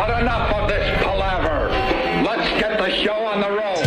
But enough of this palaver. Let's get the show on the road.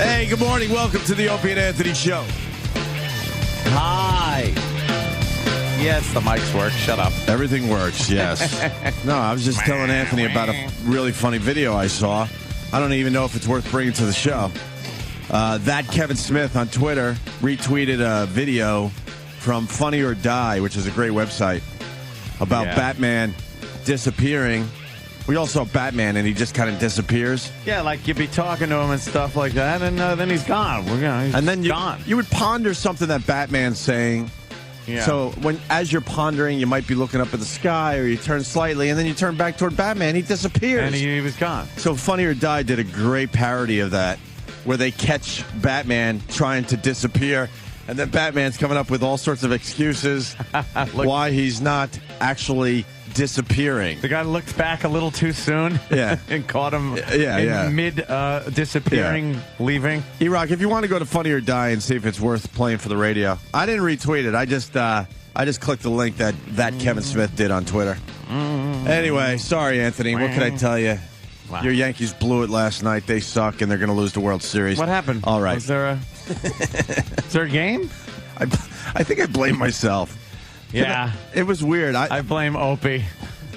Hey, good morning. Welcome to the Opie and Anthony Show. Hi. Yes, the mics work. Shut up. Everything works, yes. No, I was just telling Anthony about a really funny video I saw. I don't even know if it's worth bringing to the show. That Kevin Smith on Twitter retweeted a video from Funny or Die, which is a great website, about Batman disappearing. We all saw Batman, and he just kind of disappears. Yeah, like you'd be talking to him and stuff like that, and then he's gone. And then you would ponder something that Batman's saying. Yeah. So as you're pondering, you might be looking up at the sky, or you turn slightly, and then you turn back toward Batman. He disappears. And he was gone. So Funny or Die did a great parody of that, where they catch Batman trying to disappear, and then Batman's coming up with all sorts of excuses why he's not actually disappearing. The guy looked back a little too soon. Yeah. And caught him mid disappearing, leaving. E-Rock, if you want to go to Funny or Die and see if it's worth playing for the radio, I didn't retweet it. I just clicked the link that Kevin Smith did on Twitter. Anyway, sorry, Anthony. What can I tell you? Wow. Your Yankees blew it last night. They suck, and they're going to lose the World Series. What happened? All right. Is there a game? I think I blame myself. Yeah. It was weird. I blame Opie.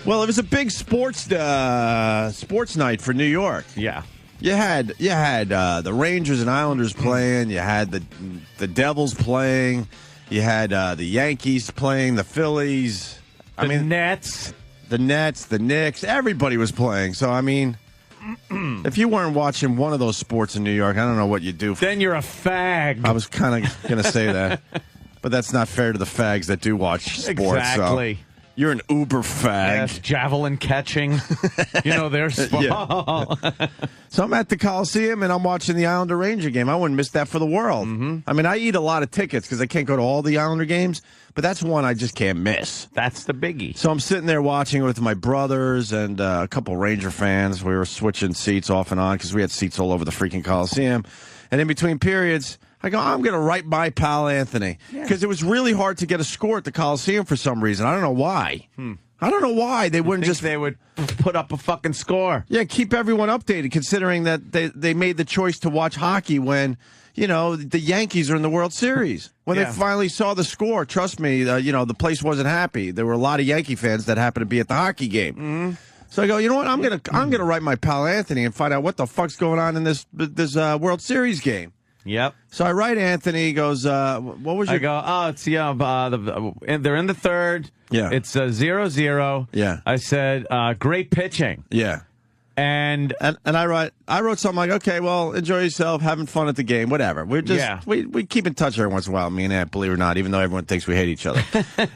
Well, it was a big sports night for New York. Yeah. You had the Rangers and Islanders playing. You had the Devils playing. You had the Yankees playing. The Phillies. The Nets. The Nets. The Knicks. Everybody was playing. So, I mean, if you weren't watching one of those sports in New York, I don't know what you'd do. Then you're a fag. I was kind of going to say that. But that's not fair to the fags that do watch sports. Exactly. So you're an uber fag. Yes, javelin catching. They're small. So I'm at the Coliseum, and I'm watching the Islander Ranger game. I wouldn't miss that for the world. Mm-hmm. I mean, I eat a lot of tickets because I can't go to all the Islander games, but that's one I just can't miss. That's the biggie. So I'm sitting there watching with my brothers and a couple Ranger fans. We were switching seats off and on because we had seats all over the freaking Coliseum. And in between periods, I go, I'm going to write my pal Anthony. Because it was really hard to get a score at the Coliseum for some reason. I don't know why. I don't know why they wouldn't just... They would put up a fucking score. Yeah, keep everyone updated, considering that they made the choice to watch hockey when, the Yankees are in the World Series. When they finally saw the score, trust me, the place wasn't happy. There were a lot of Yankee fans that happened to be at the hockey game. Mm-hmm. So I go, you know what? I'm gonna write my pal Anthony and find out what the fuck's going on in this World Series game. Yep. So I write Anthony. He goes, what was your... I go, it's, they're in the third. Yeah. It's 0-0. Yeah. I said, great pitching. Yeah. And I wrote something like, okay, well, enjoy yourself, having fun at the game, whatever. We're just, we keep in touch every once in a while, me and Aunt, believe it or not, even though everyone thinks we hate each other.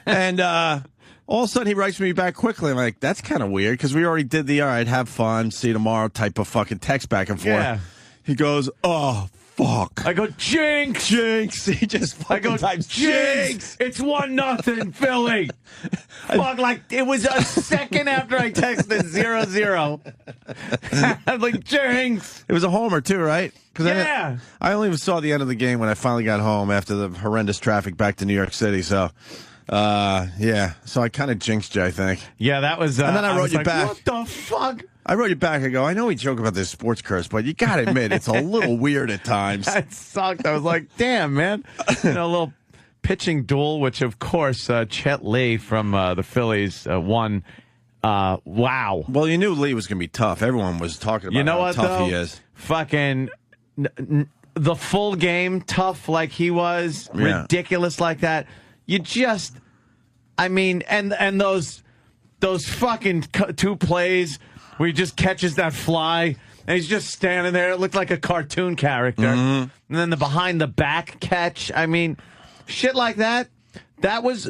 And all of a sudden he writes me back quickly. I'm like, that's kind of weird, because we already did the, all right, have fun, see you tomorrow type of fucking text back and forth. Yeah. He goes, oh, fuck. I go, jinx. Jinx. He just fucking types jinx. It's 1-0 Philly. Fuck, like, it was a second after I texted 0-0. I'm like, jinx. It was a homer, too, right? Yeah. I only saw the end of the game when I finally got home after the horrendous traffic back to New York City, so... So I kind of jinxed you, I think. Yeah, that was... and then I wrote you back. What the fuck? I wrote you back. I go, I know we joke about this sports curse, but you got to admit, it's a little weird at times. That sucked. I was like, damn, man. A little pitching duel, which, of course, Chet Lee from the Phillies won. Wow. Well, you knew Lee was going to be tough. Everyone was talking about how tough he is. Fucking... the full game, tough like he was, ridiculous like that. You just... I mean, and those fucking two plays where he just catches that fly, and he's just standing there. It looked like a cartoon character. Mm-hmm. And then the behind-the-back catch. I mean, shit like that. That was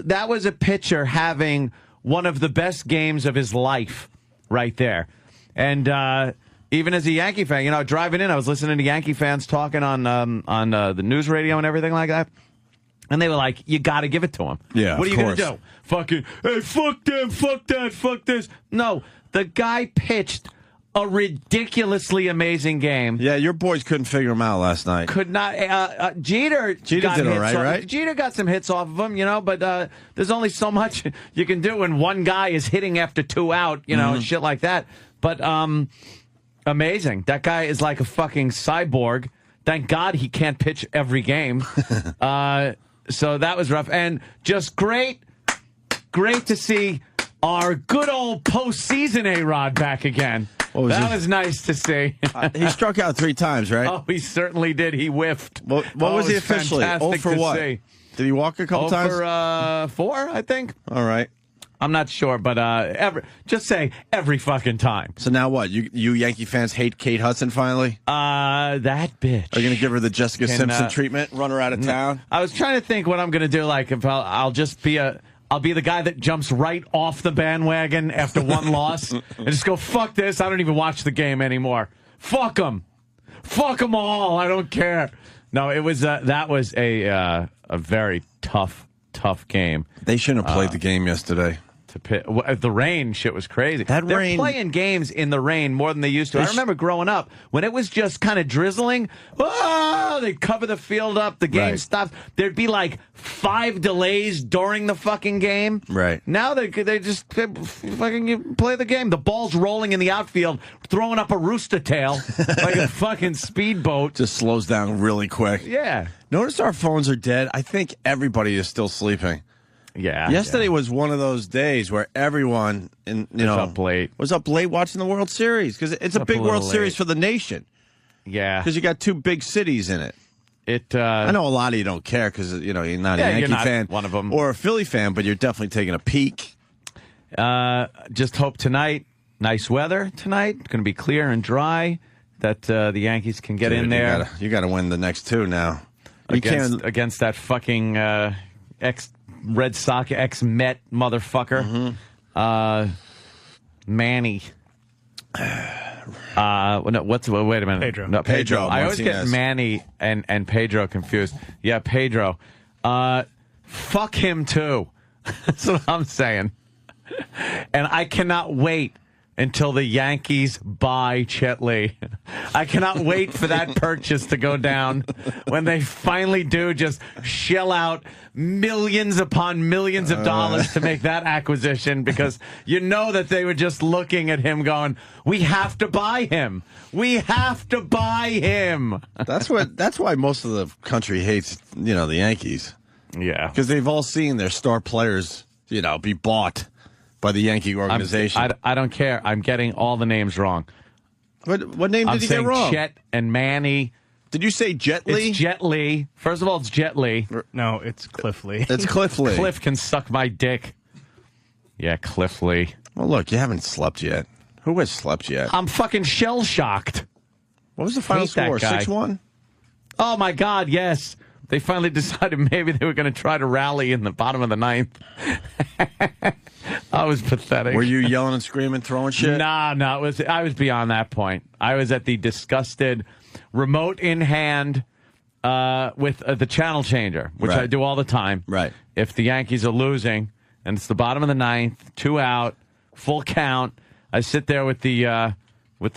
a pitcher having one of the best games of his life right there. And even as a Yankee fan, driving in, I was listening to Yankee fans talking on the news radio and everything like that. And they were like, you got to give it to him. Yeah, what are you going to do? Fucking, hey, fuck them, fuck that, fuck this. No, the guy pitched a ridiculously amazing game. Yeah, your boys couldn't figure him out last night. Could not. Jeter got did all hits right? Jeter got some hits off of him, but there's only so much you can do when one guy is hitting after 2 out, and shit like that. But amazing. That guy is like a fucking cyborg. Thank God he can't pitch every game. So that was rough. And just great to see our good old postseason A-Rod back again. That was nice to see. He struck out 3 times, right? Oh, he certainly did. He whiffed. What was he officially? Oh, for what? See. Did he walk a couple times? For 4, I think. All right. I'm not sure, but just say every fucking time. So now what? You Yankee fans hate Kate Hudson finally? That bitch. Are you going to give her the Jessica Simpson treatment? Run her out of town? I was trying to think what I'm going to do. Like, if I'll just be I'll be the guy that jumps right off the bandwagon after one loss and just go, fuck this. I don't even watch the game anymore. Fuck them. Fuck them all. I don't care. No, it was that was a very tough game. They shouldn't have played the game yesterday. The rain shit was crazy. They're playing games in the rain more than they used to. I remember growing up when it was just kind of drizzling. They'd cover the field up. The game stopped. There'd be like 5 delays during the fucking game. Right. Now they just fucking play the game. The ball's rolling in the outfield, throwing up a rooster tail like a fucking speedboat. Just slows down really quick. Yeah. Notice our phones are dead. I think everybody is still sleeping. Yeah. Yesterday was one of those days where everyone was up late watching the World Series because it's a big World Series for the nation. Yeah. Because you got 2 big cities in it. I know a lot of you don't care because you're not a Yankee fan, one of them, or a Philly fan, but you're definitely taking a peek. Just hope tonight, nice weather tonight. It's going to be clear and dry. That the Yankees can get in there. You got to win the next 2 now. Against that fucking ex-Red Sox, ex-Met motherfucker. Manny. Wait a minute. Pedro. No, Pedro. Pedro I always get Martinez. Manny and Pedro confused. Yeah, Pedro. Fuck him too. That's what I'm saying. And I cannot wait until the Yankees buy Chet Lee. I cannot wait for that purchase to go down when they finally do just shell out millions upon millions of dollars to make that acquisition, because you know that they were just looking at him going, we have to buy him. We have to buy him. That's why most of the country hates, the Yankees. Yeah. Because they've all seen their star players, be bought by the Yankee organization. I don't care. I'm getting all the names wrong. What name did you get wrong? Chet and Manny. Did you say Jet Li? It's Jet Li. First of all, it's Jet Li. No, it's Cliff Lee. It's Cliff Lee. Cliff can suck my dick. Yeah, Cliff Lee. Well, look, you haven't slept yet. Who has slept yet? I'm fucking shell-shocked. What was the final score? 6-1? Oh, my God, yes. They finally decided maybe they were going to try to rally in the bottom of the 9th. I was pathetic. Were you yelling and screaming, throwing shit? No, I was beyond that point. I was at the disgusted remote in hand with the channel changer, which I do all the time. Right. If the Yankees are losing and it's the bottom of the 9th, 2 out, full count, I sit there with the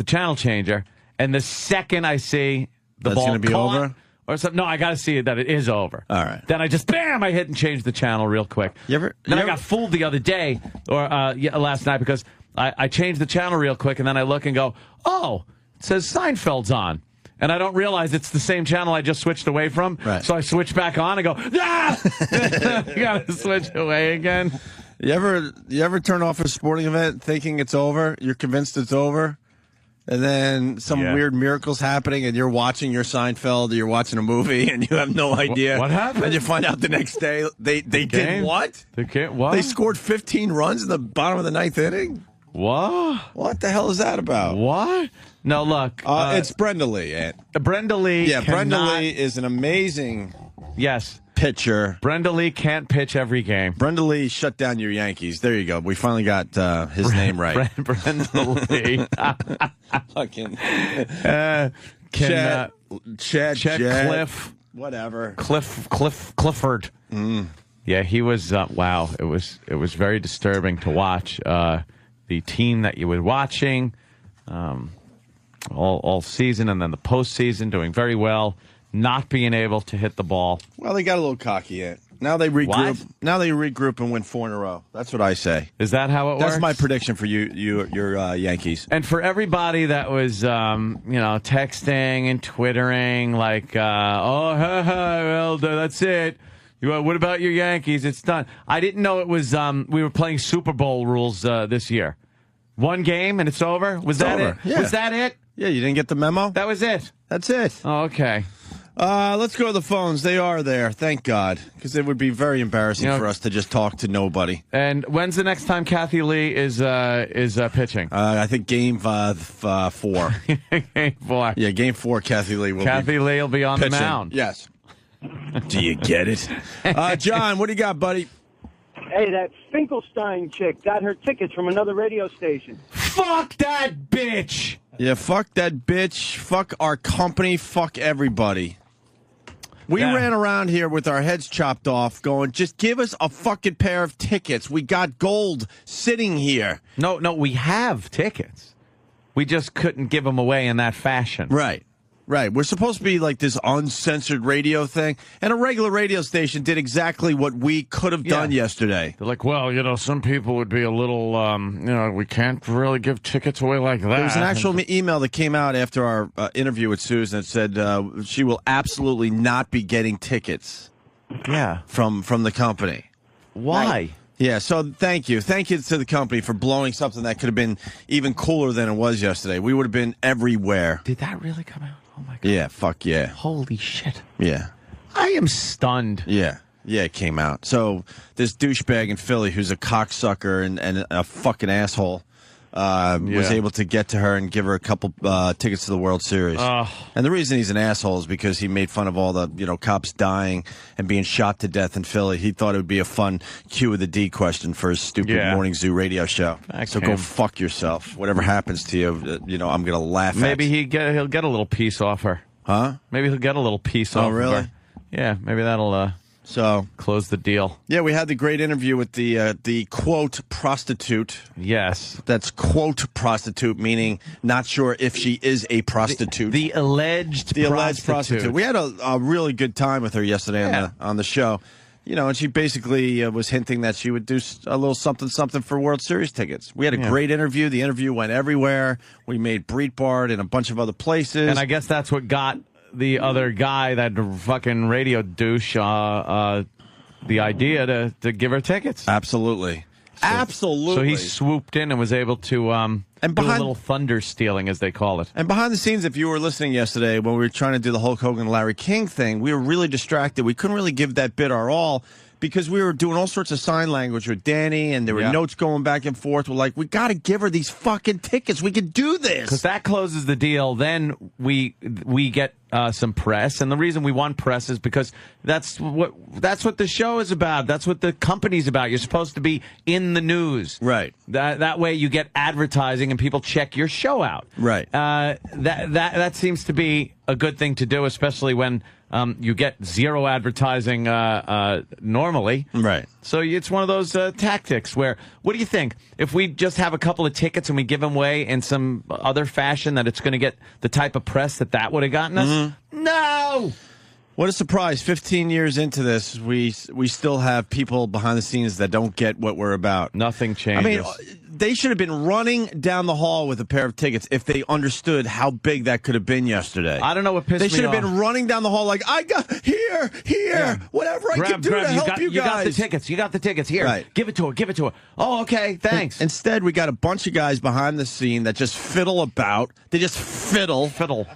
channel changer, and the second I see the ball going to be over. Or something. No, I got to see that it is over. All right. Then I just, bam, I hit and changed the channel real quick. I got fooled the other day, or last night, because I changed the channel real quick, and then I look and go, oh, it says Seinfeld's on. And I don't realize it's the same channel I just switched away from. Right. So I switch back on and go, ah! You got to switch away again. You ever turn off a sporting event thinking it's over? You're convinced it's over? And then some weird miracle's happening, and you're watching your Seinfeld, or you're watching a movie, and you have no idea. What happened? And you find out the next day they did what? What? They scored 15 runs in the bottom of the 9th inning? What? What the hell is that about? What? No, look. It's Brenda Lee, Ant. Brenda Lee. Yeah, Brenda Lee is an amazing Yes. pitcher. Brenda Lee can't pitch every game. Brenda Lee shut down your Yankees. There you go. We finally got his name right. Brenda Lee. Fucking Chad Jet, Cliff. whatever. Clifford. Yeah, he was. Wow, it was very disturbing to watch. The team that you were watching all season, and then the postseason doing very well, not being able to hit the ball. Well, they got a little cocky yet. Now they regroup. What? Now they regroup and win 4 in a row. That's what I say. Is that how it works? That's my prediction for your Yankees. And for everybody that was, texting and twittering like, well, that's it. What about your Yankees? It's done. I didn't know it was. We were playing Super Bowl rules this year. One game and it's over. Was that over. it? Yeah. Was that it? Yeah, you didn't get the memo? That was it. That's it. Oh, okay. Let's go to the phones. They are there, thank God, because it would be very embarrassing for us to just talk to nobody. And when's the next time Kathy Lee is pitching? I think game 4. Game 4. Yeah, game 4. Kathy Lee will Kathy Lee will be on pitching. the mound. Yes. Do you get it, John? What do you got, buddy? Hey, that Finkelstein chick got her tickets from another radio station. Fuck that bitch. Yeah, fuck that bitch. Fuck our company. Fuck everybody. We ran around here with our heads chopped off going, just give us a fucking pair of tickets. We got gold sitting here. No, we have tickets. We just couldn't give them away in that fashion. Right. We're supposed to be like this uncensored radio thing, and a regular radio station did exactly what we could have done yesterday. They're like, well, some people would be a little, we can't really give tickets away like that. There was an actual email that came out after our interview with Susan that said she will absolutely not be getting tickets. Yeah. From the company. Why? Right. Yeah, so thank you. Thank you to the company for blowing something that could have been even cooler than it was yesterday. We would have been everywhere. Did that really come out? Oh, my God. Yeah, fuck yeah. Holy shit. Yeah. I am stunned. Yeah, it came out. So this douchebag in Philly who's a cocksucker and a fucking asshole was able to get to her and give her a couple tickets to the World Series. And the reason he's an asshole is because he made fun of all the cops dying and being shot to death in Philly. He thought it would be a fun Q of the D question for his stupid Morning Zoo radio show. So go fuck yourself. Whatever happens to you, I'm going to laugh at. Maybe he'll get a little piece off her. Huh? Maybe he'll get a little piece off really? of her. Yeah, maybe that'll close the deal. Yeah, we had the great interview with the quote prostitute. Yes. That's quote prostitute, meaning not sure if she is a prostitute. The alleged prostitute. We had a really good time with her yesterday on the show. And she basically was hinting that she would do a little something for World Series tickets. We had a great interview. The interview went everywhere. We made Breitbart and a bunch of other places. And I guess that's what got the other guy, that fucking radio douche, the idea to give her tickets. Absolutely. Absolutely. So he swooped in and was able to do a little thunder stealing, as they call it. And behind the scenes, if you were listening yesterday when we were trying to do the Hulk Hogan Larry King thing, we were really distracted. We couldn't really give that bit our all because we were doing all sorts of sign language with Danny, and there were notes going back and forth. We're like, we got to give her these fucking tickets. We can do this. Because that closes the deal. Then we get some press, and the reason we want press is because that's what the show is about. That's what the company's about. You're supposed to be in the news, right? That way you get advertising and people check your show out, right? That seems to be a good thing to do, especially when you get zero advertising normally, right? So it's one of those tactics where, what do you think? If we just have a couple of tickets and we give them away in some other fashion, that it's going to get the type of press that would have gotten us? Mm-hmm. No! What a surprise. 15 years into this, we still have people behind the scenes that don't get what we're about. Nothing changes. I mean, they should have been running down the hall with a pair of tickets if they understood how big that could have been yesterday. I don't know what pissed me off. They should have been running down the hall like, I got here, whatever I can do to help you guys. You got the tickets. Here, right. Give it to her. Oh, okay, thanks. Instead, we got a bunch of guys behind the scene that just fiddle about. They just fiddle.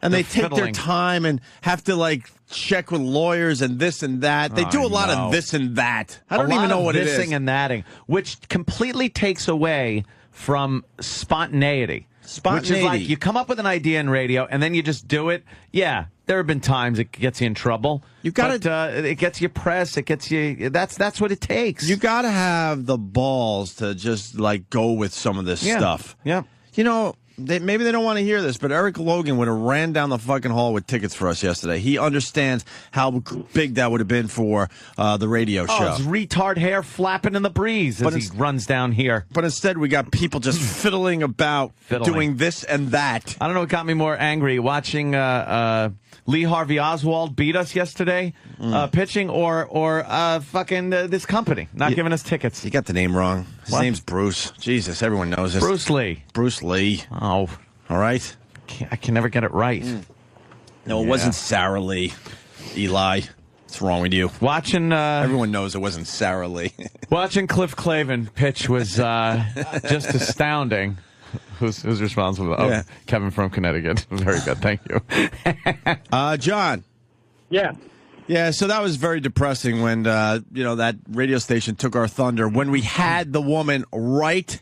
And they take their time and have to, check with lawyers and this and that. They do a lot of this and that. I don't even know what it is. And thatting, which completely takes away from spontaneity. Which is like you come up with an idea in radio and then you just do it. Yeah, there have been times it gets you in trouble. You got to. It gets you press. It gets you. That's what it takes. You got to have the balls to just like go with some of this stuff. Yeah. You know, maybe they don't want to hear this, but Eric Logan would have ran down the fucking hall with tickets for us yesterday. He understands how big that would have been for the radio show. His retard hair flapping in the breeze as he runs down here. But instead, we got people just fiddling about doing this and that. I don't know what got me more angry, watching Lee Harvey Oswald beat us yesterday, pitching, or fucking this company not giving us tickets. You got the name wrong. His name's Bruce. Jesus, everyone knows this. Bruce Lee. Bruce Lee. Oh. All right. I can never get it right. No, it wasn't Sarah Lee. Eli. What's wrong with you? Watching. Everyone knows it wasn't Sarah Lee. Watching Cliff Clavin pitch was just astounding. Who's responsible? Oh, Kevin from Connecticut. Very good. Thank you. John. Yeah. Yeah, so that was very depressing when, that radio station took our thunder. When we had the woman right,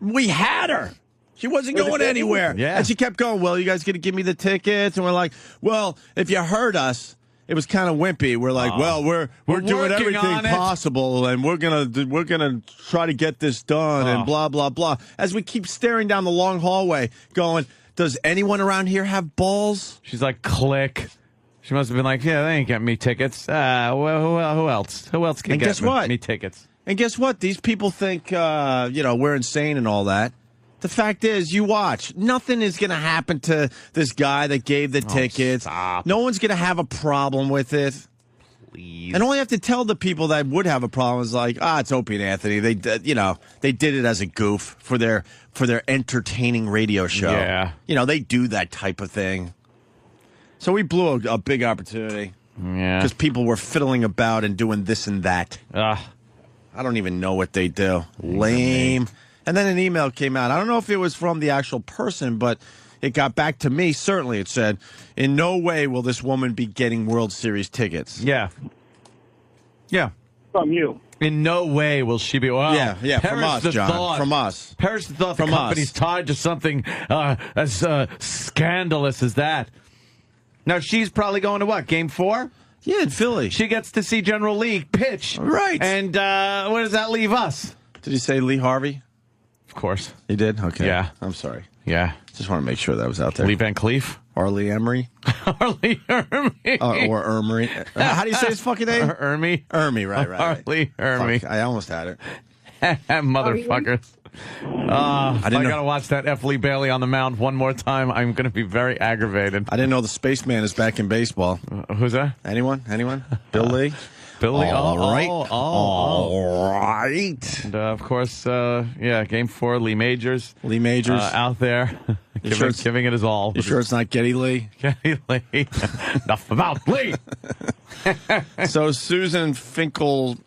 we had her. She wasn't going anywhere. Yeah. And she kept going, well, you guys going to give me the tickets? And we're like, well, if you heard us, it was kind of wimpy. We're like, well, we're doing everything possible, and we're gonna try to get this done, and blah, blah, blah. As we keep staring down the long hallway going, does anyone around here have balls? She's like, click. She must have been like, yeah, they ain't getting me tickets. Well, who else? Who else can get me tickets? And guess what? These people think, we're insane and all that. The fact is, you watch. Nothing is going to happen to this guy that gave the tickets. Stop. No one's going to have a problem with it. Please. And all you have to tell the people that would have a problem is like, it's Opie and Anthony. They did it as a goof for their entertaining radio show. Yeah. They do that type of thing. So we blew a big opportunity. Yeah. Because people were fiddling about and doing this and that. I don't even know what they do. Lame. And then an email came out. I don't know if it was from the actual person, but it got back to me. Certainly, it said, in no way will this woman be getting World Series tickets. Yeah. Yeah. From you. In no way will she be. Well, yeah, from us, John. From us. Perish the thought the company's tied to something as scandalous as that. Now, she's probably going to what? Game 4? Yeah, in Philly. She gets to see General Lee pitch. Right. And where does that leave us? Did you say Lee Harvey? Of course. He did? Okay. Yeah. I'm sorry. Yeah. Just want to make sure that was out there. Lee Van Cleef? Arlie Emery? Arlie Ermy. Or Emery. How do you say his fucking name? Ermy. Ermy, right. Arlie Ermy. Fuck, I almost had it. Motherfuckers. I got to watch that F. Lee Bailey on the mound one more time, I'm going to be very aggravated. I didn't know the spaceman is back in baseball. Who's that? Anyone? Bill Lee? Bill Lee. All right. All right. And, of course, Game 4, Lee Majors. Lee Majors. Out there. Giving it his all. You sure it's not Geddy Lee? Geddy Lee. Enough about Lee. So Susan Finkel...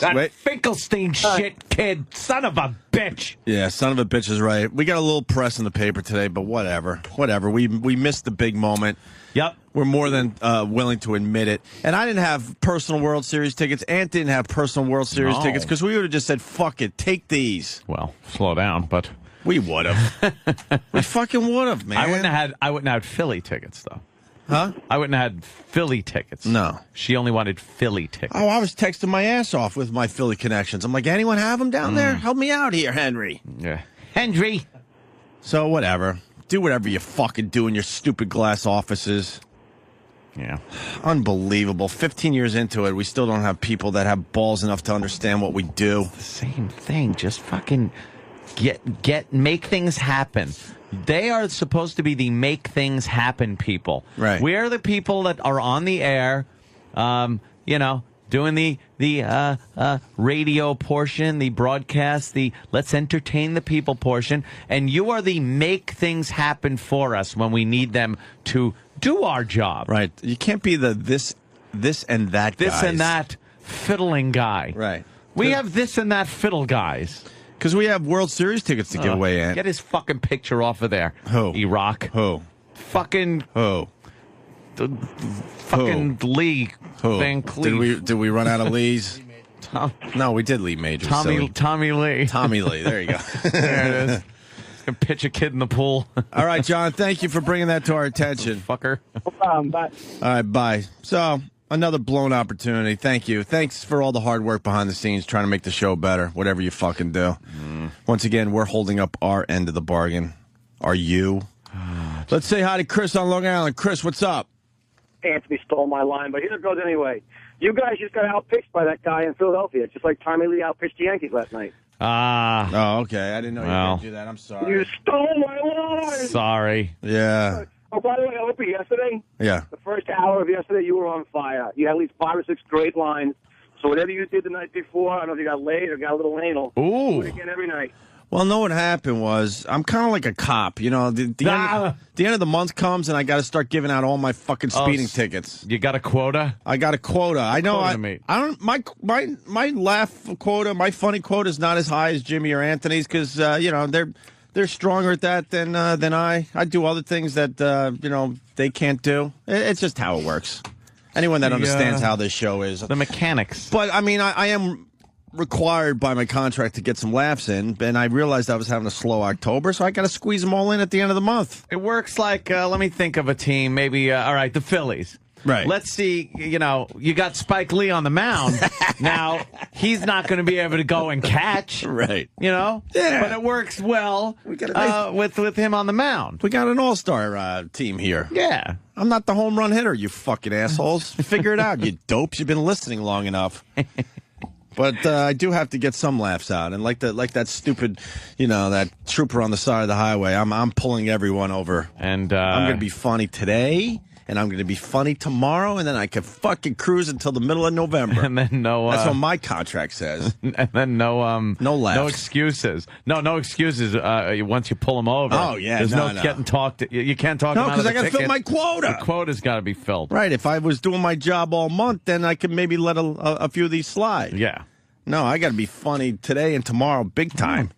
That Finkelstein shit, kid. Son of a bitch. Yeah, son of a bitch is right. We got a little press in the paper today, but whatever. We missed the big moment. Yep. We're more than willing to admit it. And I didn't have personal World Series tickets. Ant didn't have personal World Series tickets because we would have just said, fuck it, take these. Well, slow down, but... We would have. We fucking would have, man. I wouldn't have had Philly tickets, though. Huh? I wouldn't have had Philly tickets. No. She only wanted Philly tickets. Oh, I was texting my ass off with my Philly connections. I'm like, anyone have them down there? Help me out here, Henry. Yeah. Henry. So, whatever. Do whatever you fucking do in your stupid glass offices. Yeah. Unbelievable. 15 years into it, we still don't have people that have balls enough to understand what we do. It's the same thing. Just fucking make things happen. They are supposed to be the make things happen people. Right. We're the people that are on the air, doing the radio portion, the broadcast, the let's entertain the people portion, and you are the make things happen for us when we need them to do our job. Right. You can't be the this and that guys. This and that fiddling guy. Right. We have this and that fiddle guys. Because we have World Series tickets to give away, Ant. Get his fucking picture off of there. Who? Iraq. Who? Fucking... Who? Fucking Lee Who? Van Cleef. Did we run out of Lees? No, we did Lee Majors. Tommy Lee. Tommy Lee. There you go. There it is. Pitch a kid in the pool. All right, John, thank you for bringing that to our attention. Fucker. Bye. All right, bye. So, another blown opportunity. Thank you. Thanks for all the hard work behind the scenes trying to make the show better, whatever you fucking do. Once again, we're holding up our end of the bargain. Are you? Let's say hi to Chris on Long Island. Chris, what's up? Anthony stole my line, but here it goes anyway. You guys just got outpitched by that guy in Philadelphia, just like Tommy Lee outpitched the Yankees last night. Oh, okay. I didn't know you were going to do that. I'm sorry. You stole my line! Sorry. Yeah. Oh, by the way, Opie, yesterday, Yeah. the first hour of yesterday, you were on fire. You had at least 5 or 6 great lines. So whatever you did the night before, I don't know if you got laid or got a little anal. Ooh. Do it again every night. Well, no, what happened was I'm kind of like a cop. You know, the end of the month comes and I got to start giving out all my fucking speeding tickets. You got a quota? I got a quota. I know. Quota I don't. My laugh quota, my funny quota is not as high as Jimmy or Anthony's because you know they're stronger at that than I. I do other things that you know they can't do. It's just how it works. Anyone that understands how this show is, the mechanics. But I mean, I am required by my contract to get some laughs in, and I realized I was having a slow October, so I got to squeeze them all in at the end of the month. It works like, let me think of a team, maybe, all right, the Phillies. Right. Let's see, you know, you got Spike Lee on the mound. Now, he's not going to be able to go and catch. Right. You know? Yeah. But it works well got a nice- with him on the mound. We got an all-star team here. Yeah. I'm not the home run hitter, you fucking assholes. Figure it out, you dopes. You've been listening long enough. But I do have to get some laughs out, and like that stupid, you know, that trooper on the side of the highway. I'm pulling everyone over, and I'm going to be funny today, and I'm going to be funny tomorrow, and then I can fucking cruise until the middle of November. And then that's what my contract says. And then no laughs, no excuses, no excuses. Once you pull them over, oh yeah, there's no getting talked. You can't talk. No, because I got to fill my quota. The quota's got to be filled. Right. If I was doing my job all month, then I could maybe let a few of these slide. Yeah. No, I got to be funny today and tomorrow, big time.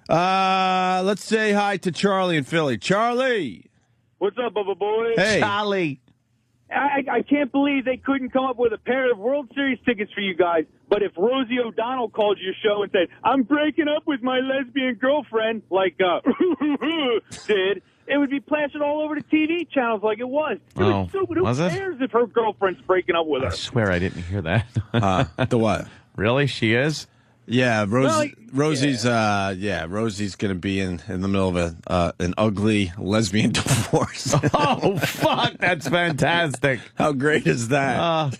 Let's say hi to Charlie in Philly. Charlie. What's up, Bubba boy? Hey. Charlie. I can't believe they couldn't come up with a pair of World Series tickets for you guys. But if Rosie O'Donnell called your show and said, "I'm breaking up with my lesbian girlfriend," like did, it would be plastered all over the TV channels like it was. It was stupid. Who cares if her girlfriend's breaking up with her? I swear I didn't hear that. The what? Really? She is? Yeah, Rosie's Rosie's going to be in the middle of an ugly lesbian divorce. Oh, fuck, that's fantastic. How great is that?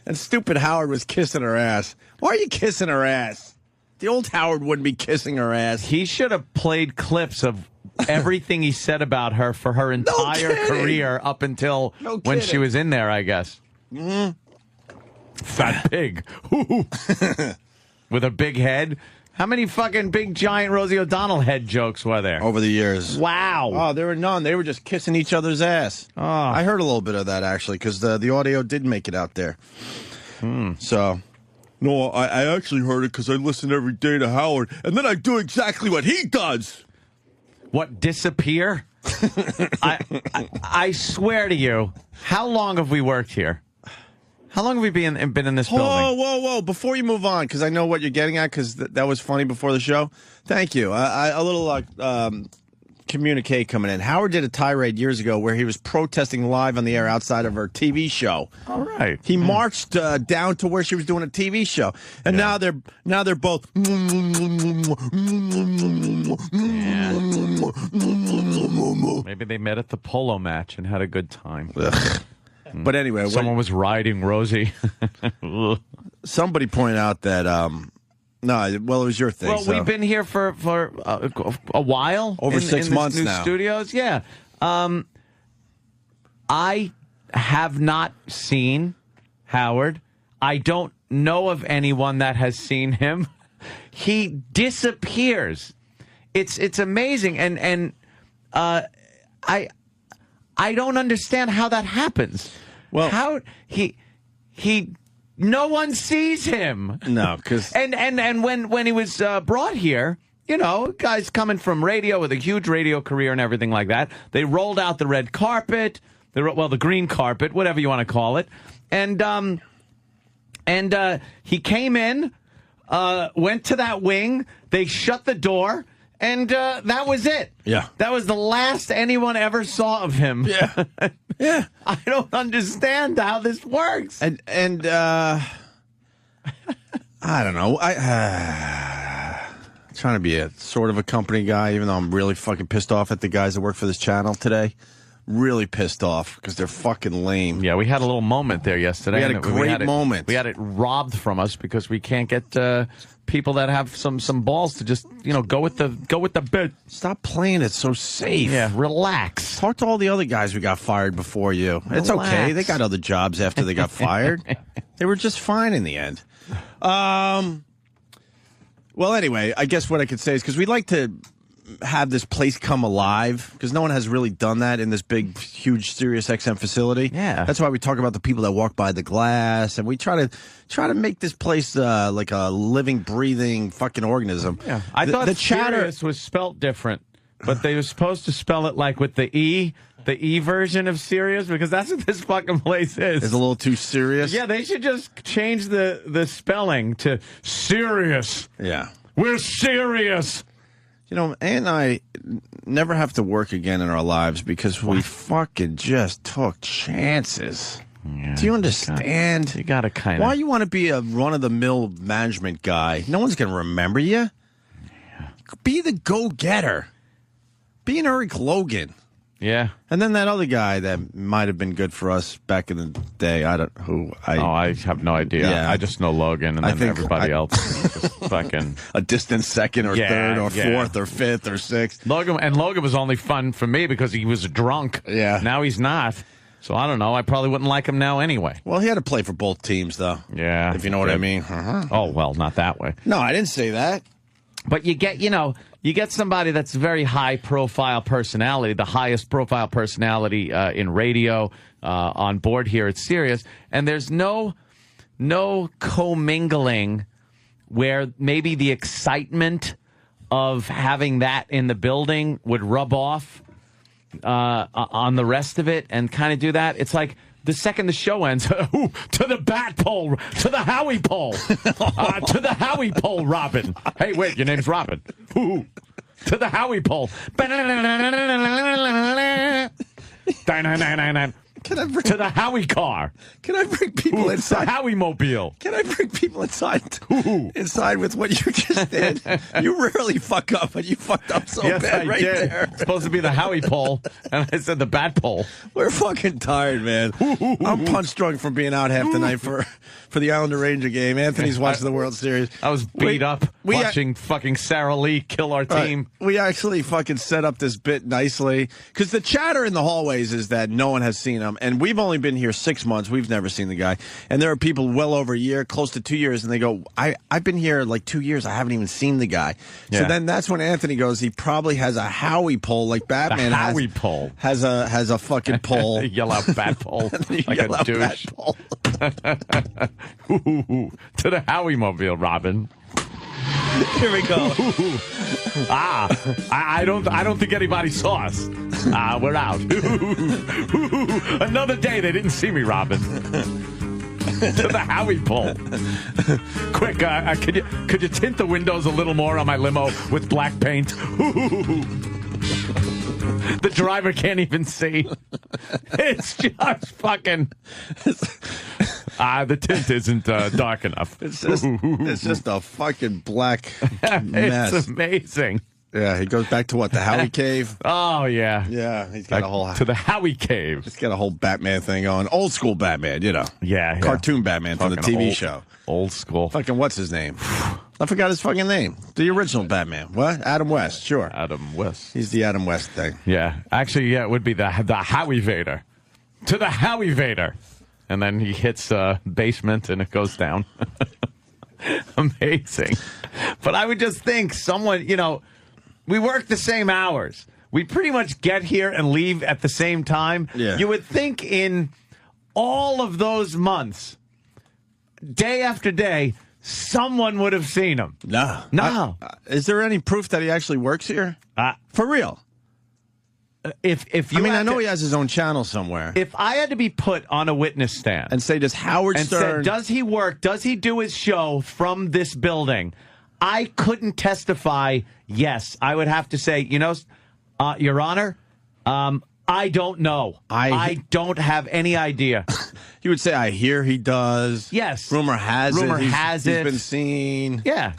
And stupid Howard was kissing her ass. Why are you kissing her ass? The old Howard wouldn't be kissing her ass. He should have played clips of everything he said about her for her entire career up until when she was in there, I guess. Mm-hmm. Fat pig. With a big head. How many fucking big, giant Rosie O'Donnell head jokes were there? Over the years. Wow. Oh, there were none. They were just kissing each other's ass. Oh. I heard a little bit of that, actually, because the audio did make it out there. So, no, I actually heard it because I listen every day to Howard, and then I do exactly what he does. What, disappear? I swear to you, how long have we worked here? How long have we been in this building? Whoa. Before you move on, because I know what you're getting at, because that was funny before the show. Thank you. A little communique coming in. Howard did a tirade years ago where he was protesting live on the air outside of her TV show. All right. He marched down to where she was doing a TV show. And now they're both... Maybe they met at the polo match and had a good time. But anyway, someone was riding Rosie. Somebody pointed out that it was your thing. Well, we've been here for a while, over 6 months in now. Studios, yeah. I have not seen Howard. I don't know of anyone that has seen him. He disappears. It's amazing, and I don't understand how that happens. Well, how he no one sees him. No, because and when he was brought here, you know, guys coming from radio with a huge radio career and everything like that, they rolled out the red carpet, the green carpet, whatever you want to call it, and he came in, went to that wing, they shut the door. And that was it. Yeah. That was the last anyone ever saw of him. Yeah. Yeah. I don't understand how this works. And I don't know. Trying to be a sort of a company guy, even though I'm really fucking pissed off at the guys that work for this channel today. Really pissed off because they're fucking lame. Yeah, we had a little moment there yesterday. We had a great moment. We had it robbed from us because we can't get people that have some balls to just go with the bit. Stop playing it so safe. Yeah, relax. Talk to all the other guys who got fired before you. It's Relax. okay. They got other jobs after they got fired. They were just fine in the end. Well, anyway, I guess what I could say is because we'd like to have this place come alive because no one has really done that in this big, huge Sirius XM facility. Yeah, that's why we talk about the people that walk by the glass, and we try to make this place like a living, breathing fucking organism. Yeah, I thought the Sirius was spelt different, but they were supposed to spell it like with the E version of Sirius, because that's what this fucking place is. It's a little too serious. Yeah, they should just change the spelling to Sirius. Yeah, we're serious. Ann and I never have to work again in our lives because we fucking just took chances. Yeah, do you understand? You gotta kind of. Why you want to be a run-of-the-mill management guy? No one's going to remember you. Yeah. Be the go-getter. Be an Eric Logan. Yeah. And then that other guy that might have been good for us back in the day. I have no idea. Yeah. I just know Logan, and then everybody else is just fucking a distant second or third or fourth or fifth or sixth. Logan was only fun for me because he was drunk. Yeah. Now he's not. So I don't know. I probably wouldn't like him now anyway. Well, he had to play for both teams, though. Yeah. If you know what I mean. Uh-huh. Oh, well, not that way. No, I didn't say that. But you get somebody that's a very high-profile personality, the highest-profile personality in radio on board here at Sirius, and there's no commingling where maybe the excitement of having that in the building would rub off on the rest of it and kind of do that. It's like the second the show ends, to the bat pole, to the Howie pole, to the Howie pole, Robin. Hey, wait, your name's Robin. To the Howie pole. To the Howie car. Can I bring people inside? The Howie mobile. Can I bring people inside with what you just did? You rarely fuck up, but you fucked up so bad right there. It's supposed to be the Howie pole, and I said the bat pole. We're fucking tired, man. I'm punch drunk from being out half the night for the Islander Ranger game. Anthony's watching the World Series. I was beat up watching fucking Sarah Lee kill our team. We actually fucking set up this bit nicely because the chatter in the hallways is that no one has seen him. And we've only been here 6 months. We've never seen the guy. And there are people well over a year, close to 2 years, and they go, I've been here like 2 years. I haven't even seen the guy. Yeah. So then that's when Anthony goes, he probably has a Howie pole like Batman has. Howie pole. Has a fucking pole. Yell out bat pole. Like a douche. To the Howie mobile, Robin. Here we go. I don't think anybody saw us. We're out. Another day they didn't see me, Robin. To the Howie pole. Quick, could you tint the windows a little more on my limo with black paint? The driver can't even see. It's just fucking. The tint isn't dark enough. It's just a fucking black mess. It's amazing. Yeah, he goes back to what, the Howie Cave? Oh, yeah. Yeah, he's got a whole... To the Howie Cave. He's got a whole Batman thing on. Old school Batman, you know. Yeah. Cartoon Batman from the TV show. Old school. Fucking what's his name? I forgot his fucking name. The original Batman. What? Adam West, sure. Adam West. He's the Adam West thing. Yeah. Actually, yeah, it would be the Howie Vader. To the Howie Vader. And then he hits basement and it goes down. Amazing. But I would just think someone, we work the same hours. We pretty much get here and leave at the same time. Yeah. You would think in all of those months, day after day, someone would have seen him. No. Is there any proof that he actually works here? For real? I know he has his own channel somewhere. If I had to be put on a witness stand and say, does Howard Stern... said, does he work? Does he do his show from this building? I couldn't testify. Yes, I would have to say, Your Honor, I don't know. I don't have any idea. You would say, I hear he does. Yes. Rumor has it. He's been seen. Yeah.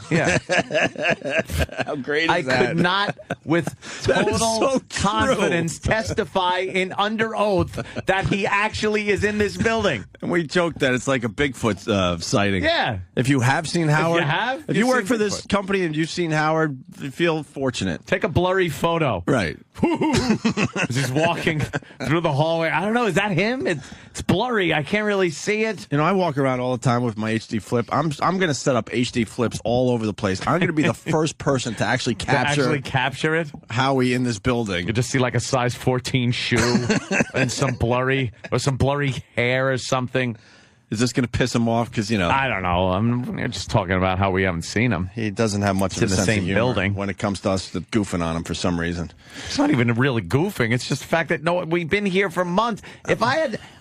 How great is that? I could not, with total so confidence, testify under oath that he actually is in this building. And we joke that it's like a Bigfoot sighting. Yeah. If you have seen Howard, if you work for Bigfoot. this company and you've seen Howard, you feel fortunate. Take a blurry photo. Right. He's walking through the hallway. I don't know. Is that him? It's blurry. I can't really see it. I walk around all the time with my HD flip. I'm going to set up HD flips all over the place. I'm going to be the first person to actually capture it. Howie in this building. You just see like a size 14 shoe and some blurry hair or something. Is this going to piss him off? Because I don't know. I'm just talking about how we haven't seen him. He doesn't have much of a sense of humor building when it comes to us goofing on him for some reason. It's not even really goofing. It's just the fact that we've been here for months.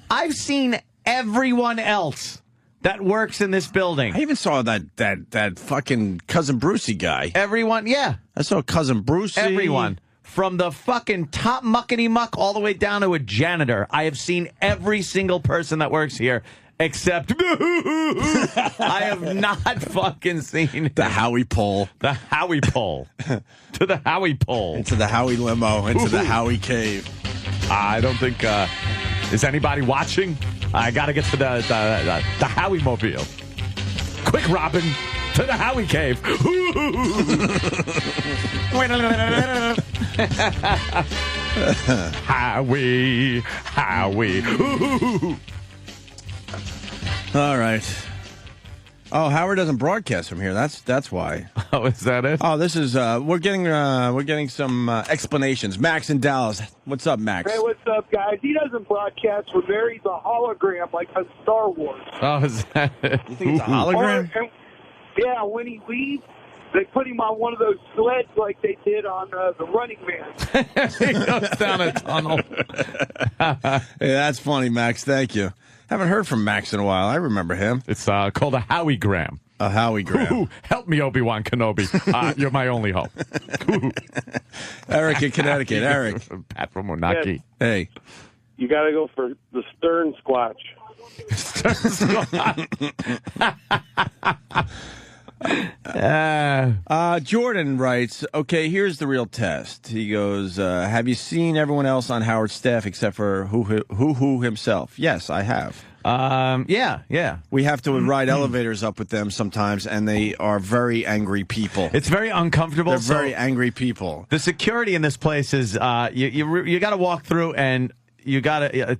I've seen everyone else that works in this building. I even saw that fucking Cousin Brucey guy. Everyone, yeah. I saw Cousin Brucey. Everyone. From the fucking top muckety muck all the way down to a janitor. I have seen every single person that works here. Except I have not fucking seen the Howie pole. The Howie pole. To the Howie pole. Into the Howie limo. Into the Howie cave. I don't think... is anybody watching? I got to get to the Howie mobile. Quick, Robin. To the Howie cave. Howie. All right. Oh, Howard doesn't broadcast from here. That's why. Oh, is that it? Oh, this is we're getting some explanations. Max in Dallas. What's up, Max? Hey, what's up, guys? He doesn't broadcast from there. He's a hologram like a Star Wars. Oh, is that it? You think it's a hologram? Yeah, when he leaves, they put him on one of those sleds like they did on The Running Man. He goes down a tunnel. Hey, that's funny, Max. Thank you. Haven't heard from Max in a while. I remember him. It's called a Howiegram. A Howiegram. Help me, Obi-Wan Kenobi. You're my only hope. Eric in Connecticut. Eric. Pat from Monaki. Yes. Hey. You got to go for the Stern Squatch. Jordan writes, okay, here's the real test. He goes, have you seen everyone else on Howard's staff except for who himself? Yes, I have. Yeah. We have to ride elevators up with them sometimes, and they are very angry people. It's very uncomfortable. They're very angry people. The security in this place is, you got to walk through and you got your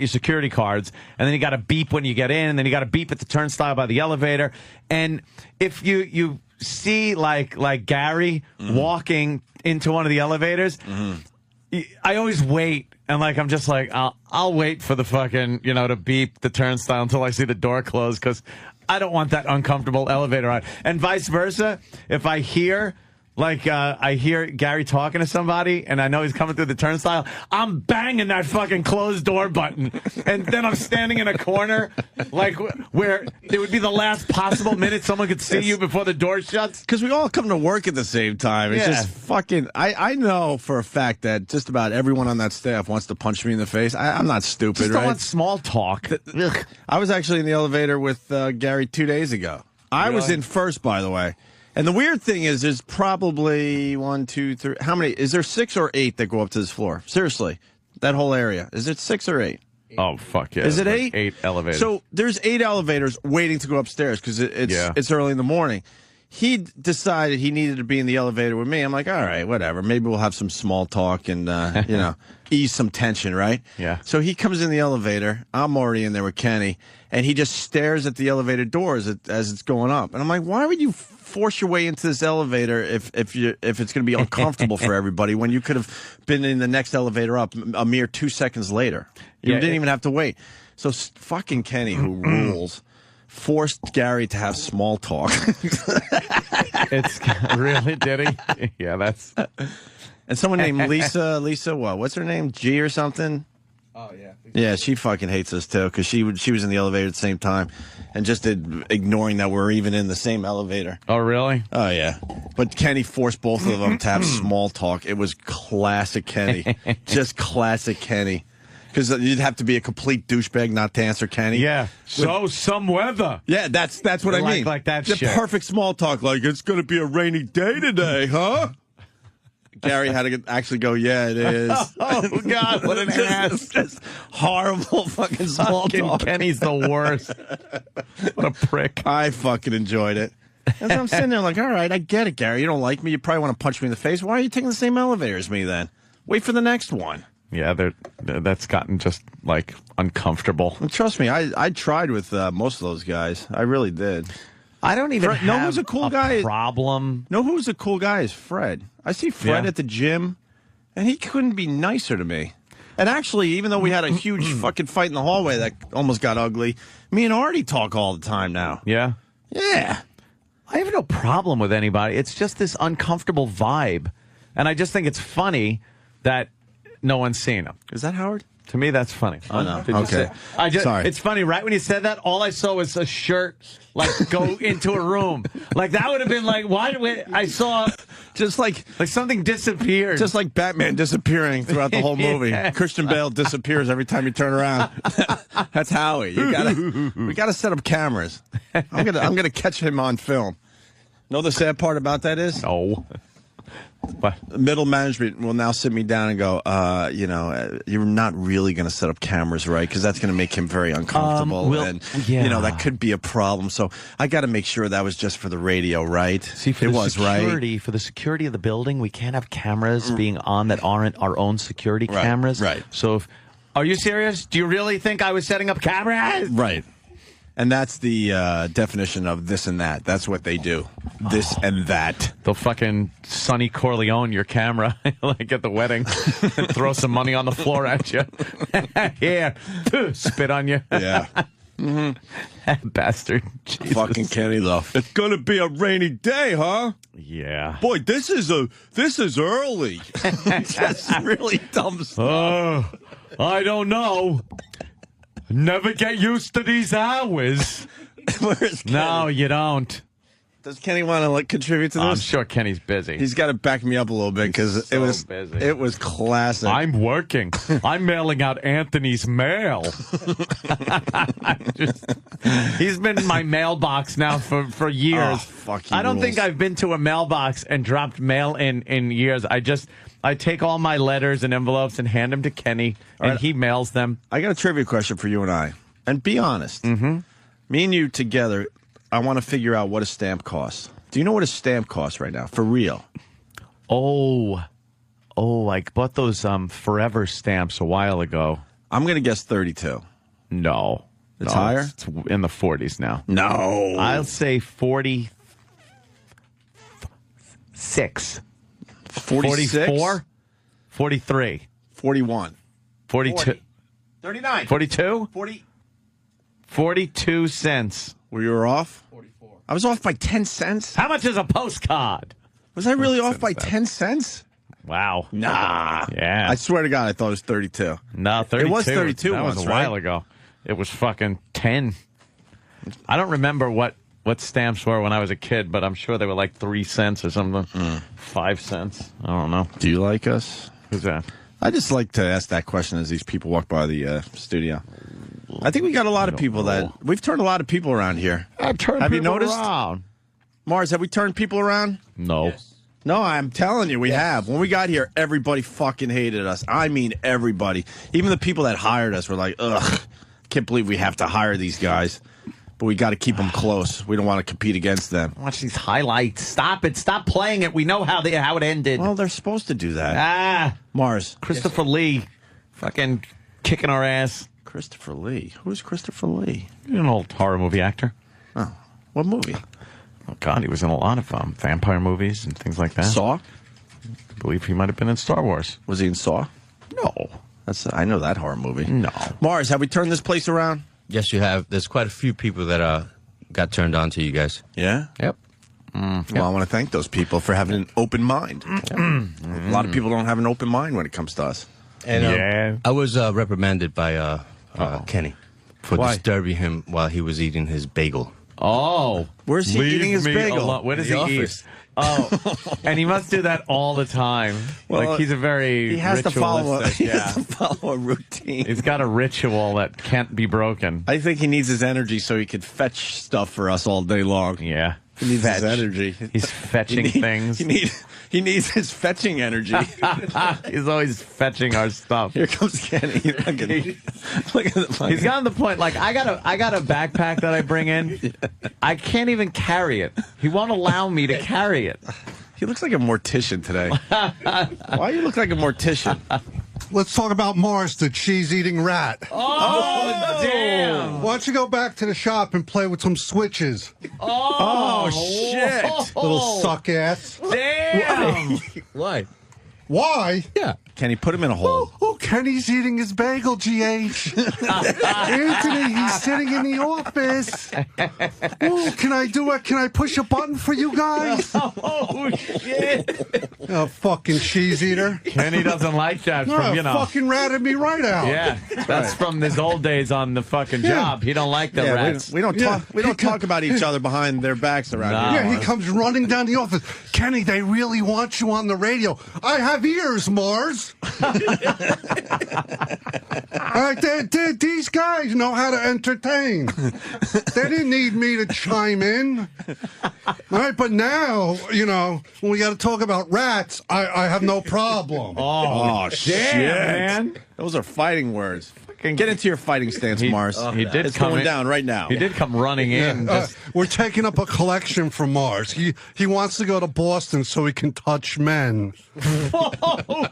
security cards, and then you got to beep when you get in, and then you got to beep at the turnstile by the elevator. And if you see like Gary walking into one of the elevators, I always wait, and I'm just like, I'll wait for the fucking to beep the turnstile until I see the door close, because I don't want that uncomfortable elevator ride. And vice versa, if I hear. I hear Gary talking to somebody, and I know he's coming through the turnstile. I'm banging that fucking closed door button, and then I'm standing in a corner, where it would be the last possible minute someone could see you before the door shuts. Because we all come to work at the same time. It's just fucking... I know for a fact that just about everyone on that staff wants to punch me in the face. I'm not stupid, just right? don't want small talk. I was actually in the elevator with Gary 2 days ago. I was in first, by the way. And the weird thing is, there's probably 1, 2, 3. How many? Is there 6 or 8 that go up to this floor? Seriously, that whole area. Is it 6 or 8? Oh, fuck yeah. Is it 8? 8 elevators. So there's 8 elevators waiting to go upstairs because it's early in the morning. He decided he needed to be in the elevator with me. I'm like, all right, whatever. Maybe we'll have some small talk and, ease some tension, right? Yeah. So he comes in the elevator. I'm already in there with Kenny. And he just stares at the elevator doors as it's going up. And I'm like, why would you force your way into this elevator if it's going to be uncomfortable for everybody when you could have been in the next elevator up a mere 2 seconds later? You didn't even have to wait. So fucking Kenny, who rules, forced Gary to have small talk. It's really, did he? Yeah, that's... And someone named Lisa, what? What's her name? G or something? Oh, yeah. Yeah, she fucking hates us, too, because she was in the elevator at the same time and just ignoring that we're even in the same elevator. Oh, really? Oh, yeah. But Kenny forced both of them to have small talk. It was classic Kenny. Just classic Kenny. Because you'd have to be a complete douchebag not to answer Kenny. Yeah. So, some weather. Yeah, that's what I mean. Like that the shit. Perfect small talk, like, it's going to be a rainy day today, huh? Gary had to actually go, yeah, it is. Oh, God, what an ass. Just horrible fucking small talk. Kenny's the worst. What a prick. I fucking enjoyed it. And I'm sitting there like, all right, I get it, Gary. You don't like me. You probably want to punch me in the face. Why are you taking the same elevator as me then? Wait for the next one. Yeah, that's gotten just, like, uncomfortable. And trust me, I tried with most of those guys. I really did. I don't even Fred, know who's a cool guy? Problem. Know who's a cool guy is Fred. I see Fred at the gym, and he couldn't be nicer to me. And actually, even though we had a huge fucking fight in the hallway that almost got ugly, me and Artie talk all the time now. Yeah? Yeah. I have no problem with anybody. It's just this uncomfortable vibe. And I just think it's funny that no one's seen him. Is that Howard? To me, that's funny. Oh, no. Did you Okay. say- Sorry. It's funny, right when you said that, all I saw was a shirt, like, go into a room. Like, that would have been like, why did I saw, Just like something disappeared. Just like Batman disappearing throughout the whole movie. Yeah. Christian Bale disappears every time you turn around. That's Howie. We gotta set up cameras. I'm gonna catch him on film. Know the sad part about that is? No. What? Middle management will now sit me down and go, you're not really going to set up cameras, right? Because that's going to make him very uncomfortable. And, that could be a problem. So I got to make sure that was just for the radio, right? See, for the security of the building, we can't have cameras being on that aren't our own security cameras. Right. So are you serious? Do you really think I was setting up cameras? Right. And that's the definition of this and that. That's what they do. This and that. They'll fucking Sonny Corleone your camera, like at the wedding, and throw some money on the floor at you. Here, spit on you. Yeah. Bastard. Jesus. Fucking Kenny, though. It's going to be a rainy day, huh? Yeah. Boy, this is early. That's really dumb stuff. I don't know. Never get used to these hours. Where's Kenny? No, you don't. Does Kenny want to contribute to this? I'm sure Kenny's busy. He's got to back me up a little bit because busy. It was classic. I'm working. I'm mailing out Anthony's mail. He's been in my mailbox now for years. Oh, fuck, he I don't rules. think I've been to a mailbox and dropped mail in years. I take all my letters and envelopes and hand them to Kenny, and he mails them. I got a trivia question for you and I. And be honest. Mm-hmm. Me and you together, I want to figure out what a stamp costs. Do you know what a stamp costs right now? For real. Oh, I bought those Forever stamps a while ago. I'm going to guess 32. No. It's higher? It's in the 40s now. No. I'll say 46. 46? 44? 43. 41. 42. 40. 39. 42? 40. 42 cents. Well, you were off? 44. I was off by 10 cents? How much is a postcard? Was I really off by 10 cents? Wow. Nah. Yeah. I swear to God, I thought it was 32. No, 32. It was 32 That was once, a while right? ago. It was fucking 10. I don't remember what stamps were when I was a kid, but I'm sure they were like 3 cents or something. 5 cents. I don't know. Do you like us? Who's that? I just like to ask that question as these people walk by the studio. I think we got a lot of people that... We've turned a lot of people around here. Have you noticed? Around. Mars, have we turned people around? No. Yes. No, I'm telling you, we have. When we got here, everybody fucking hated us. I mean, everybody. Even the people that hired us were like, ugh, can't believe we have to hire these guys. But we got to keep them close. We don't want to compete against them. Watch these highlights. Stop it. Stop playing it. We know how it ended. Well, they're supposed to do that. Mars. Christopher Lee. Fucking kicking our ass. Christopher Lee. Who's Christopher Lee? He's an old horror movie actor. Oh, what movie? Oh, God, he was in a lot of vampire movies and things like that. Saw? I believe he might have been in Star Wars. Was he in Saw? No. I know that horror movie. No. Mars, have we turned this place around? Yes, you have. There's quite a few people that got turned on to you guys. Yeah? Yep. Well, I want to thank those people for having an open mind. A lot of people don't have an open mind when it comes to us. And I was reprimanded by Kenny for Why? disturbing him while he was eating his bagel. Oh, Where's he eating his bagel? What does The he office. eat? Oh, and he must do that all the time. Well, like he's a very He has to follow. ritualistic. He has to follow a routine. He's got a ritual that can't be broken. I think he needs his energy so he could fetch stuff for us all day long. Yeah, He needs Fetch. his energy. He's fetching things. He needs his fetching energy. He's always fetching our stuff. Here comes Kenny. Look at the He's gotten to the point. Like I got a backpack that I bring in. I can't even carry it. He won't allow me to carry it. He looks like a mortician today. Why you look like a mortician? Let's talk about Mars, the cheese-eating rat. Oh, damn! Why don't you go back to the shop and play with some switches? Oh, shit! Little suck ass. Damn! Why? Why? Yeah. Can he put him in a hole? Oh, Kenny's eating his bagel, GH. Anthony, he's sitting in the office. Oh, can I do it? Can I push a button for you guys? Oh shit! Oh, fucking cheese eater. Kenny doesn't like that. From Fucking ratted me right out. Yeah, that's from his old days on the fucking job. He don't like the Yeah, rats. we don't talk. We don't talk about each other behind their backs around No. here. Yeah, he comes running down the office. Kenny, they really want you on the radio. I have ears, Mars. All right, these guys know how to entertain. They didn't need me to chime in. All right, but now, when we got to talk about rats, I have no problem. Oh, shit, man. Those are fighting words. Get into your fighting stance, Mars. He did It's come going in- down right now. He did come running in. We're taking up a collection from Mars. He wants to go to Boston so he can touch men. Oh,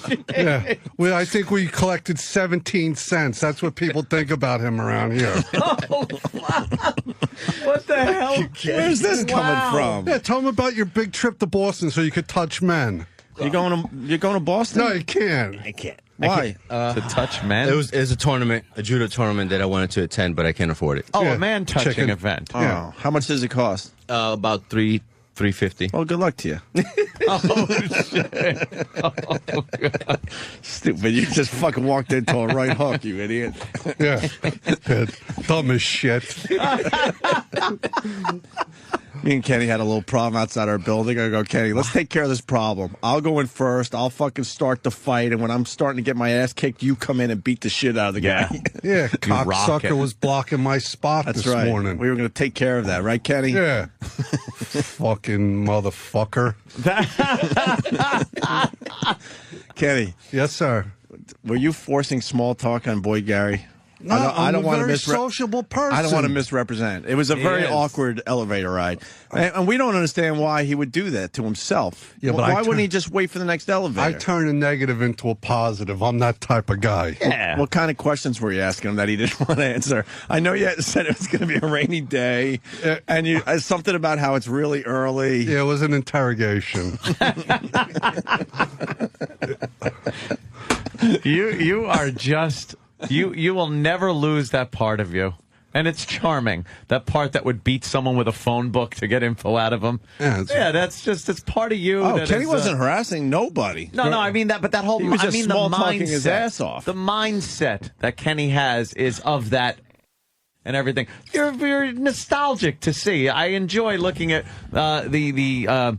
shit. Yeah, I think we collected 17 cents. That's what people think about him around here. What the hell? Where's this coming from? Yeah, tell him about your big trip to Boston so you could touch men. You're going to Boston? No, you can't. I can't. Why? To touch men? It was a tournament, a judo tournament that I wanted to attend, but I can't afford it. a Yeah, man touching chicken. event. Oh, Yeah. how much does it cost? About $350. Well, good luck to you. Stupid. You just fucking walked into a right hook, you idiot. Yeah. Dumb as shit. Me and Kenny had a little problem outside our building. I go, Kenny, let's take care of this problem. I'll go in first. I'll fucking start the fight. And when I'm starting to get my ass kicked, you come in and beat the shit out of the guy. Yeah, rock it. cocksucker was blocking my spot That's this right. morning. We were going to take care of that, right, Kenny? Yeah. Fucking motherfucker. Kenny, Yes, sir. were you forcing small talk on Boy Gary? No, I'm a wanna very sociable person. I don't want to misrepresent. It was a very is. awkward elevator ride. And we don't understand why he would do that to himself. Yeah, but why I wouldn't turn- he just wait for the next elevator? I turn a negative into a positive. I'm that type of guy. Yeah. What kind of questions were you asking him that he didn't want to answer? I know you said it was going to be a rainy day, and you something about how it's really early. Yeah, it was an interrogation. You are just you will never lose that part of you. And it's charming. That part that would beat someone with a phone book to get info out of them. Yeah, that's it's part of you. Oh, that Kenny is, wasn't harassing nobody. No, I mean that, but that whole He was just I mean small the talking mindset, his ass off. The mindset that Kenny has is of that and everything. You're nostalgic to see. I enjoy looking at the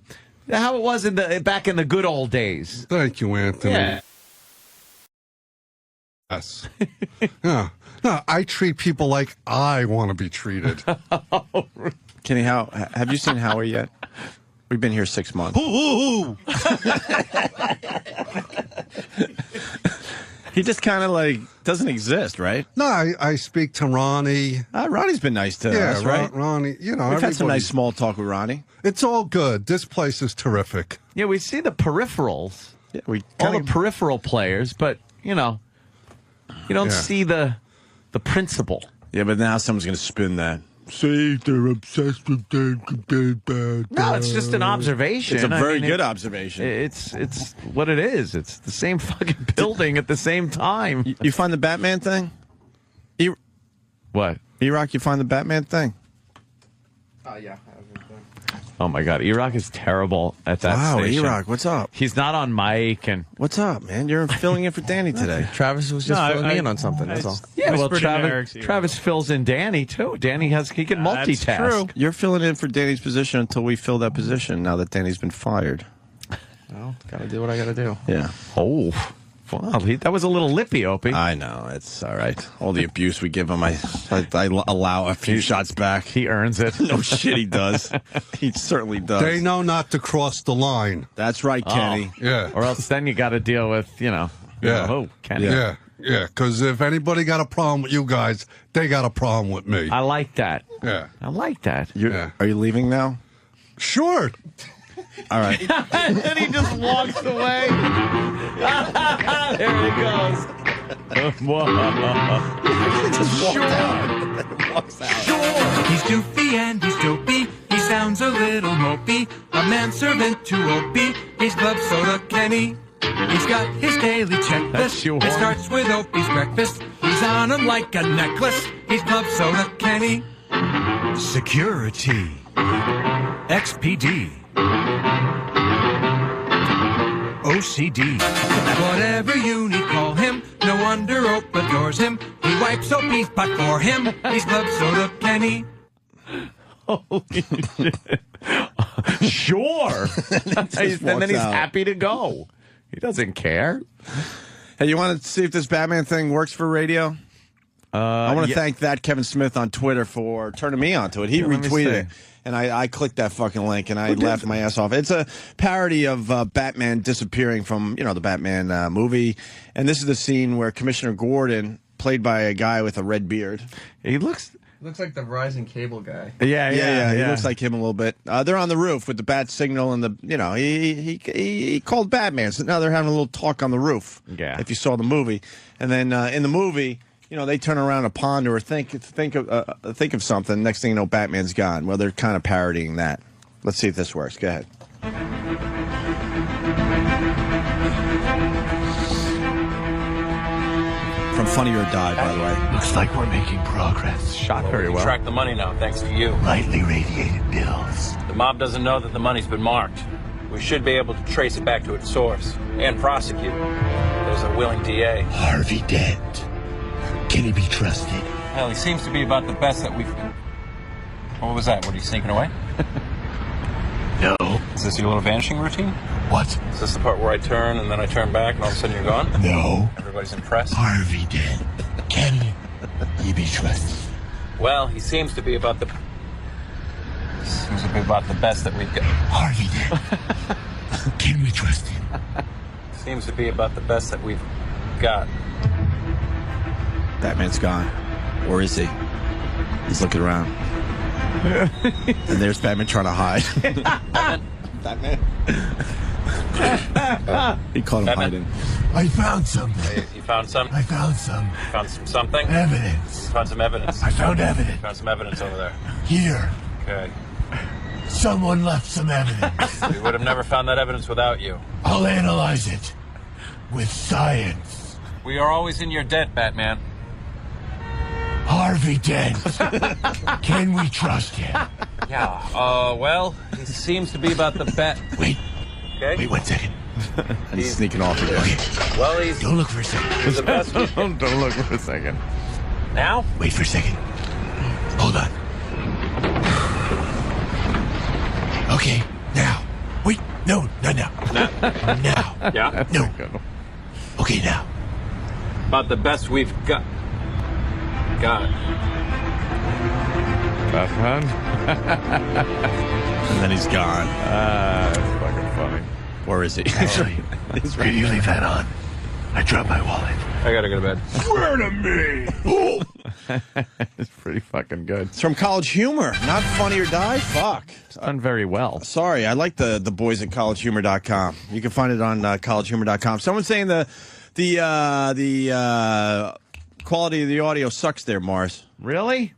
how it was back in the good old days. Thank you, Anthony. Yeah. Yes. No, I treat people like I want to be treated. Kenny, have you seen Howie yet? We've been here 6 months. Ooh. He just kind of like doesn't exist, right? No, I speak to Ronnie. Ronnie's been nice to Yeah, us, right? Ronnie. We've had some nice small talk with Ronnie. It's all good. This place is terrific. Yeah, we see the peripherals, Yeah, we all kinda, the peripheral players, but you don't Yeah. see the principle. Yeah, but now someone's going to spin that. See, they're obsessed with their No, it's just an observation. It's a I very mean, good observation. It's what it is. It's the same fucking building at the same time. You find the Batman thing? What? E-Rock, you find the Batman thing? Yeah. Oh my God, E-Rock is terrible at that Wow, station. E-Rock, what's up? He's not on mic, and What's up, man? You're filling in for Danny today. Travis was just filling me in on something. That's all. yeah, well, whispered in Eric's Travis, ear. Travis fills in Danny too. Danny he can multitask. true. You're filling in for Danny's position until we fill that position. Now that Danny's been fired. Well, gotta do what I gotta do. Yeah. Oh, wow, that was a little lippy, Opie. I know. It's all right. All the abuse we give him, I allow a few shots back. He earns it. No shit, he does. He certainly does. They know not to cross the line. That's right, Kenny. Yeah. Or else then you got to deal with, Yeah. oh, Kenny. Yeah. Yeah. Because if anybody got a problem with you guys, they got a problem with me. I like that. Yeah. I like that. Yeah. Are you leaving now? Sure. All right. And then he just walks away. There he goes. Sure, he's doofy and he's dopey. He sounds a little mopey. A manservant to Opie. He's Club Soda Kenny. He's got his daily checklist. your It horn. starts with Opie's breakfast. He's on him like a necklace. He's Club Soda Kenny. Security. XPD. OCD. Whatever you need, call him. No wonder Ope adores him. He wipes Opie's butt for him. He's Club Soda Kenny. Holy shit. Sure. And then he's out. happy to go. He doesn't care. Hey, you want to see if this Batman thing works for radio? I want to thank that Kevin Smith on Twitter for turning me onto it. He let me retweeted see. it, and I clicked that fucking link, and I laughed my ass off. It's a parody of Batman disappearing from, the Batman movie. And this is the scene where Commissioner Gordon, played by a guy with a red beard. He looks like the Verizon cable guy. Yeah. He looks like him a little bit. They're on the roof with the bat signal and he called Batman. So now they're having a little talk on the roof. Yeah. If you saw the movie, and then in the movie, they turn around a pond or think of something. Next thing you know, Batman's gone. Well, they're kind of parodying that. Let's see if this works. Go ahead. From Funny or Die, by the way. Looks like we're making progress. shot very well. Track the money now, thanks to you. Lightly radiated bills. The mob doesn't know that the money's been marked. We should be able to trace it back to its source and prosecute. There's a willing DA. Harvey Dent. Can he be trusted? Hell, he seems to be about the best that we've... What was that? What, are you sneaking away? No. Is this your little vanishing routine? What? Is this the part where I turn and then I turn back and all of a sudden you're gone? No. Everybody's impressed? Harvey Dent. Can he be trusted? Well, he seems to be about the... Seems to be about the best that we've got. Harvey Dent. Can we trust him? Seems to be about the best that we've got. Batman's gone. Or is he? He's looking around. And there's Batman trying to hide. Batman. He caught him hiding. I found something. You found some? I found some You found something? evidence. You found some evidence. I found evidence. You found some evidence over there. Here. Okay. Someone left some evidence. We would have never found that evidence without you. I'll analyze it with science. We are always in your debt, Batman. Harvey Dent. Can we trust him? Yeah. Well, he seems to be about the bet. Wait. Okay. Wait 1 second. And he's sneaking off again. Okay. Well, he's Don't look for a second. the best. Don't look for a second. Now? Wait for a second. Hold on. Okay. Now. Wait. No. Not now. Now. Yeah. No. Okay. Now. About the best we've got. Got it. Batman? And then he's gone. That's fucking funny. Or is he? Actually, can you leave that on? I dropped my wallet. I gotta go to bed. Swear to me. It's pretty fucking good. It's from College Humor. Not Funny or Die? Fuck. It's done very well. Sorry, I like the boys at collegehumor.com. You can find it on collegehumor.com. Someone's saying the quality of the audio sucks there, Mars. Really?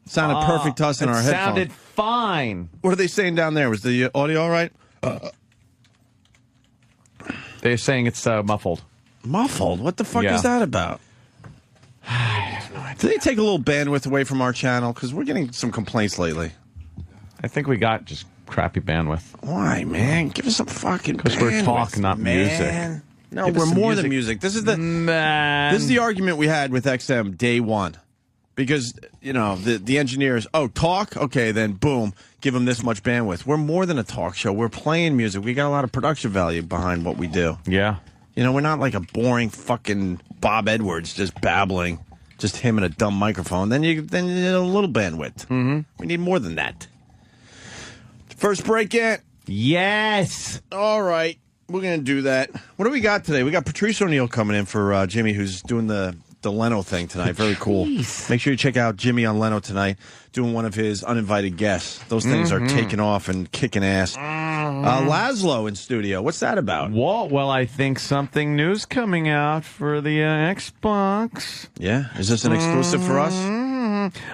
It sounded perfect to us in our headphones. Sounded fine. What are they saying down there? Was the audio all right? They're saying it's muffled. Muffled? What the fuck Yeah. is that about? Do they take a little bandwidth away from our channel? Because we're getting some complaints lately. I think we got just crappy bandwidth. Why, man? Give us some fucking Because we're talking, not music. No, we're more than music. This is the argument we had with XM day one. Because, the engineers, talk? Okay, then boom, give them this much bandwidth. We're more than a talk show. We're playing music. We got a lot of production value behind what we do. Yeah. We're not like a boring fucking Bob Edwards just babbling, just him and a dumb microphone. Then you need a little bandwidth. Mm-hmm. We need more than that. First break yet? Yes. All right. We're going to do that. What do we got today? We got Patrice O'Neill coming in for Jimmy, who's doing the Leno thing tonight. Very cool. Make sure you check out Jimmy on Leno tonight, doing one of his uninvited guests. Those things are taking off and kicking ass. Laszlo in studio. What's that about? Well, I think something new's coming out for the Xbox. Yeah? Is this an exclusive for us?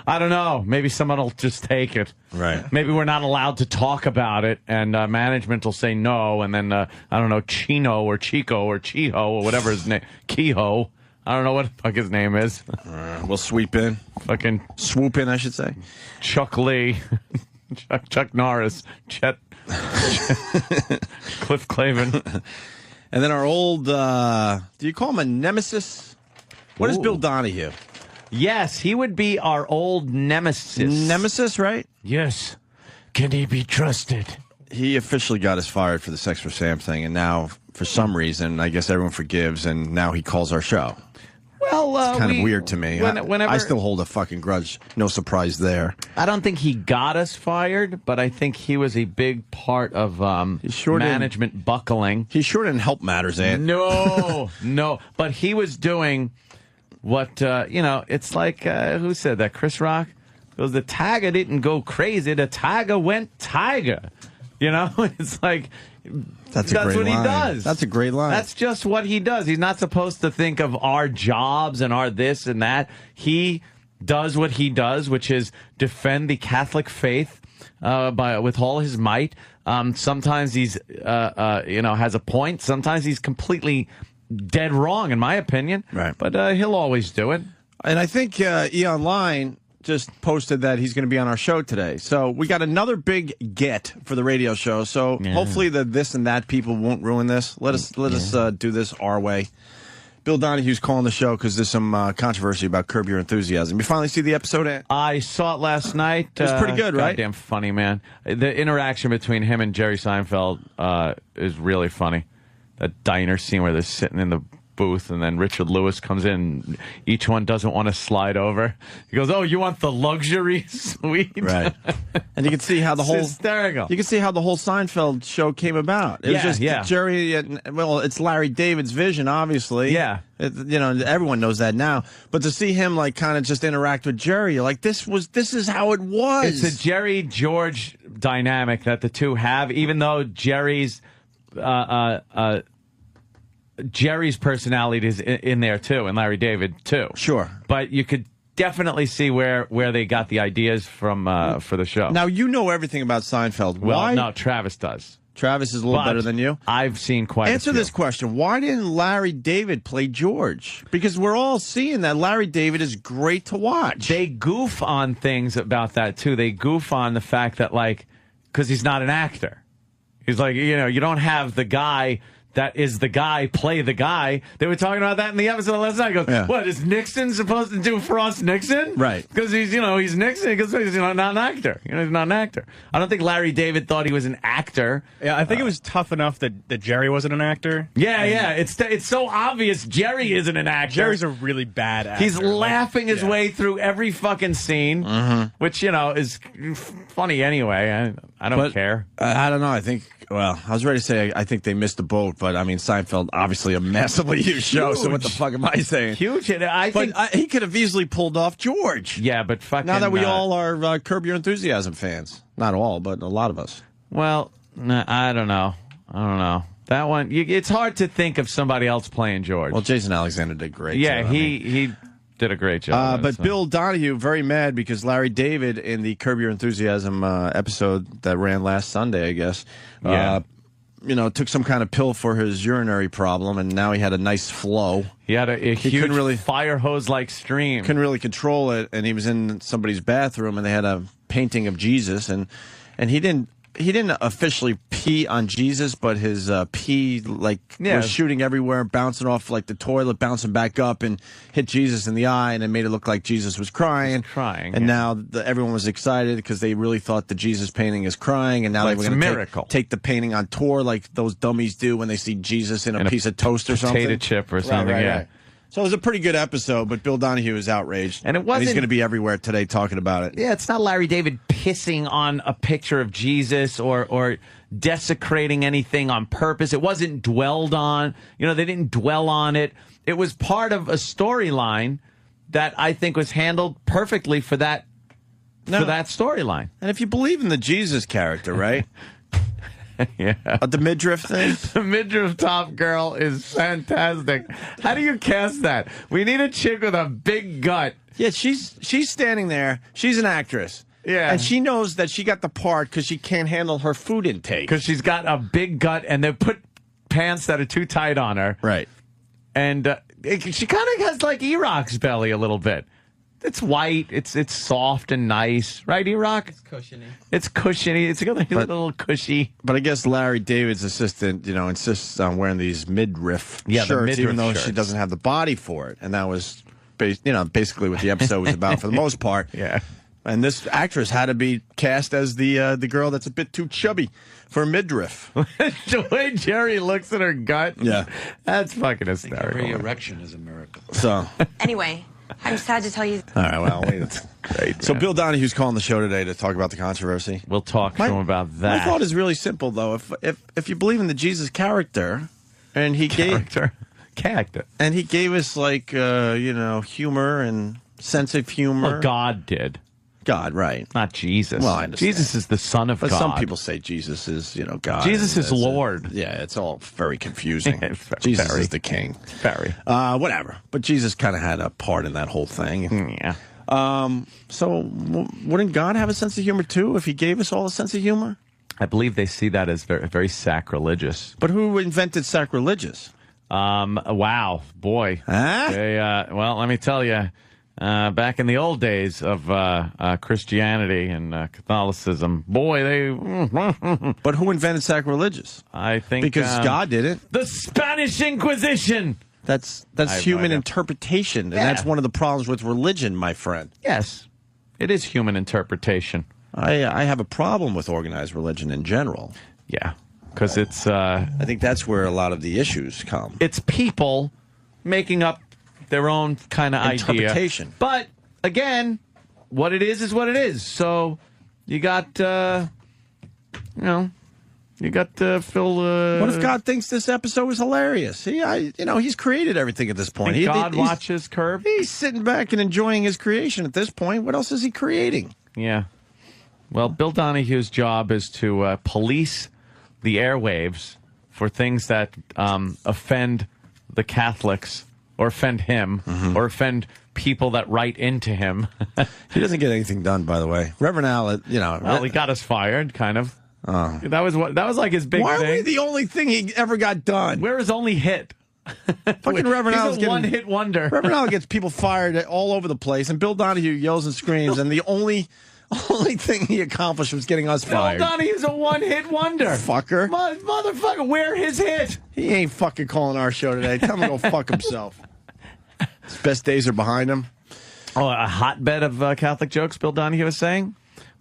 I don't know. Maybe someone will just take it. Right. Maybe we're not allowed to talk about it, and management will say no, and then, I don't know, Chino or Chico or Chiho or whatever his name, Kehoe. I don't know what the fuck his name is. We'll sweep in. Fucking swoop in, I should say. Chuck Lee. Chuck Norris. Cliff Clavin. And then our old, do you call him a nemesis? What is Bill Donahue? Yes, he would be our old nemesis. Nemesis, right? Yes. Can he be trusted? He officially got us fired for the Sex for Sam thing, and now, for some reason, I guess everyone forgives, and now he calls our show. Well, it's kind of weird to me. Whenever, I still hold a fucking grudge. No surprise there. I don't think he got us fired, but I think he was a big part of management buckling. He sure didn't help matters, Ant. No. But he was doing what, it's like, who said that? Chris Rock? Because the tiger didn't go crazy. The tiger went tiger. It's like... That's what he does. That's a great line. That's just what he does. He's not supposed to think of our jobs and our this and that. He does what he does, which is defend the Catholic faith with all his might. Sometimes he's has a point. Sometimes he's completely dead wrong, in my opinion. Right. But he'll always do it. And I think E-Online just posted that he's going to be on our show today. So we got another big get for the radio show. So hopefully the this and that people won't ruin this. Let us do this our way. Bill Donahue's calling the show because there's some controversy about Curb Your Enthusiasm. You finally see the episode, Ant? I saw it last night. It was pretty good, right? Goddamn funny, man. The interaction between him and Jerry Seinfeld is really funny. That diner scene where they're sitting in the booth, and then Richard Lewis comes in. Each one doesn't want to slide over. He goes, "Oh, you want the luxury suite?" Right. And you can see how the whole hysterical. You can see how the whole Seinfeld show came about. It was just Jerry. Well, it's Larry David's vision, obviously. Yeah. Everyone knows that now. But to see him kind of just interact with Jerry, you're like, this is how it was. It's a Jerry George dynamic that the two have, even though Jerry's personality is in there too, and Larry David too. Sure, but you could definitely see where they got the ideas from for the show. Now you know everything about Seinfeld. Well, why? No, Travis does. Travis is a little better than you. I've seen quite. Answer this question: why didn't Larry David play George? Because we're all seeing that Larry David is great to watch. They goof on things about that too. They goof on the fact that because he's not an actor. He's like, you don't have the guy that is the guy play the guy. They were talking about that in the episode last night. He goes, What, is Nixon supposed to do Frost Nixon? Right. Because he's Nixon. Because he's not an actor. He's not an actor. I don't think Larry David thought he was an actor. Yeah, I think it was tough enough that Jerry wasn't an actor. Yeah. It's so obvious Jerry isn't an actor. Jerry's a really bad actor. He's laughing his way through every fucking scene, which, is funny anyway. I don't care. I don't know. I think... Well, I was ready to say I think they missed the boat, but I mean Seinfeld, obviously a massively huge show. So what the fuck am I saying? Huge. But he could have easily pulled off George. Yeah, but fucking. Now that we all are Curb Your Enthusiasm fans, not all, but a lot of us. Well, I don't know. That one, it's hard to think of somebody else playing George. Well, Jason Alexander did great. Yeah, he did a great job. But Bill Donahue, very mad because Larry David in the Curb Your Enthusiasm episode that ran last Sunday, I guess, took some kind of pill for his urinary problem, and now he had a nice flow. He had a huge fire hose-like stream. Couldn't really control it, and he was in somebody's bathroom, and they had a painting of Jesus, and and he didn't officially pee on Jesus, but his pee was shooting everywhere, bouncing off like the toilet, bouncing back up, and hit Jesus in the eye, and it made it look like Jesus was crying. And now everyone was excited because they really thought the Jesus painting is crying, and now they were going to take the painting on tour like those dummies do when they see Jesus in a piece of toast or something. Potato chip or something, Right. So it was a pretty good episode, but Bill Donahue is outraged. And it wasn't, he's going to be everywhere today talking about it. Yeah, it's not Larry David pissing on a picture of Jesus or desecrating anything on purpose. It wasn't dwelled on. They didn't dwell on it. It was part of a storyline that I think was handled perfectly for that storyline. And if you believe in the Jesus character, right? Yeah. The midriff thing? The midriff top girl is fantastic. How do you cast that? We need a chick with a big gut. Yeah, she's standing there. She's an actress. Yeah. And she knows that she got the part because she can't handle her food intake. Because she's got a big gut, and they put pants that are too tight on her. Right. And she kind of has like E-Rock's belly a little bit. It's white. It's soft and nice, right, E-Rock? It's cushiony. It's cushiony. It's a little cushy. But I guess Larry David's assistant, insists on wearing these midriff shirts, even though she doesn't have the body for it. And that was, basically what the episode was about for the most part. Yeah. And this actress had to be cast as the girl that's a bit too chubby for midriff. The way Jerry looks at her gut, that's fucking hysterical. Every erection is a miracle. So anyway. I'm sad to tell you. All right, well, that's great. So Bill Donahue's calling the show today to talk about the controversy. We'll talk to him about that. My thought is really simple, though. If you believe in the Jesus character, and he gave us humor and sense of humor. Well, God did. God, right? Not Jesus. Well, I understand. Jesus is the Son of God. But some people say Jesus is, God. Jesus is Lord. It's all very confusing. Jesus is the King. Very. Whatever. But Jesus kind of had a part in that whole thing. Yeah. So wouldn't God have a sense of humor too if He gave us all a sense of humor? I believe they see that as very, very sacrilegious. But who invented sacrilegious? Wow, boy. Huh? Well, let me tell you. Back in the old days of Christianity and Catholicism, boy, they... But who invented sacrilegious? I think... Because God did it. The Spanish Inquisition! That's human interpretation, and that's one of the problems with religion, my friend. Yes, it is human interpretation. I have a problem with organized religion in general. Yeah, because it's... I think that's where a lot of the issues come. It's people making up their own kind of interpretation. Idea. But again, what it is what it is. So you got, Phil. What if God thinks this episode was hilarious? He's created everything at this point. God watches Curb. He's sitting back and enjoying his creation at this point. What else is he creating? Yeah. Well, Bill Donahue's job is to police the airwaves for things that offend the Catholics. Or offend him, or offend people that write into him. He doesn't get anything done, by the way. Reverend Al, Well, he got us fired, kind of. That was like his big thing. Why are we the only thing he ever got done? We're his only hit. Fucking Reverend Al's He's a one-hit wonder. Reverend Al gets people fired all over the place, and Bill Donahue yells and screams, and the only thing he accomplished was getting us fired. Bill Donahue's a one-hit wonder. Fucker. Motherfucker, we're his hit. He ain't fucking calling our show today. Tell him to go fuck himself. His best days are behind him. Oh, a hotbed of Catholic jokes, Bill Donahue was saying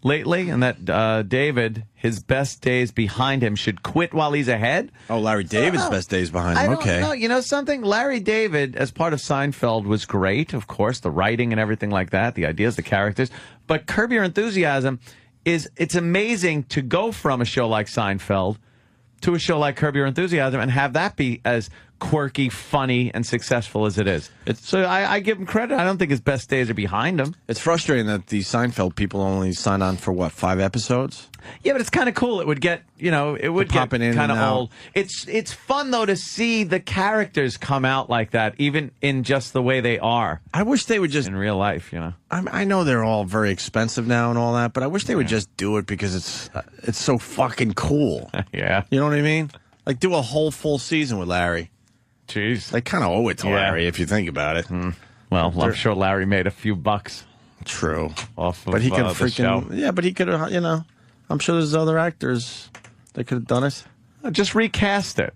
lately, and that David, his best days behind him, should quit while he's ahead. Oh, Larry David's best days behind him. Okay. No, you know something? Larry David, as part of Seinfeld, was great, of course, the writing and everything like that, the ideas, the characters. But Curb Your Enthusiasm it's amazing to go from a show like Seinfeld to a show like Curb Your Enthusiasm and have that be as quirky, funny, and successful as it is. So I give him credit. I don't think his best days are behind him. It's frustrating that the Seinfeld people only signed on for, 5 episodes? Yeah, but it's kind of cool. It would get, it would get kind of old. It's fun, though, to see the characters come out like that, even in just the way they are. I wish they would just... In real life, I know they're all very expensive now and all that, but I wish they would just do it because it's so fucking cool. Yeah. You know what I mean? Like, do a whole full season with Larry. Jeez. They kind of owe it to Larry, if you think about it. Well, I'm sure Larry made a few bucks. True. Off of but he could the show. Yeah, but he could have, I'm sure there's other actors that could have done it. Just recast it.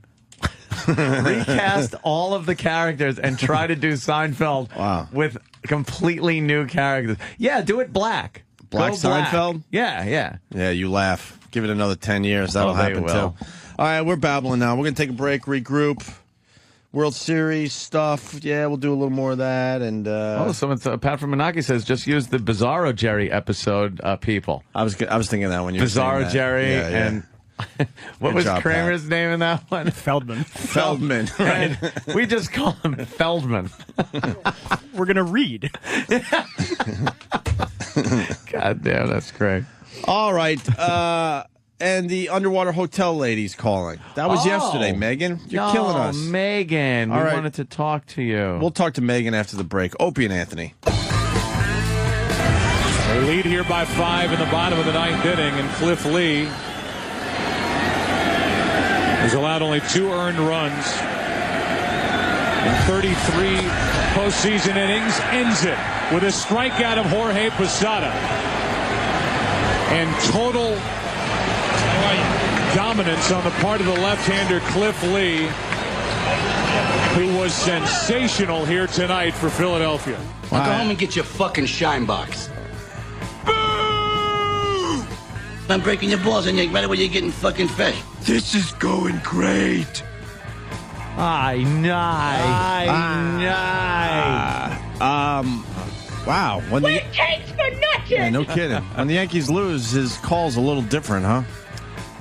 Recast all of the characters and try to do Seinfeld with completely new characters. Yeah, do it black. Black Go black. Seinfeld? Yeah. Yeah, you laugh. Give it another 10 years. That'll happen, too. All right, we're babbling now. We're going to take a break, regroup. World Series stuff. Yeah, we'll do a little more of that. And someone, Pat from Menaki says, just use the Bizarro Jerry episode, people. I was thinking that when you were saying Bizarro that. Jerry Yeah. and... What Good was job, Kramer's Pat. name in that one? Feldman. Right. We just call him Feldman. We're going to read. God damn, that's great. All right. And the underwater hotel lady's calling. That was yesterday, Megan. You're killing us. Megan. All We right. wanted to talk to you. We'll talk to Megan after the break. Opie and Anthony. They lead here by 5 in the bottom of the 9th inning, and Cliff Lee has allowed only 2 earned runs in 33 postseason innings. Ends it with a strikeout of Jorge Posada. And total dominance on the part of the left-hander Cliff Lee, who was sensational here tonight for Philadelphia. Go home and get your fucking shine box. I'm breaking your balls and you right away you're getting fucking fish. This is going great. Wow. When takes for nothing. Yeah, no kidding. When the Yankees lose, his call's a little different, huh?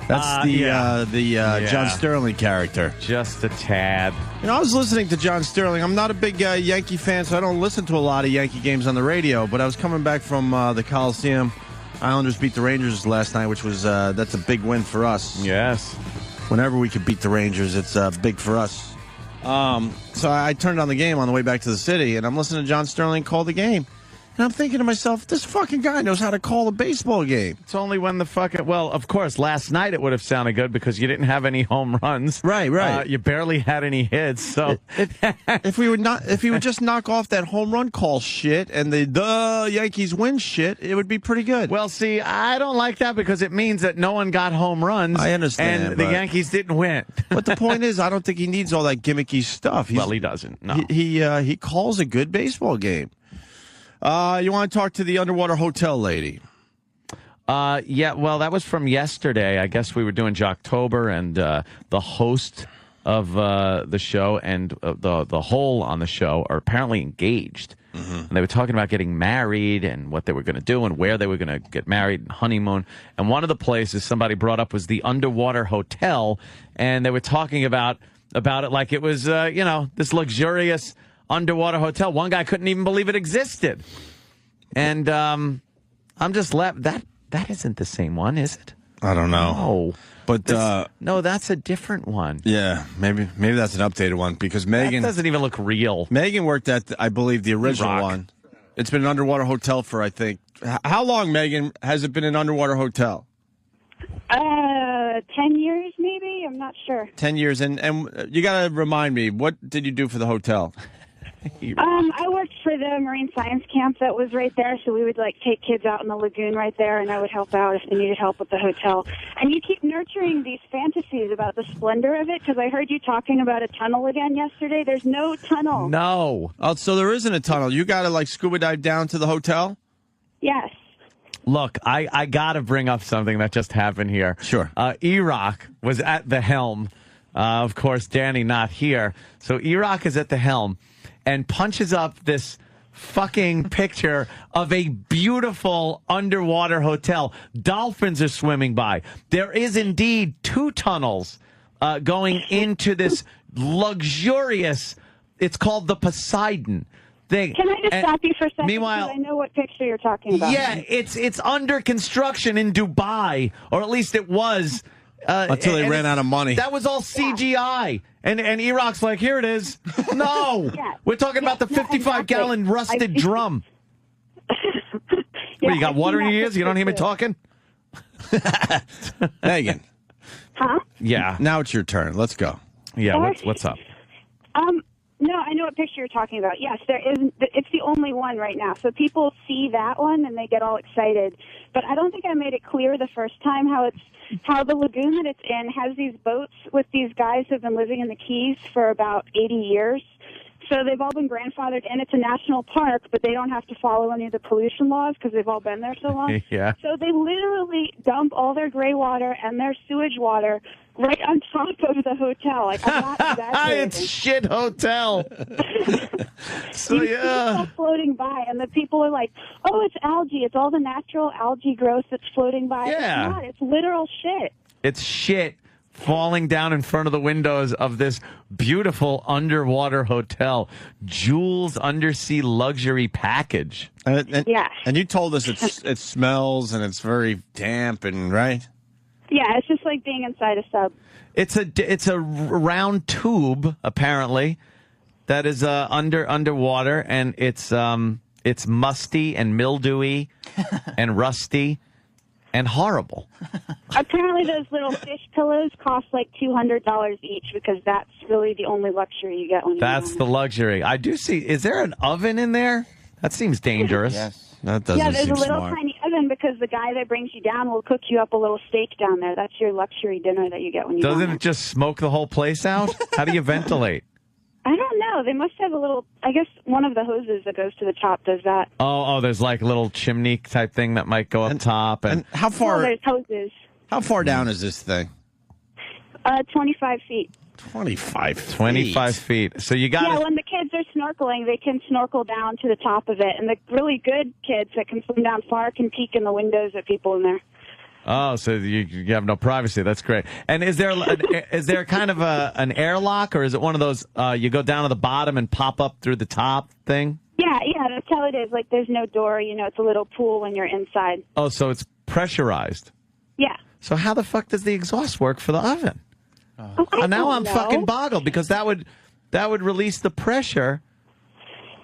That's the John Sterling character. Just a tad. You know, I was listening to John Sterling. I'm not a big Yankee fan, so I don't listen to a lot of Yankee games on the radio, but I was coming back from the Coliseum. Islanders beat the Rangers last night, which was that's a big win for us. Yes. Whenever we could beat the Rangers, it's big for us. So I turned on the game on the way back to the city, and I'm listening to John Sterling call the game. And I'm thinking to myself, this fucking guy knows how to call a baseball game. It's only when the fucking... Well, of course, last night it would have sounded good because you didn't have any home runs. Right. You barely had any hits, so... If he would just knock off that home run call shit and the Yankees win shit, it would be pretty good. Well, see, I don't like that because it means that no one got home runs. I understand, And the but- Yankees didn't win. But the point is, I don't think he needs all that gimmicky stuff. Well, he doesn't. No. He calls a good baseball game. You want to talk to the underwater hotel lady? Yeah, well, that was from yesterday. I guess we were doing Jocktober, and the host of the show and the hole on the show are apparently engaged. Mm-hmm. And they were talking about getting married and what they were going to do and where they were going to get married and honeymoon. And one of the places somebody brought up was the underwater hotel, and they were talking about it like it was, this luxurious underwater hotel. One guy couldn't even believe it existed. And I'm just left. That isn't the same one, is it? I don't know. No. But no, that's a different one. Yeah, maybe that's an updated one because Megan That doesn't even look real. Megan worked at, I believe, the original one. It's been an underwater hotel for, I think. How long, Megan, has it been an underwater hotel? 10 years, maybe? I'm not sure. 10 years. And you got to remind me, what did you do for the hotel? I worked for the Marine Science Camp that was right there, so we would take kids out in the lagoon right there, and I would help out if they needed help with the hotel. And you keep nurturing these fantasies about the splendor of it, because I heard you talking about a tunnel again yesterday. There's no tunnel. No. Oh, so there isn't a tunnel. You got to scuba dive down to the hotel? Yes. Look, I got to bring up something that just happened here. Sure. E-Rock was at the helm. Of course, Danny not here. So E-Rock is at the helm and punches up this fucking picture of a beautiful underwater hotel. Dolphins are swimming by. There is indeed 2 tunnels going into this luxurious, it's called the Poseidon thing. Can I just stop you for a second? Meanwhile, because I know what picture you're talking about. yeah, it's under construction in Dubai, or at least it was. Until they ran out of money. That was all CGI. And E-Rock's like, here it is. No. We're talking about the 55-gallon rusted drum. What, you got water in your ears? You don't hear me talking? Megan. Huh? Yeah. Now it's your turn. Let's go. Yeah, what's up? No, I know what picture you're talking about. Yes, there is. It's the only one right now. So people see that one and they get all excited. But I don't think I made it clear the first time how the lagoon that it's in has these boats with these guys who've been living in the Keys for about 80 years. So they've all been grandfathered in. It's a national park, but they don't have to follow any of the pollution laws because they've all been there so long. Yeah. So they literally dump all their gray water and their sewage water right on top of the hotel. Like, I'm not exaggerating. It's shit hotel. So, you see stuff floating by, and the people are like, oh, it's algae. It's all the natural algae growth that's floating by. Yeah. It's not. It's literal shit. It's shit falling down in front of the windows of this beautiful underwater hotel, Jules Undersea Luxury Package. Yeah. And you told us it smells and it's very damp and right. Yeah, it's just like being inside a sub. It's a round tube apparently that is underwater, and it's musty and mildewy and rusty and horrible. Apparently those little fish pillows cost like $200 each because that's really the only luxury you get when That's the luxury. I do see. Is there an oven in there? That seems dangerous. Yes. That doesn't Yeah, there's seem a little smart. tiny oven because the guy that brings you down will cook you up a little steak down there. That's your luxury dinner that you get when you Doesn't it just smoke the whole place out? How do you ventilate? I don't know. They must have a little, I guess one of the hoses that goes to the top does that. Oh, there's like a little chimney type thing that might go up top. And how far? Well, there's hoses. How far down is this thing? 25 feet. 25 feet. So you got Yeah, when the kids are snorkeling, they can snorkel down to the top of it. And the really good kids that can swim down far can peek in the windows at people in there. Oh, so you have no privacy. That's great. And is there kind of an airlock, or is it one of those you go down to the bottom and pop up through the top thing? Yeah, that's how it is. Like, there's no door. It's a little pool when you're inside. Oh, so it's pressurized. Yeah. So how the fuck does the exhaust work for the oven? Now I'm fucking boggled because that would release the pressure.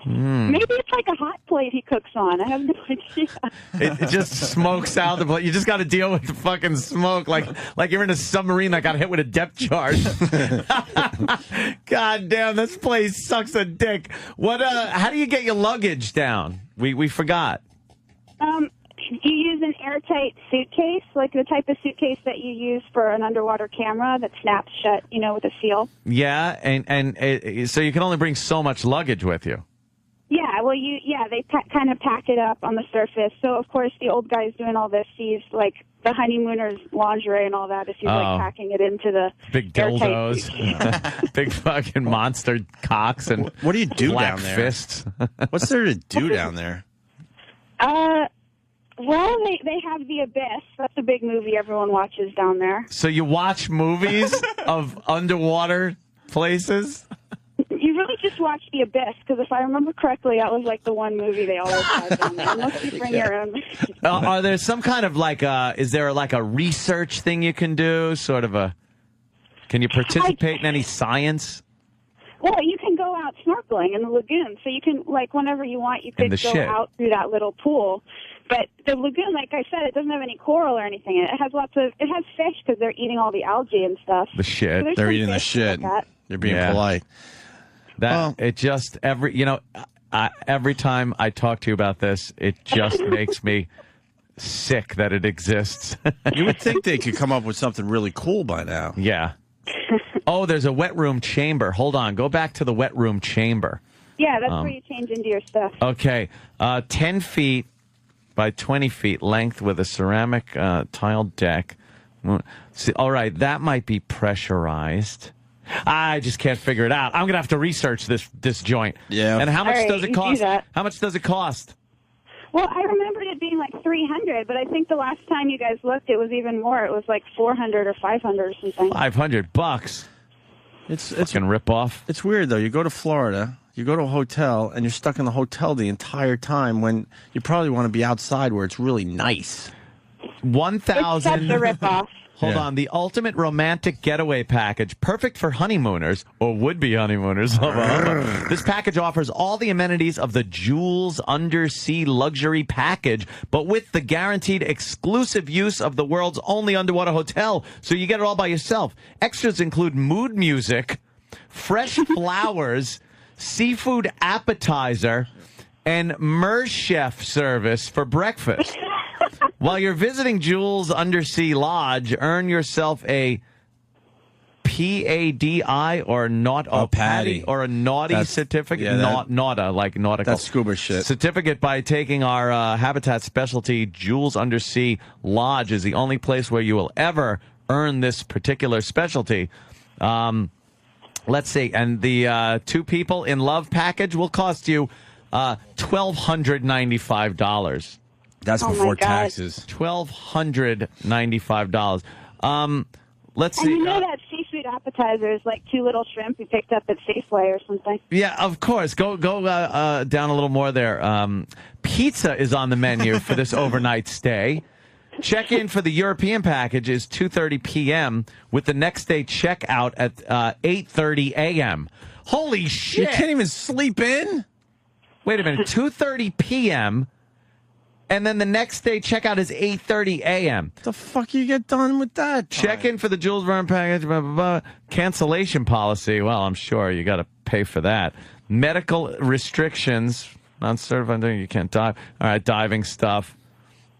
Maybe it's like a hot plate he cooks on. I have no idea. It just smokes out the plate. You just got to deal with the fucking smoke, like you're in a submarine that got hit with a depth charge. God damn, this place sucks a dick. What? How do you get your luggage down? We forgot. You use an airtight suitcase, like the type of suitcase that you use for an underwater camera that snaps shut, with a seal. Yeah, and so you can only bring so much luggage with you. Yeah, well, they kind of pack it up on the surface. So, of course, the old guy's doing all this sees, like, the honeymooners' lingerie and all that if he's, like, packing it into the big dildos, big fucking monster cocks, and what do you do black down there? Fists. What's there to do down there? Well, they have The Abyss. That's a big movie everyone watches down there. So you watch movies of underwater places? You really just watch The Abyss, because if I remember correctly, that was like the one movie they always had down there. Unless you bring your own. Are there some kind of is there like a research thing you can do? Can you participate in any science? Well, you can go out snorkeling in the lagoon. So you can, like, whenever you want, you could go out through that little pool. But the lagoon, like I said, it doesn't have any coral or anything. It has it has fish because they're eating all the algae and stuff. The shit. So they're eating the shit. They're being polite. It just, every time I talk to you about this, it just makes me sick that it exists. You would think they could come up with something really cool by now. Yeah. Oh, there's a wet room chamber. Hold on. Go back to the wet room chamber. Yeah, that's where you change into your stuff. Okay. 10 feet by 20 feet length with a ceramic tiled deck. See, all right, that might be pressurized. I just can't figure it out. I'm going to have to research this joint. Yeah. And how much does it cost? Do that. How much does it cost? Well, I remembered it being like $300, but I think the last time you guys looked, it was even more. It was like $400 or $500 or something. $500. It's fucking rip off. It's weird though. You go to Florida, you go to a hotel, and you're stuck in the hotel the entire time when you probably want to be outside where it's really nice. 1,000. It's such a rip off. Hold on. The ultimate romantic getaway package, perfect for honeymooners or would-be honeymooners. This package offers all the amenities of the Jules Undersea Luxury Package, but with the guaranteed exclusive use of the world's only underwater hotel, so you get it all by yourself. Extras include mood music, fresh flowers, seafood appetizer and Merchef service for breakfast. While you're visiting Jules Undersea Lodge, earn yourself a PADI or PADI or a naughty certificate. Yeah, Nauta, like nautical. That's scuba shit. Certificate by taking our habitat specialty. Jules Undersea Lodge is the only place where you will ever earn this particular specialty. Let's see. And the 2 people in love package will cost you $1,295. That's before taxes. $1,295. Let's see. And you know that seafood appetizer is like 2 little shrimp you picked up at Safeway or something. Yeah, of course. Go down a little more there. Pizza is on the menu for this overnight stay. Check-in for the European package is 2:30 p.m. with the next day checkout at 8:30 a.m. Holy shit! You can't even sleep in? Wait a minute. 2:30 p.m. and then the next day checkout is 8:30 a.m. The fuck you get done with that? Check-in for the Jules Verne package. Blah, blah, blah. Cancellation policy. Well, I'm sure you got to pay for that. Medical restrictions. Non-certified. You can't dive. All right, diving stuff.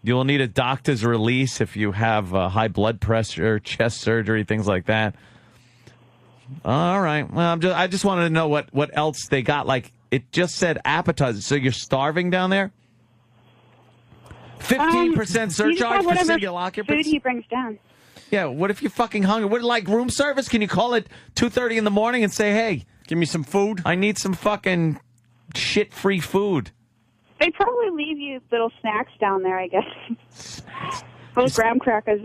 You will need a doctor's release if you have high blood pressure, chest surgery, things like that. All right. Well, I just wanted to know what else they got. Like, it just said appetizer. So you're starving down there? 15% surcharge for single occupants? Food he brings down. Yeah, what if you're fucking hungry? What, like room service? Can you call it 2:30 in the morning and say, hey, give me some food? I need some fucking shit-free food. They probably leave you little snacks down there, I guess. Little graham crackers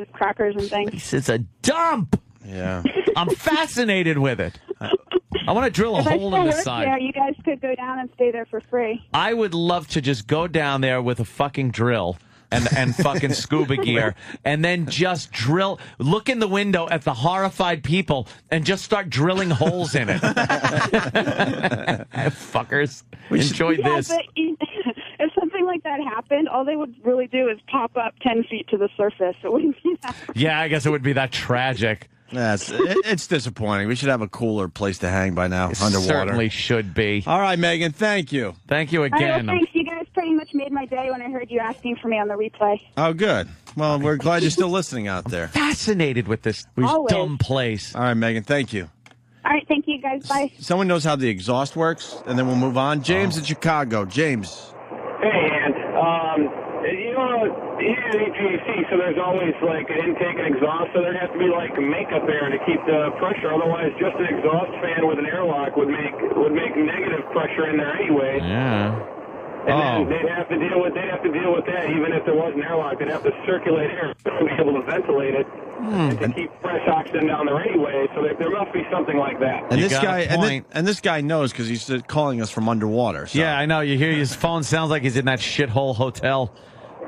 and things. This is a dump. Yeah. I'm fascinated with it. I want to drill a hole in the side. There, you guys could go down and stay there for free. I would love to just go down there with a fucking drill and fucking scuba gear and then just drill, look in the window at the horrified people and just start drilling holes in it. Fuckers. Enjoy this. But if something like that happened, all they would really do is pop up 10 feet to the surface. It wouldn't be that. Yeah, I guess it would be that tragic. Yes, it's disappointing. We should have a cooler place to hang by now, underwater. Certainly should be. All right, Megan, thank you. Thank you again. Thanks. You guys pretty much made my day when I heard you asking for me on the replay. Oh, good. Well, we're glad you're still listening out there. Fascinated with this dumb place. All right, Megan, thank you. All right, thank you guys. Bye. Someone knows how the exhaust works, and then we'll move on. James in Chicago. James. Hey, Ann. You know, here at HVAC, so there's always like an intake and exhaust, so there has to be like makeup air to keep the pressure. Otherwise, just an exhaust fan with an airlock would make negative pressure in there anyway. Yeah. And then they'd have to deal with that even if there was an airlock. They'd have to circulate air to be able to ventilate it and to keep fresh oxygen down there anyway. So there must be something like that. And this guy, and this guy knows because he's calling us from underwater. So. Yeah, I know. You hear his phone sounds like he's in that shithole hotel.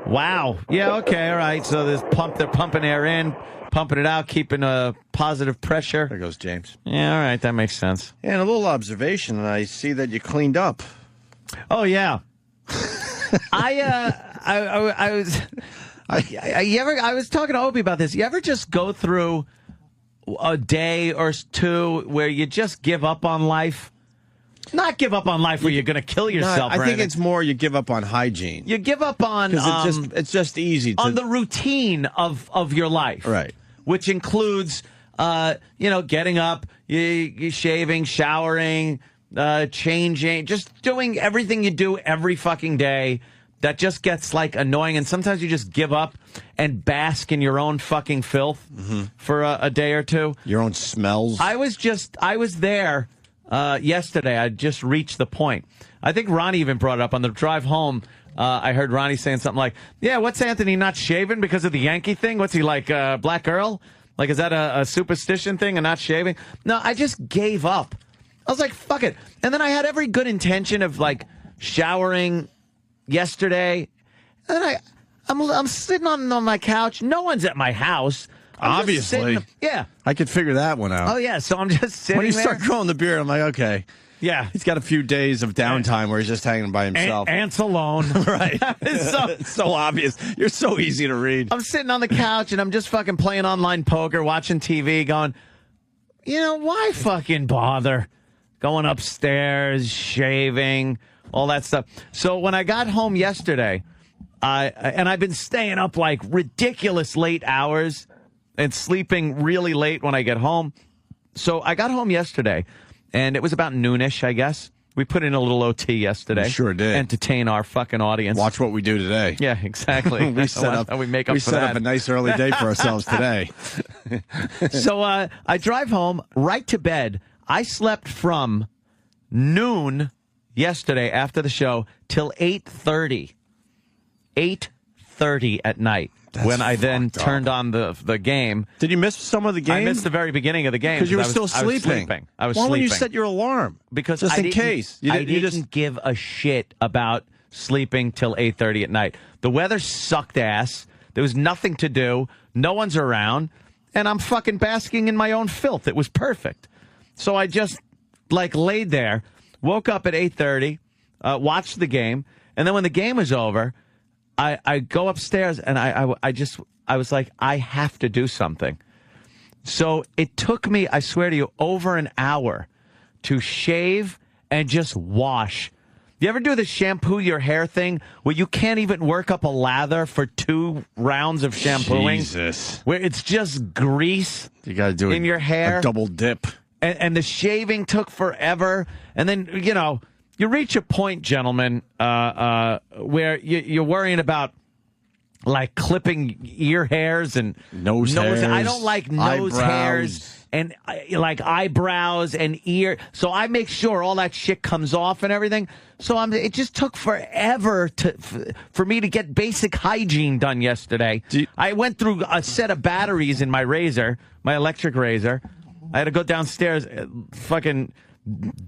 Wow. Yeah. Okay. All right. So they're pumping air in, pumping it out, keeping a positive pressure. There goes James. Yeah. All right. That makes sense. And a little observation, and I see that you cleaned up. Oh yeah. I was talking to Opie about this. You ever just go through a day or two where you just give up on life? Not give up on life where you're going to kill yourself. No, I think it's more you give up on hygiene. You give up on it's just easy on the routine of your life, right? Which includes getting up, you shaving, showering, changing, just doing everything you do every fucking day. That just gets like annoying, and sometimes you just give up and bask in your own fucking filth for a day or two. Your own smells. I was there yesterday. I just reached the point. I think Ronnie even brought it up on the drive home. I heard Ronnie saying something like, "Yeah, what's Anthony not shaving because of the Yankee thing? What's he like, black girl? Like, is that a superstition thing and not shaving?" No, I just gave up. I was like, fuck it. And then I had every good intention of like showering yesterday, and I'm sitting on my couch. No one's at my house. Obviously, yeah. I could figure that one out. Oh yeah, so I'm just sitting. When you there. start growing the beard, I'm like, okay, yeah. He's got a few days of downtime where he's just hanging by himself. Ants alone, right? It's so obvious. You're so easy to read. I'm sitting on the couch and I'm just fucking playing online poker, watching TV, going, why fucking bother? going upstairs, shaving, all that stuff. So when I got home yesterday, and I've been staying up like ridiculous late hours and sleeping really late when I get home. So I got home yesterday, and it was about noonish, I guess. We put in a little OT yesterday. We sure did. Entertain our fucking audience. Watch what we do today. Yeah, exactly. we set up a nice early day for ourselves today. So I drive home, right to bed. I slept from noon yesterday after the show till 8:30. 8:30 at night. When I then turned on the game. Did you miss some of the game? I missed the very beginning of the game. Because you were still sleeping. I was Why sleeping. wouldn't you set your alarm? Because just in case. I didn't give a shit about sleeping till 8:30 at night. The weather sucked ass. There was nothing to do. No one's around. And I'm fucking basking in my own filth. It was perfect. So I just, laid there, woke up at 8:30, watched the game, and then when the game was over, I go upstairs and I was like, I have to do something. So it took me, I swear to you, over an hour to shave and just wash. You ever do the shampoo your hair thing where you can't even work up a lather for 2 rounds of shampooing? Jesus. Where it's just grease you gotta do in your hair. A double dip. And the shaving took forever. And then, you reach a point, gentlemen, where you're worrying about, clipping ear hairs and nose hairs. I don't like nose hairs and, eyebrows and ear. So I make sure all that shit comes off and everything. So it just took forever for me to get basic hygiene done yesterday. I went through a set of batteries in my razor, my electric razor. I had to go downstairs, fucking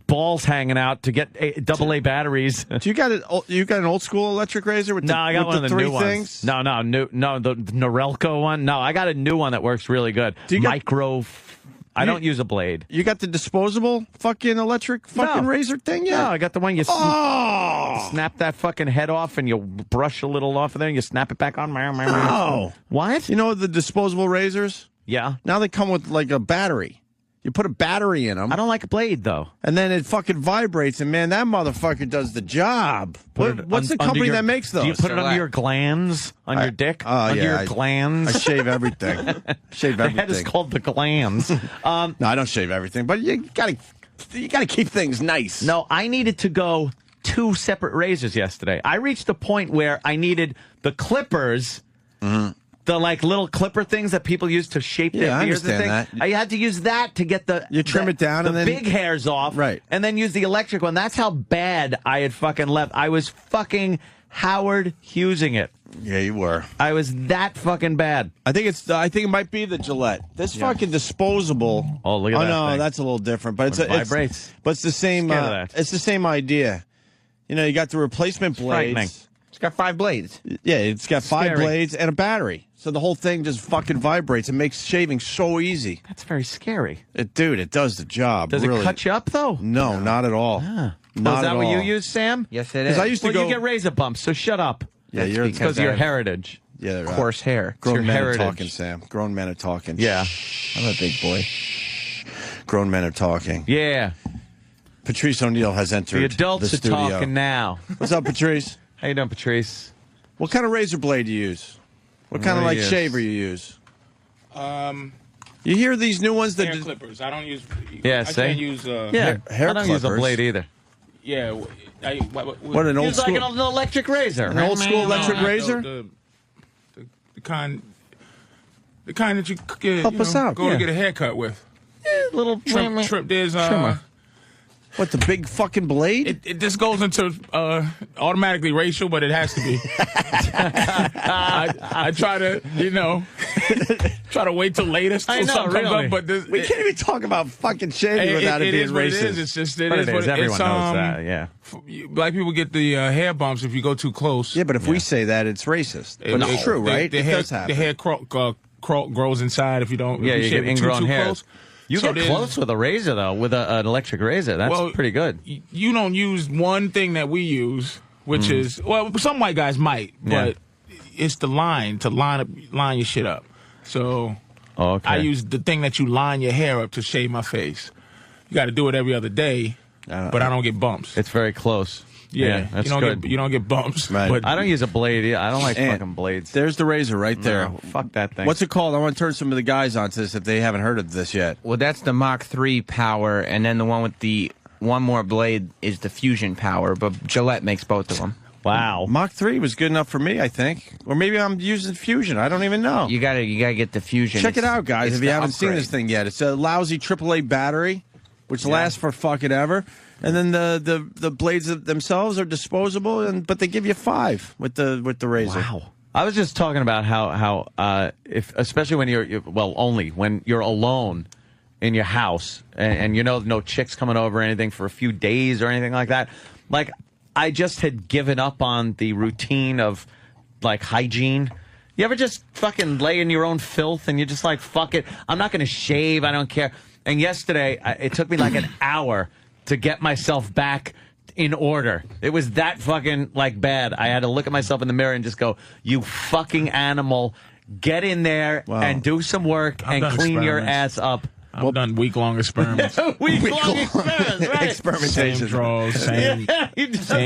balls hanging out to get AA batteries. Do you got an old school electric razor with I got one of the three new things? Ones. No, the Norelco one. No, I got a new one that works really good. I don't use a blade. You got the disposable fucking electric razor thing yet? No, I got the one you snap that fucking head off and you brush a little off of there and you snap it back on. Oh. What? You know the disposable razors? Yeah. Now they come with a battery. You put a battery in them. I don't like a blade, though. And then it fucking vibrates, and man, that motherfucker does the job. What's the company that makes those? Do you put it under your glands? On your dick? Under your glands? I shave everything. The head is called the glands. No, I don't shave everything, but you gotta keep things nice. No, I needed to go 2 separate razors yesterday. I reached a point where I needed the clippers. Mm-hmm. The little clipper things that people use to shape their beards and things. I had to use that to get you trim it down and then big hairs off, right? And then use the electric one. That's how bad I had fucking left. I was fucking Howard Hughesing it. Yeah, you were. I was that fucking bad. I think it might be the Gillette. This fucking disposable. Oh, look at that. Oh no, thing. that's a little different, but it vibrates. But it's the same. It's the same idea. You got the replacement blades. It's got 5 blades. Yeah, it's got 5 blades and a battery. So the whole thing just fucking vibrates. It makes shaving so easy. That's very scary. It does the job. Does really. it cut you up, though? No, not at all. Ah. Not is that at what all. you use, Sam? Yes, it is. I used to you get razor bumps, so shut up. Yeah, it's because of your heritage. Yeah, coarse hair. Grown men heritage. are talking, Sam. Grown men are talking. Yeah. I'm a big boy. Grown men are talking. Yeah. Patrice O'Neill has entered the adults the are studio. talking now. What's up, Patrice? How you doing, Patrice? What kind of razor blade do you use? What kind of shaver you use? You hear these new ones that hair clippers. I don't use. Yeah, I can't use. hair I don't use a blade either. Yeah. What an old Use school. like an electric razor. An old school electric razor. The kind that you Help us out. Go to get a haircut with. Little trim. There's trimmer. What, the big fucking blade? It just goes into automatically racial, but it has to be. I try to, try to wait till later till something comes up. But we can't even talk about fucking shaving without it being racist. It is. It's just But it is. Everyone knows that. Yeah. Black people get the hair bumps if you go too close. Yeah, but if we say that, it's racist. But it's true, right? The it hair, does happen. The hair grows inside if you don't. Yeah, if you shave get it ingrown too hairs. close. You So get close with a razor, though, with an electric razor. That's pretty good. You don't use one thing that we use, which is, some white guys might, but it's the line to line your shit up. So I use the thing that you line your hair up to shave my face. You got to do it every other day. but I don't get bumps. It's very close. Yeah, that's you don't good. you don't get bumps. Right. But I don't use a blade. I don't like And fucking blades. There's the razor right there. No, fuck that thing. What's it called? I want to turn some of the guys onto this if they haven't heard of this yet. Well, that's the Mach 3 power, and then the one with the one more blade is the Fusion power, but Gillette makes both of them. Wow. Mach 3 was good enough for me, I think. Or maybe I'm using Fusion. I don't even know. You gotta get the Fusion. Check it out, guys, it's if you the haven't seen upgrade. this thing yet. It's a lousy AAA battery, which lasts for fucking ever. And then the blades themselves are disposable, but they give you 5 with the razor. Wow. I was just talking about how if especially when only when you're alone in your house and you know no chicks coming over or anything for a few days or anything like that. Like I just had given up on the routine of like hygiene. You ever just fucking lay in your own filth and you're just like, fuck it, I'm not going to shave, I don't care. And yesterday it took me like an hour to get myself back in order. It was that fucking like bad. I had to look at myself in the mirror and just go, you fucking animal, get in there and do some work and clean your ass up. I've done week-long experiments. Week-long experiments, right? Experimentation. Same draws, same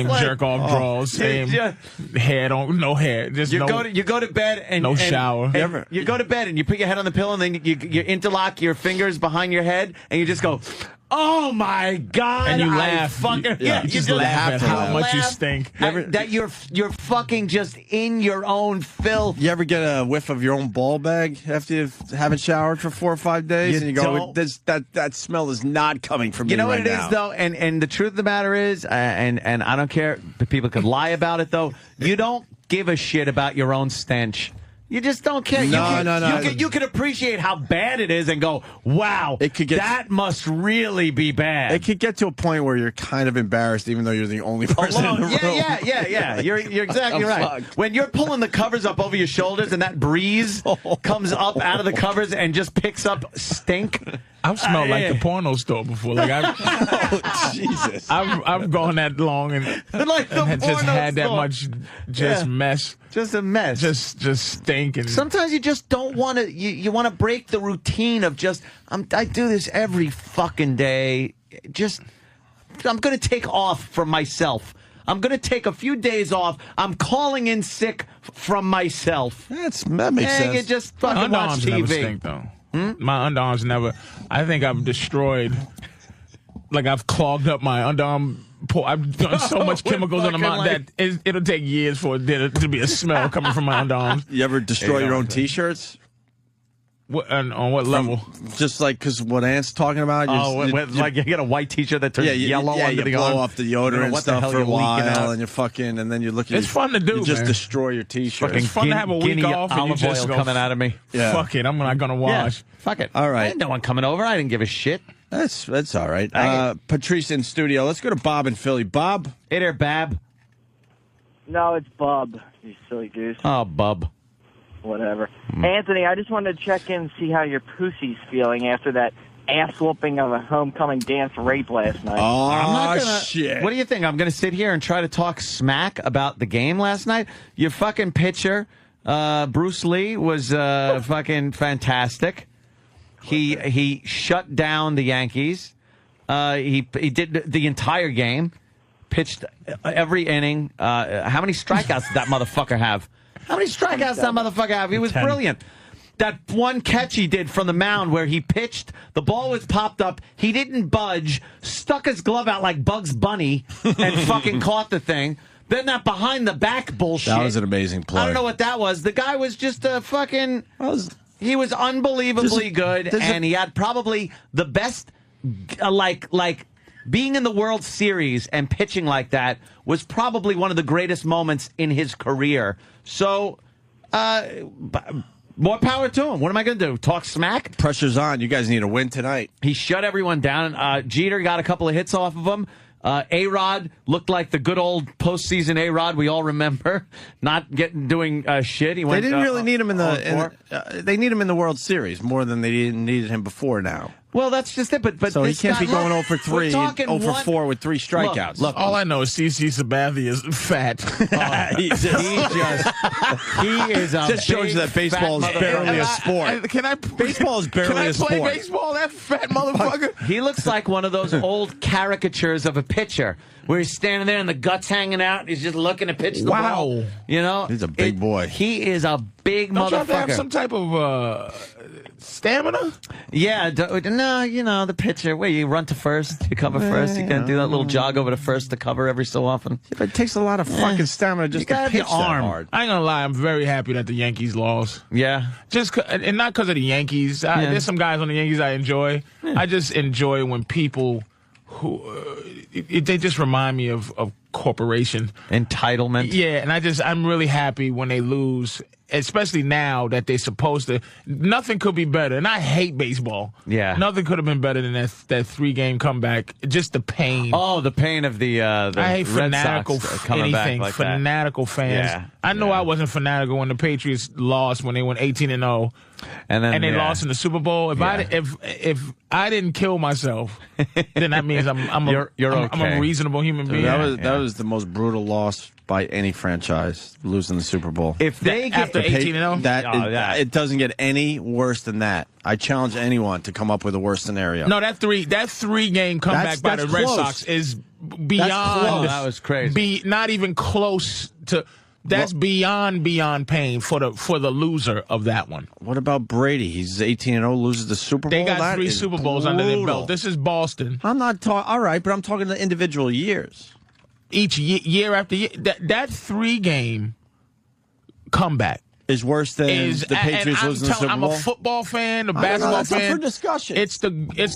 like- jerk-off draws, same hair, no hair. Just You go to bed and no shower. You go to bed and you put your head on the pillow and then you interlock your fingers behind your head and you just go, oh my God. And you I laugh. Fucking, You just laugh at how much you stink. That you're fucking just in your own filth. You ever get a whiff of your own ball bag after you haven't showered for 4 or 5 days? And you go, that smell is not coming from me You know right what it now. is, though? And the truth of the matter is, and I don't care, but people could lie about it, though, you don't give a shit about your own stench. You just don't care. No. You can appreciate how bad it is and go, wow, that must really be bad. It could get to a point where you're kind of embarrassed, even though you're the only person in the room. Yeah. You're exactly right. When you're pulling the covers up over your shoulders and that breeze comes up out of the covers and just picks up stink. I've smelled like the porno store before. Like Jesus. I've gone that long and like the and just porno had that store. much mess. Just a mess. Just stinking. Sometimes you just don't want to. You want to break the routine of just. I do this every fucking day. I'm going to take off from myself. I'm going to take a few days off. I'm calling in sick from myself. That makes sense. You just fucking My watch underarms TV. never stink though. My underarms never. I think I've destroyed. Like I've clogged up my underarm. I've done so much chemicals on them that it'll take years for there to be a smell coming from my underarms. You ever destroy your own T-shirts? And on what level? Just like because what Ant's talking about. Like you get a white T-shirt that turns yellow under you the blow arm. off the deodorant and stuff for a while, and you fucking, and then you look at It's fun to do, You just man. destroy your T-shirt. It's fun to have a week off and you olive just oil go, coming out of me. Yeah. Fuck it, I'm not gonna wash. Fuck it. All right. I had no one coming over. I didn't give a shit. That's all right. Patrice in studio. Let's go to Bob in Philly. Bob. Hey there, Bab. No, it's Bub, you silly goose. Oh, Bub. Whatever. Anthony, I just wanted to check in and see how your pussy's feeling after that ass-whooping of a homecoming dance rape last night. Shit. What do you think? I'm going to sit here and try to talk smack about the game last night? Your fucking pitcher, Bruce Lee, was fucking fantastic. He shut down the Yankees. He did the entire game, pitched every inning. How many strikeouts did that motherfucker have? How many strikeouts did that motherfucker have? He was 10. brilliant. That one catch he did from the mound where he pitched, the ball was popped up, he didn't budge, stuck his glove out like Bugs Bunny and fucking caught the thing. Then that behind the back bullshit. That was an amazing play. I don't know what that was. The guy was just a fucking... He was unbelievably good, and he had probably the best, like being in the World Series and pitching like that was probably one of the greatest moments in his career. So, more power to him. What am I going to do? Talk smack? Pressure's on. You guys need a win tonight. He shut everyone down. Jeter got a couple of hits off of him. A-Rod looked like the good old postseason A-Rod we all remember, not doing shit. He went, they didn't really need him in the. They need him in the World Series more than they needed him before now. Well, that's just it. But so he this can't guy, be going look, 0 for 3, we're 0 talking for 4 with 3 strikeouts. Look, all I know is CC Sabathia is fat. He is a just shows you that baseball is barely a sport. Baseball is barely a sport. Can I play baseball? That fat motherfucker. He looks like one of those old caricatures of a pitcher where he's standing there and the guts hanging out. And he's just looking to pitch the ball. You know, he's a big boy. He is a big Don't motherfucker. you have to have some type of stamina? Yeah, no, you know, the pitcher, where you run to first, you cover first, you can do that little jog over to first to cover every so often. Yeah, but it takes a lot of fucking stamina just to pitch that hard. I ain't gonna lie, I'm very happy that the Yankees lost. Yeah. And not because of the Yankees. There's some guys on the Yankees I enjoy. I just enjoy when people who, they just remind me of corporation. Entitlement. Yeah, and I'm really happy when they lose. Especially now that they're supposed to. Nothing could be better. And I hate baseball. Yeah. Nothing could have been better than that 3-game comeback. Just the pain. Oh, the pain of the I hate Red fanatical Sox coming back like fanatical fans. Yeah. I know I wasn't fanatical when the Patriots lost when they went 18-0. And they lost in the Super Bowl. If I didn't kill myself, then that means I'm a reasonable human being. That was the most brutal loss by any franchise, losing the Super Bowl. If they get after 18-0, it doesn't get any worse than that. I challenge anyone to come up with a worse scenario. No, that 3-game comeback by the Red Sox is beyond. That was crazy. Not even close to. That's beyond pain for the loser of that one. What about Brady? He's 18-0, loses the Super Bowl. They got 3 Super Bowls under their belt. This is Boston. I'm not talking. All right, but I'm talking the individual years. Each year after year, that 3-game comeback is worse than the Patriots losing the Super Bowl. I'm a football fan, a basketball fan. That's up for discussion. It's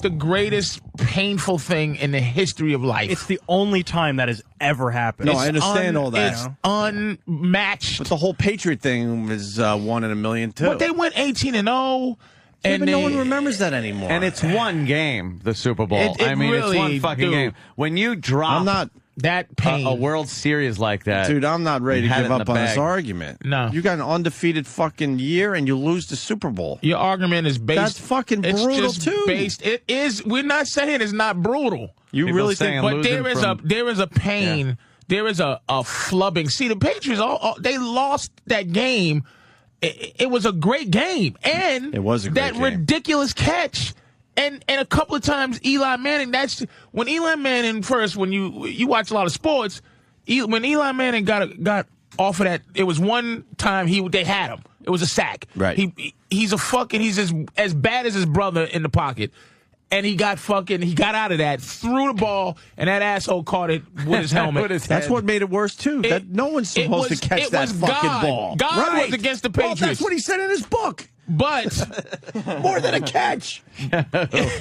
the greatest painful thing in the history of life. It's the only time that has ever happened. No, I understand all that. It's unmatched. But the whole Patriot thing was 1 in a million too. But they went 18-0. And no one remembers that anymore. And it's one game, the Super Bowl. It really, it's one fucking game. When you drop that pain. A World Series like that. Dude, I'm not ready to give up on this argument. No. You got an undefeated fucking year and you lose the Super Bowl. Your argument is based. That's fucking brutal too. It is. We're not saying it's not brutal. You really think? But there is a pain. Yeah. There is a flubbing. See, the Patriots they lost that game. It was a great game, and it was a great game. Ridiculous catch. And a couple of times Eli Manning, that's when Eli Manning first, when you watch a lot of sports, when Eli Manning got off of that, it was one time they had him. It was a sack. Right. He's as bad as his brother in the pocket. And he got out of that, threw the ball, and that asshole caught it with his helmet. That's what made it worse, too. No one's supposed to catch that fucking ball. God was against the Patriots. Well, that's what he said in his book. But more than a catch.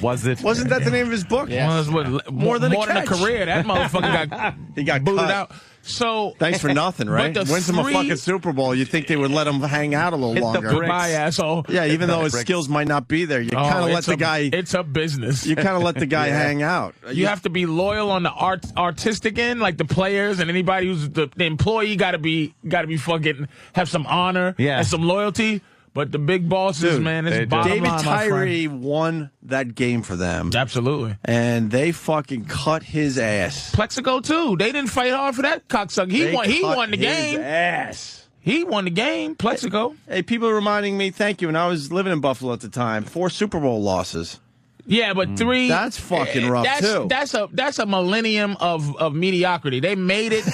Was it? Wasn't that the name of his book? Yeah. More than a career. That motherfucker got booted out. So thanks for nothing, right? Wins him a fucking Super Bowl. You think they would let him hang out a little longer? Goodbye, asshole. Yeah, even though his skills might not be there, you kind of let the guy. It's a business. You kind of let the guy hang out. You have to be loyal on the artistic end, like the players and anybody who's the employee. Got to be fucking have some honor and some loyalty. But the big bosses, man, it's bottom David line, Tyree won that game for them. Absolutely. And they fucking cut his ass. Plexico, too. They didn't fight hard for that cocksucker. He won the game. Ass. He won the game, Plexico. Hey, people are reminding me, thank you, and I was living in Buffalo at the time, 4 Super Bowl losses. Yeah, but 3. That's fucking rough, too. That's a millennium of mediocrity. They made it,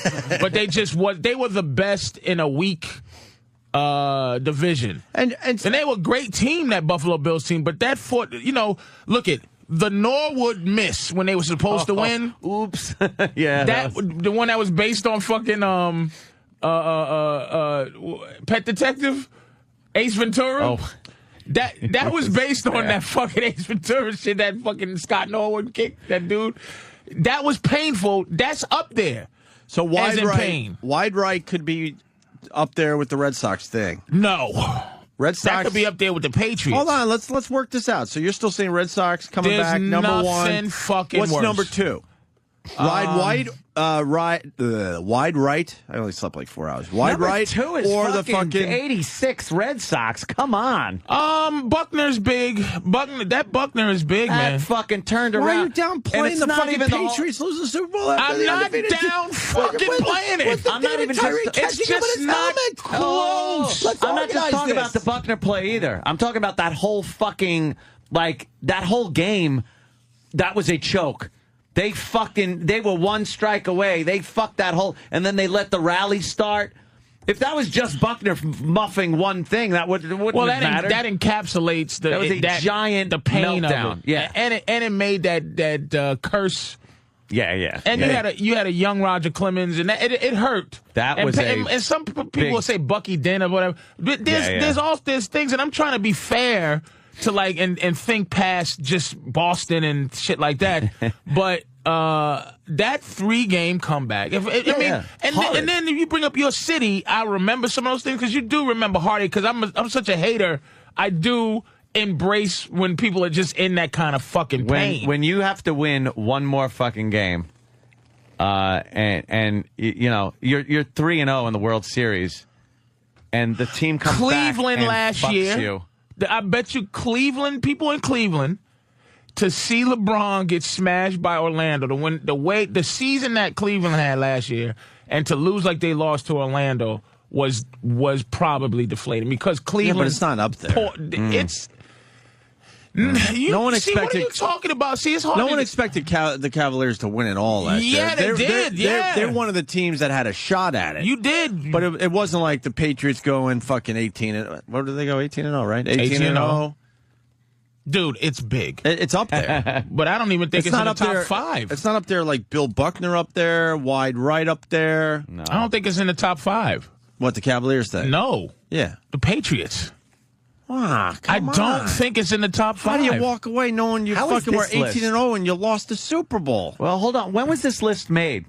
but they were the best in a weak division. And they were a great team, that Buffalo Bills team, but look at the Norwood miss when they were supposed to win. Oops. Yeah. The one that was based on fucking Pet Detective, Ace Ventura. Oh. That was based on that fucking Ace Ventura shit, that fucking Scott Norwood kick, that dude. That was painful. That's up there. So wide right could be up there with the Red Sox thing. No. Red Sox. That could be up there with the Patriots. Hold on, let's work this out. So you're still saying Red Sox coming back number 1. Fucking What's worse. number 2? Ride White wide right. I only slept like 4 hours. Wide Number right 2 is or the fucking fucking 86 Red Sox. Come on. Buckner's big. Buckner is big, that man. Fucking turned Why around. are you downplaying the fucking Patriots losing the Super Bowl? I'm not down fucking playing it. I'm not even It's just not close. I'm not just talking about the Buckner play either. I'm talking about that whole fucking, like, that whole game. That was a choke. They were one strike away. They fucked that whole, and then they let the rally start. If that was just Buckner muffing one thing, that wouldn't have mattered. That encapsulates that was a giant the pain meltdown. of it. Yeah, and it made that curse. Yeah. And you had a young Roger Clemens, and it hurt. And some people will say Bucky Dent or whatever. There's things, and I'm trying to be fair to like and think past just Boston and shit like that. But that 3-game comeback. And then if you bring up your city, I remember some of those things because you do remember heartache. Because I'm such a hater. I do embrace when people are just in that kind of fucking pain. When you have to win one more fucking game, and you know you're 3-0 in the World Series, and the team comes Cleveland back and last fucks year. You. I bet you people in Cleveland, to see LeBron get smashed by Orlando, the season that Cleveland had last year, and to lose like they lost to Orlando was probably deflating because Cleveland. Yeah, but it's not up there. It's. No one expected. What are you talking about? See, it's hard. No one expected the Cavaliers to win it all last year. Yeah, they did. They're one of the teams that had a shot at it. You did, but it wasn't like the Patriots going fucking 18. What did they go 18-0? Right, 18-0. Dude, it's big. It's up there, but I don't even think it's not in the up top there. 5. It's not up there like Bill Buckner up there, wide right up there. No. I don't think it's in the top 5. What, the Cavaliers think? No. Yeah, the Patriots. I don't think it's in the top 5. How do you walk away knowing you fucking were 18-0 and you lost the Super Bowl? Well, hold on. When was this list made?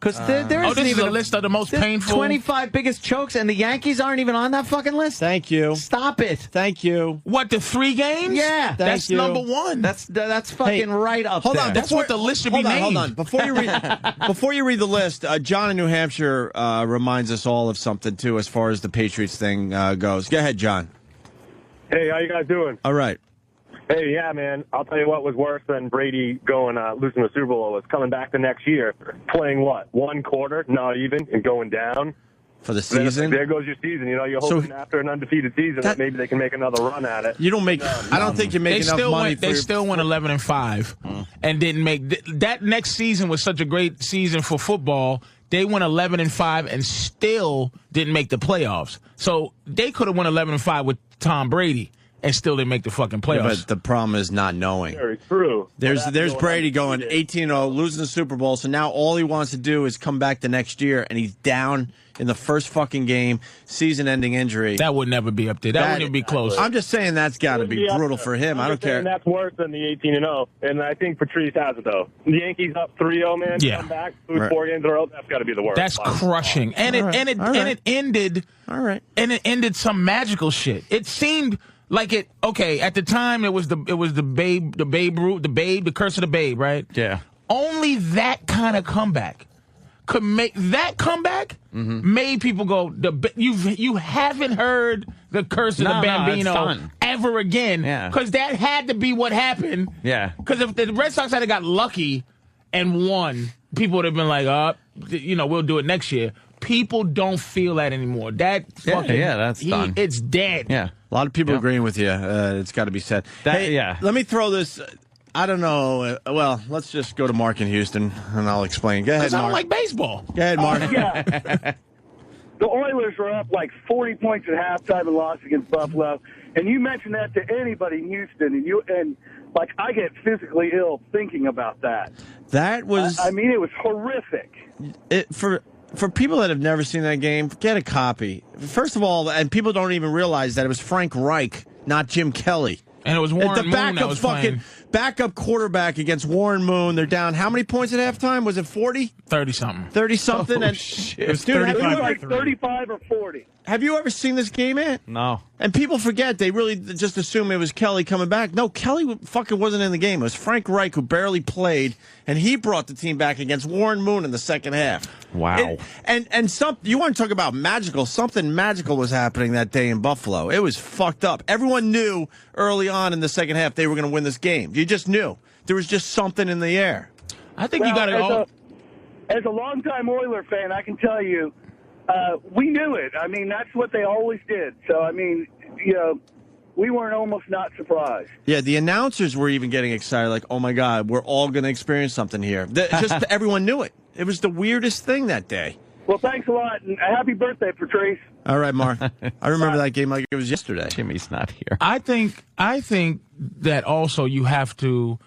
Because there isn't this even is a list of the most painful 25 biggest chokes, and the Yankees aren't even on that fucking list. Thank you. Stop it. Thank you. What, the 3 games? Yeah, that's number 1. That's fucking right up hold there. On, that's what the list should be named. Hold on. Before you read the list, John in New Hampshire reminds us all of something too, as far as the Patriots thing goes. Go ahead, John. Hey, how you guys doing? All right. Hey, yeah, man. I'll tell you what was worse than Brady losing the Super Bowl was coming back the next year, playing what, 1 quarter, not even, and going down. For the season? There goes your season. You know, you're hoping after an undefeated season that maybe they can make another run at it. You don't make. I don't think you make enough money. They still went 11-5, and didn't make that next season was such a great season for football. They went 11-5 and still didn't make the playoffs. So they could have won 11-5 with Tom Brady and still didn't make the fucking playoffs. Yeah, but the problem is not knowing. Very true. There's Brady going 18-0, losing the Super Bowl. So now all he wants to do is come back the next year, and he's down in the first fucking game, season-ending injury. That would never be up there. That wouldn't even be close. I'm just saying that's got to be brutal for him. I don't care. That's worse than the 18-0, and I think Patrice has it though. The Yankees up 3-0, man. Yeah. Come back, lose 4 games in a row. That's got to be the worst. That's crushing, and it ended. All right, and it ended some magical shit. It seemed like it. Okay, at the time it was the curse of the Babe, right? Yeah. Only that kind of comeback could make that comeback. Made people go. You haven't heard the curse of the Bambino ever again. Because that had to be what happened. Yeah. Because if the Red Sox had got lucky and won, people would have been like, we'll do it next year. People don't feel that anymore. That's done. It's dead. Yeah. A lot of people agreeing with you. It's got to be said. Let me throw this. I don't know. Well, let's just go to Mark in Houston, and I'll explain. Go ahead, Mark. I don't like baseball. Go ahead, Mark. The Oilers were up like 40 points at halftime and lost against Buffalo. And you mention that to anybody in Houston, and I get physically ill thinking about that. That was. I mean, it was horrific. For people that have never seen that game, get a copy. First of all, and people don't even realize that it was Frank Reich, not Jim Kelly. And it was Warren the Moon that was playing. Backup quarterback against Warren Moon. They're down how many points at halftime? Was it 40? 30-something. 30-something? Oh, shit. Dude, It was It was like 35 or 40. Have you ever seen this game, Ant? No. And people forget. They really just assume it was Kelly coming back. No, Kelly fucking wasn't in the game. It was Frank Reich who barely played, and he brought the team back against Warren Moon in the second half. Wow. And you want to talk about magical. Something magical was happening that day in Buffalo. It was fucked up. Everyone knew early on in the second half they were going to win this game. You just knew. There was just something in the air. I think you got to As a longtime Oiler fan, I can tell you, we knew it. I mean, that's what they always did. So, I mean, you know, we weren't almost not surprised. Yeah, the announcers were even getting excited, like, oh, my God, we're all going to experience something here. Just everyone knew it. It was the weirdest thing that day. Well, thanks a lot, and happy birthday, Patrice. All right, Mark. I remember that game like it was yesterday. Jimmy's not here. I think that also you have to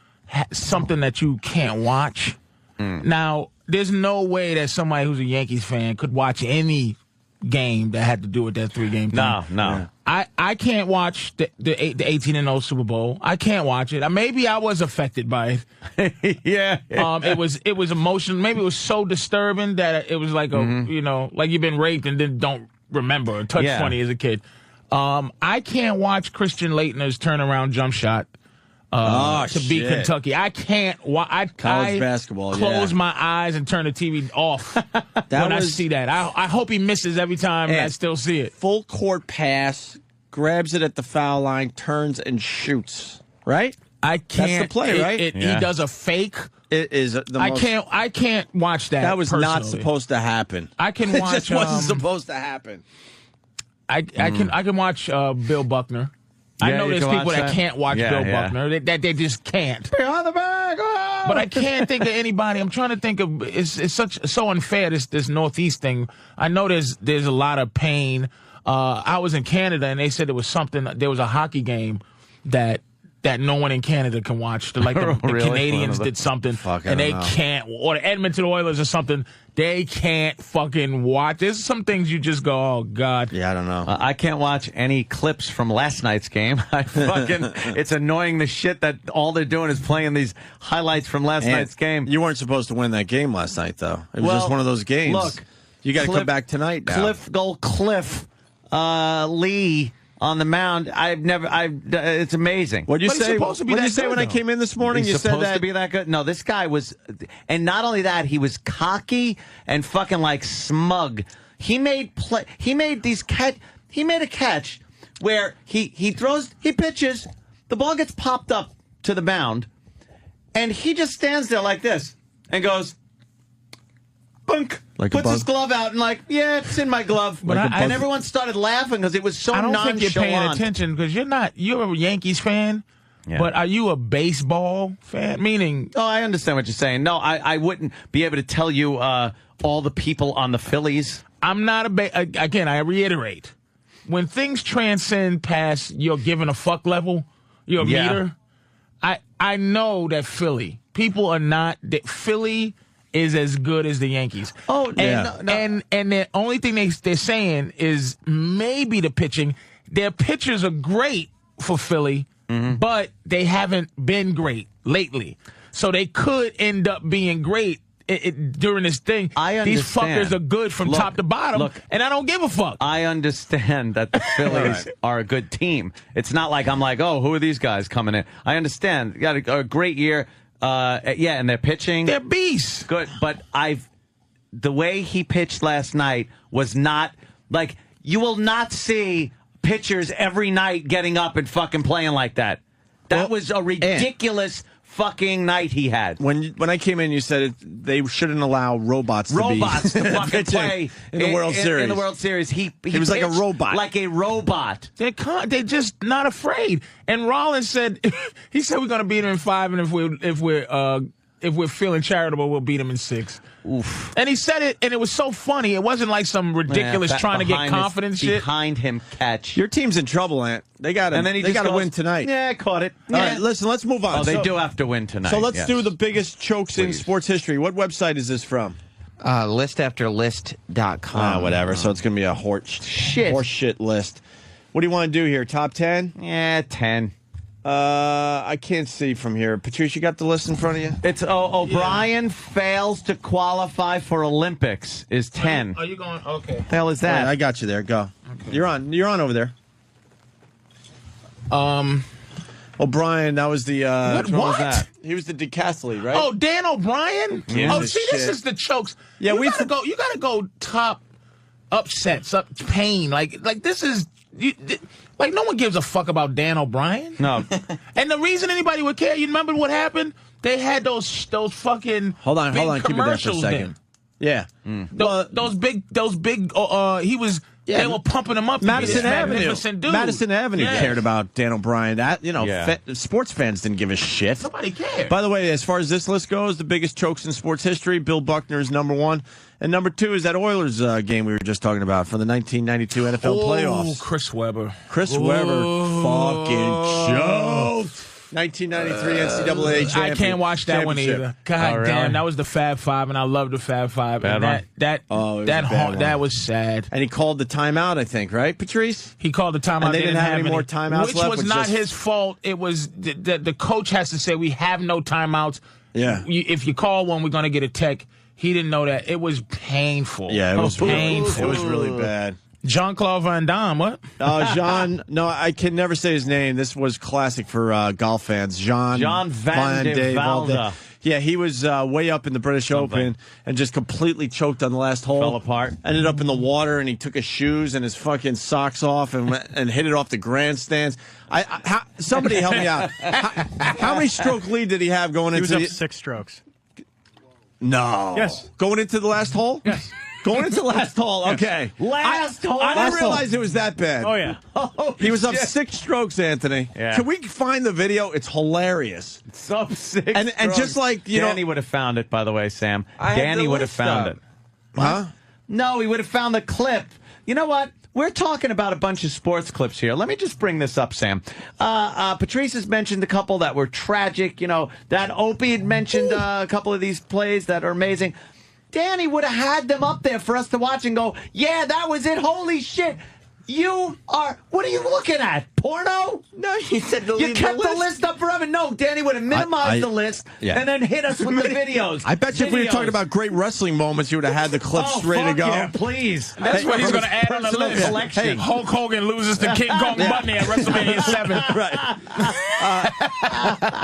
something that you can't watch. Now, there's no way that somebody who's a Yankees fan could watch any game that had to do with that 3-game thing. No. Yeah. I can't watch the 18-0 Super Bowl. I can't watch it. Maybe I was affected by it. Yeah. It was emotional. Maybe it was so disturbing that it was like like you've been raped and then don't remember or touch funny as a kid. I can't watch Christian Laettner's turnaround jump shot. To beat Kentucky. I can't. College basketball. Close my eyes and turn the TV off when I see that. I hope he misses every time, and I still see it. Full court pass, grabs it at the foul line, turns and shoots. Right? I can't. That's the play, right? He does a fake. It is. I can't watch that. That was personally. not supposed to happen. I can watch. It just wasn't supposed to happen. I can watch Bill Buckner. I know there's people that can't watch Bill Buckner. That they just can't. Behind the bag. Oh! But I can't think of anybody. I'm trying to think of. It's so unfair this Northeast thing. I know there's a lot of pain. I was in Canada and they said there was a hockey game that no one in Canada can watch. The Canadians did something and they can't, or the Edmonton Oilers or something. They can't fucking watch. There's some things you just go, oh God. Yeah, I don't know. I can't watch any clips from last night's game. It's annoying the shit that all they're doing is playing these highlights from last night's game. You weren't supposed to win that game last night, though. It was just one of those games. Look, you got to come back tonight now. Cliff Lee on the mound. It's amazing. What'd you say? What'd you say when I came in this morning? He's supposed to be that good? No, this guy was, and not only that, he was cocky and fucking like smug. He made a catch where he pitches, the ball gets popped up to the mound, and he just stands there like this and goes, bunk. Puts his glove out and it's in my glove. And everyone started laughing because it was so nonchalant. I don't think you're paying attention because you're a Yankees fan, but are you a baseball fan? Meaning... Oh, I understand what you're saying. No, I wouldn't be able to tell you all the people on the Phillies. I'm not again, I reiterate. When things transcend past your giving a fuck level, your meter, I know that people are not... Philly is as good as the Yankees. Oh, and the only thing they're saying is maybe the pitching. Their pitchers are great for Philly, but they haven't been great lately. So they could end up being great during this thing. I understand. These fuckers are good from top to bottom, and I don't give a fuck. I understand that the Phillies are a good team. It's not like I'm like, oh, who are these guys coming in? I understand. You got a great year. And they're pitching. They're beasts. Good, but the way he pitched last night was not like, you will not see pitchers every night getting up and fucking playing like that. That was a ridiculous fucking night he had. When I came in, you said they shouldn't allow robots to fucking play in the World Series. In the World Series, he was like a robot. Like a robot. They're just not afraid. And Rollins said, he said we're going to beat them in 5, and if we're feeling charitable, we'll beat them in 6. Oof. And he said it, and it was so funny. It wasn't like some ridiculous trying to get confidence shit. Behind him catch. Your team's in trouble, Ant. They got to win tonight. Yeah, I caught it. All right, listen, let's move on. Oh, they do have to win tonight. So let's do the biggest chokes in sports history. What website is this from? Listafterlist.com. Whatever. So it's going to be a horse shit list. What do you want to do here? Top 10? Yeah, 10. I can't see from here. Patrice, you got the list in front of you? It's O'Brien fails to qualify for Olympics is 10. Are you going? Okay. The hell is that? Right, I got you there. Go. Okay. You're on over there. O'Brien, that was the what was that? He was the decathlete, right? Oh, Dan O'Brien? Yeah. Oh, see, this is the chokes. Yeah, you gotta go top upsets, pain. Like this is like no one gives a fuck about Dan O'Brien. No. And the reason anybody would care, you remember what happened? They had those fucking hold on, keep it there for a second. Yeah. Those big he was they were pumping him up. Madison Avenue. Dude. Madison Avenue Yes. cared about Dan O'Brien. Sports fans didn't give a shit. Nobody cared. By the way, as far as this list goes, the biggest chokes in sports history, Bill Buckner is number 1. And number 2 is that Oilers game we were just talking about from the 1992 NFL playoffs. Chris Webber. Chris Webber fucking choked. 1993 NCAA championship. I can't watch that one either. God damn, that was the Fab Five, and I love the Fab Five. Bad and that was sad. And he called the timeout, I think, right, Patrice? He called the timeout. And they didn't have any more timeouts which left. Was not his fault. It was the coach has to say we have no timeouts. Yeah. If you call one, we're going to get a tech. He didn't know that. It was painful. Yeah, it was painful. It was really bad. Jean-Claude Van Damme, what? Jean, no, I can never say his name. This was classic for golf fans. Jean Van de Valde. Yeah, he was way up in the British Open and just completely choked on the last hole. Fell apart. Ended up in the water, and he took his shoes and his fucking socks off and hit it off the grandstands. Somebody help me out. How many stroke lead did he have going into? He was up 6 strokes. No. Yes. Going into the last hole? Yes. Going into the last hole, okay. Last hole. I didn't realize it was that bad. Oh, yeah. He was up 6 strokes, Anthony. Yeah. Can we find the video? It's hilarious. It's up 6 and just like, Danny would have found it, by the way, Sam. Danny would have found it. Huh? No, he would have found the clip. You know what? We're talking about a bunch of sports clips here. Let me just bring this up, Sam. Patrice has mentioned a couple that were tragic. You know, that Opie had mentioned a couple of these plays that are amazing. Danny would have had them up there for us to watch and go, yeah, that was it. Holy shit. What are you looking at? Porno? No, you said you kept the list up forever. No, Danny would have minimized the list and then hit us with the videos. I bet you if we were talking about great wrestling moments, you would have had the clips ready to go. Yeah, please. That's what he's going to add on the list. Hey, Hulk Hogan loses to King Kong Bundy at WrestleMania 7. Right.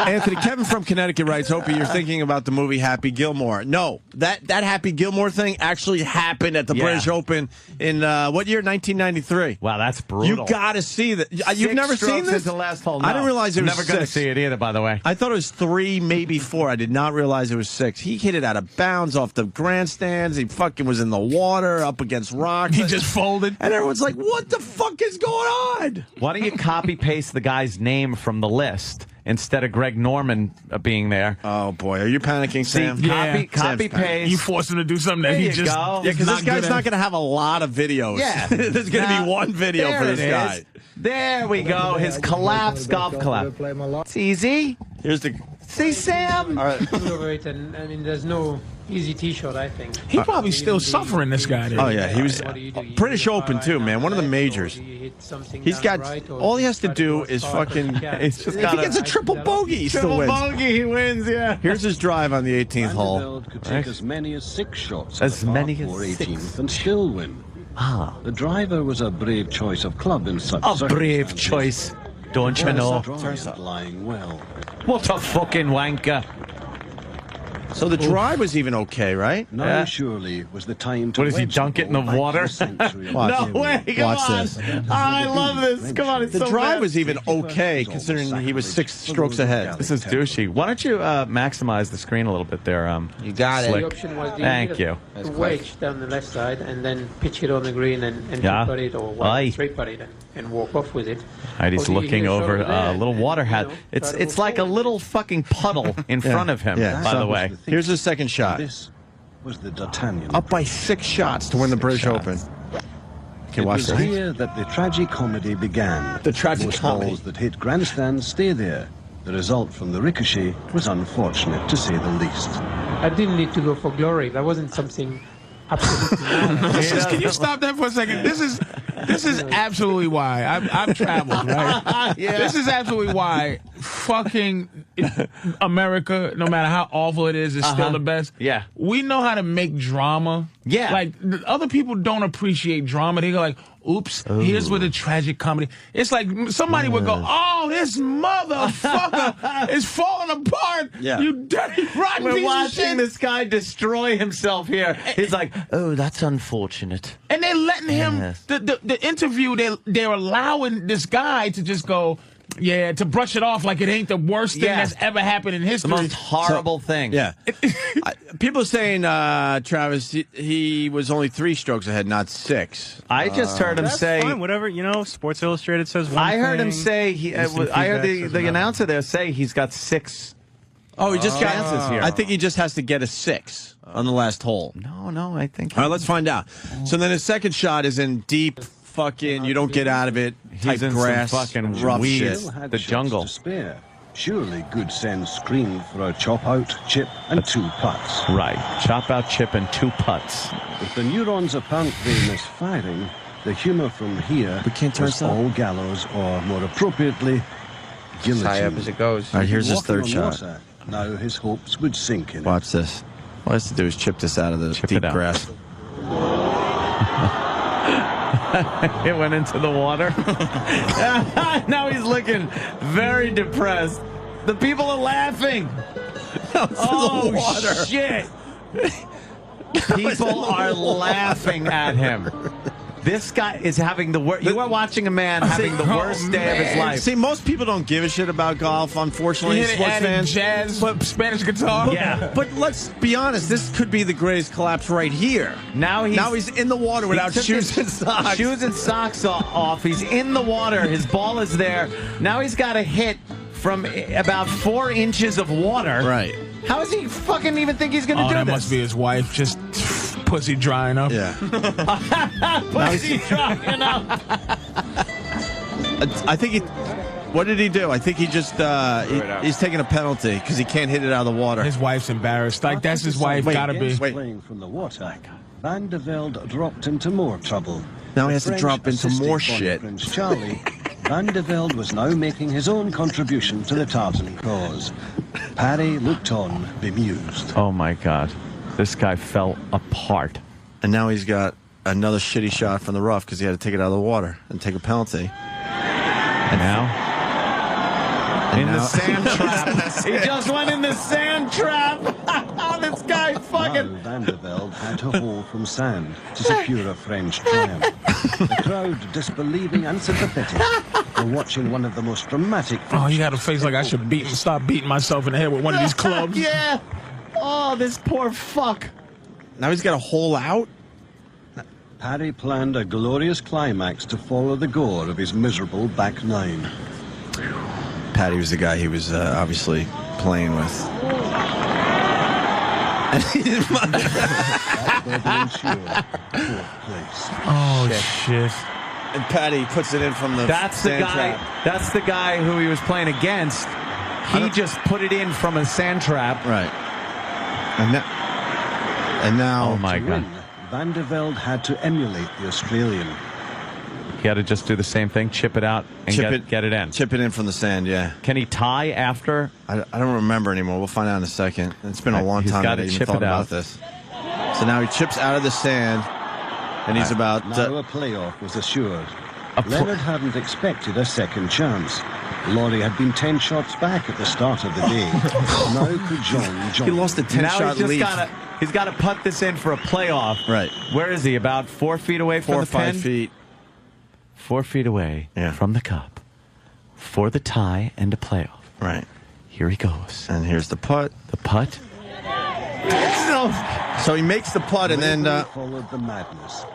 Anthony, Kevin from Connecticut writes, Hope you're thinking about the movie Happy Gilmore. No, that Happy Gilmore thing actually happened at the British Open in, what year? 1993. Wow, that's brutal. You got to see that. You've never seen this? The last hole. No. I didn't realize it was never going to see it either, by the way. I thought it was 3, maybe 4. I did not realize it was 6. He hit it out of bounds off the grandstands. He fucking was in the water, up against rocks. He just folded. And everyone's like, what the fuck is going on? Why don't you copy-paste the guy's name from the list instead of Greg Norman being there? Oh, boy. Are you panicking, Sam? Copy-paste. You forced him to do something that he just... Yeah, because this guy's not going to have a lot of videos. Yeah. There's going to be one video for this guy. There we go. His collapse, golf collapse. It's easy. Here's the... See, Sam? All right. I mean, there's no easy T-shirt, I think. He probably still suffering, this guy. Oh, yeah. He was... British Open, too, man. One of the majors. He's got... All he has to do is fucking... It's just if he gets a triple bogey, he still wins. Triple bogey, he wins, yeah. Here's his drive on the 18th hole. Could take as many as 6 shots as many as 18th and still win. The driver was a brave choice of club in such a brave choice, don't you know? Lying well. What a fucking wanker. So the drive was even okay, right? Now surely was the time to... What, does he dunk it in the water? No way, come on. This. I love this. Come on, it's the so drive bad. was even okay, considering he was 6 strokes ahead. This is douchey. Why don't you maximize the screen a little bit there? You got The it. option was Thank you. to wedge down the left side and then pitch it on the green and two-putt it or straight-putt it and walk off with it. He's looking over a little water hat. It's like a little fucking puddle in front of him, by the way. Here's his second shot. This was the D'Artagnan. Up by 6 shots to win the British Open. Okay, It watch was this. here that the tragicomedy began. The tragicomedy. Most balls that hit grandstands stay there. The result from the ricochet was unfortunate, to say the least. I didn't need to go for glory. That wasn't something absolutely wrong. Can you stop that for a second? This is absolutely why I've traveled, right? Yeah. This is absolutely why fucking America, no matter how awful it is still the best. Yeah. We know how to make drama. Yeah. Like, other people don't appreciate drama. They go like, oops, here's where the tragic comedy. It's like somebody would go, oh, this motherfucker is falling apart. Yeah. You dirty, rotten We're piece of watching shit. this guy destroy himself here. He's like, oh, that's unfortunate. And they're letting him, Yes. the interview, they're allowing this guy to just go, yeah, to brush it off like it ain't the worst thing Yeah. that's ever happened in The history. most horrible thing. Yeah. People are saying, Travis, he was only 3 strokes ahead, not 6. I just heard him That's say. fine, whatever, Sports Illustrated says one I heard him thing, say. instant I heard feedback says the another. announcer there say he's got 6. Oh, he just got chances here. I think he just has to get a 6 on the last hole. No, I think. All right, let's find out. So then his second shot is in deep fucking, you don't get out of it, type He's in grass, some fucking rough weeds. shit. Still had The shots jungle. to spare. Surely good sense screamed for a chop out, chip, and 2 putts. Right. Chop out, chip, and 2 putts. With the neurons apparently misfiring, the humour from here was all gallows, or more appropriately, guillotine. High up as it goes. All right, here's his Walking third on shot. water, now his hopes would sink in. Watch this. All he has to do is chip this out of the Chip deep it out. grass. It went into the water. Now he's looking very depressed. The people are laughing. Oh, water. shit. People are laughing at him. This guy is having the worst. You are watching a man having the worst day of his life. See, most people don't give a shit about golf, unfortunately, He hit it sports added fans. jazz, Spanish guitar. Yeah. But let's be honest, this could be the greatest collapse right here. Now he's in the water without He took shoes his and socks. Shoes and socks off. He's in the water. His ball is there. Now he's got a hit from about 4 inches of water. Right. How does he fucking even think he's going to Oh, do that this? must be his wife, just pussy drying up. Yeah. Pussy drying up. I think he. What did he do? I think he just he's taking a penalty because he can't hit it out of the water. His wife's embarrassed. Like, that's his wife. Wait, Gotta be. Playing from the water, Van der Velde dropped into more trouble. Now he The has to French drop into assisted more Bonnie shit. Prince Charlie, Van der Velde was now making his own contribution to the Tarzan cause. Parry looked on, bemused. Oh, my God. This guy fell apart. And now he's got another shitty shot from the rough because he had to take it out of the water and take a penalty. And now? In the sand trap. He just went in the sand trap. This guy fucking. Now Van der Velde had to haul from sand to secure a French triumph. The crowd, disbelieving and sympathetic, were watching one of the most dramatic. Oh, you got a face like I should stop beating myself in the head with one of these clubs. Yeah. Oh, this poor fuck. Now he's got a hole out. Parry planned a glorious climax to follow the gore of his miserable back nine. Patty was the guy he was obviously playing with. And he didn't mind. Oh, shit. And Patty puts it in from the That's the sand guy. trap. That's the guy who he was playing against. He just put it in from a sand trap. Right. And now. Oh my To God. win, Van der Velde had to emulate the Australian. He had to just do the same thing, chip it out, and get it in. Chip it in from the sand, yeah. Can he tie after? I don't remember anymore. We'll find out in a second. It's been a long He's time gotta that I even chip thought it about out. this. So now he chips out of the sand, and he's about. Now a playoff was assured. Leonard hadn't expected a second chance. Laurie had been 10 shots back at the start of the day. Now could John join? He lost a 10-shot lead. He's got to putt this in for a playoff. Right. Where is he? About 4 feet away from 4 or the 5 pin? feet. 4 feet away from the cup for the tie and a playoff. Right. Here he goes. And here's the putt. The putt. So he makes the putt, and then followed the madness.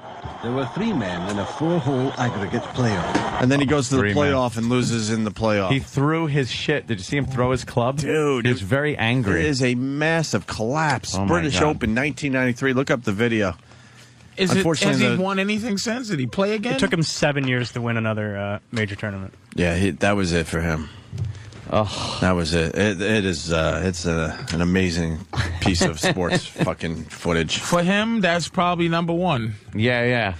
There were 3 men in a 4-hole aggregate playoff. and then he goes to the 3 men. playoff and loses in the playoff. He threw his shit. Did you see him throw his club? Dude, he was very angry. It is a massive collapse. Oh, my British God. Open, 1993. Look up the video. Has Unfortunately, he won anything since? Did he play again? It took him 7 years to win another major tournament. Yeah, that was it for him. Oh, that was it. It is. It's an amazing piece of sports fucking footage. For him, that's probably number one. Yeah.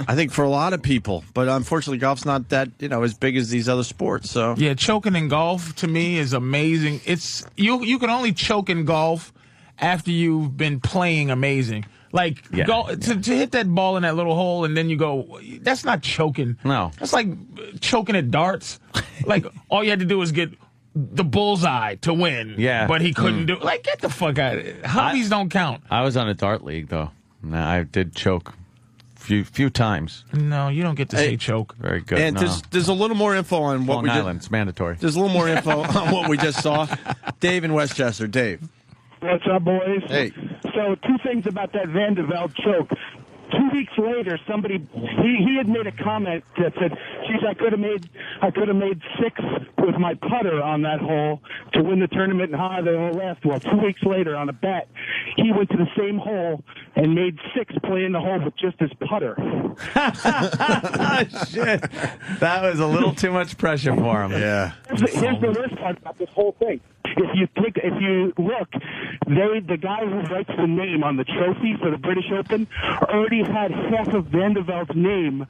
I think for a lot of people, but unfortunately, golf's not that as big as these other sports. So yeah, choking in golf to me is amazing. It's you can only choke in golf after you've been playing amazing. Like to hit that ball in that little hole and then you go, that's not choking. No, that's like choking at darts. Like all you had to do was get the bullseye to win. Yeah, but he couldn't do. Like get the fuck out of it. Hobbies don't count. I was on a dart league though. I did choke few times. No, you don't get to say choke. Very good. And there's a little more info on what Long Island. It's mandatory. There's a little more info on what we just saw. Dave in Westchester. Dave. What's up, boys? Hey. So, 2 things about that Van de Velde choke. 2 weeks later, somebody he had made a comment that said, "Geez, I could have made 6 with my putter on that hole to win the tournament." And they all laughed. Well, 2 weeks later, on a bet, he went to the same hole and made 6 playing the hole with just his putter. Shit, that was a little too much pressure for him. Yeah. Here's the worst part about this whole thing. If you look, the guy who writes the name on the trophy for the British Open already had half of Van de Velde's name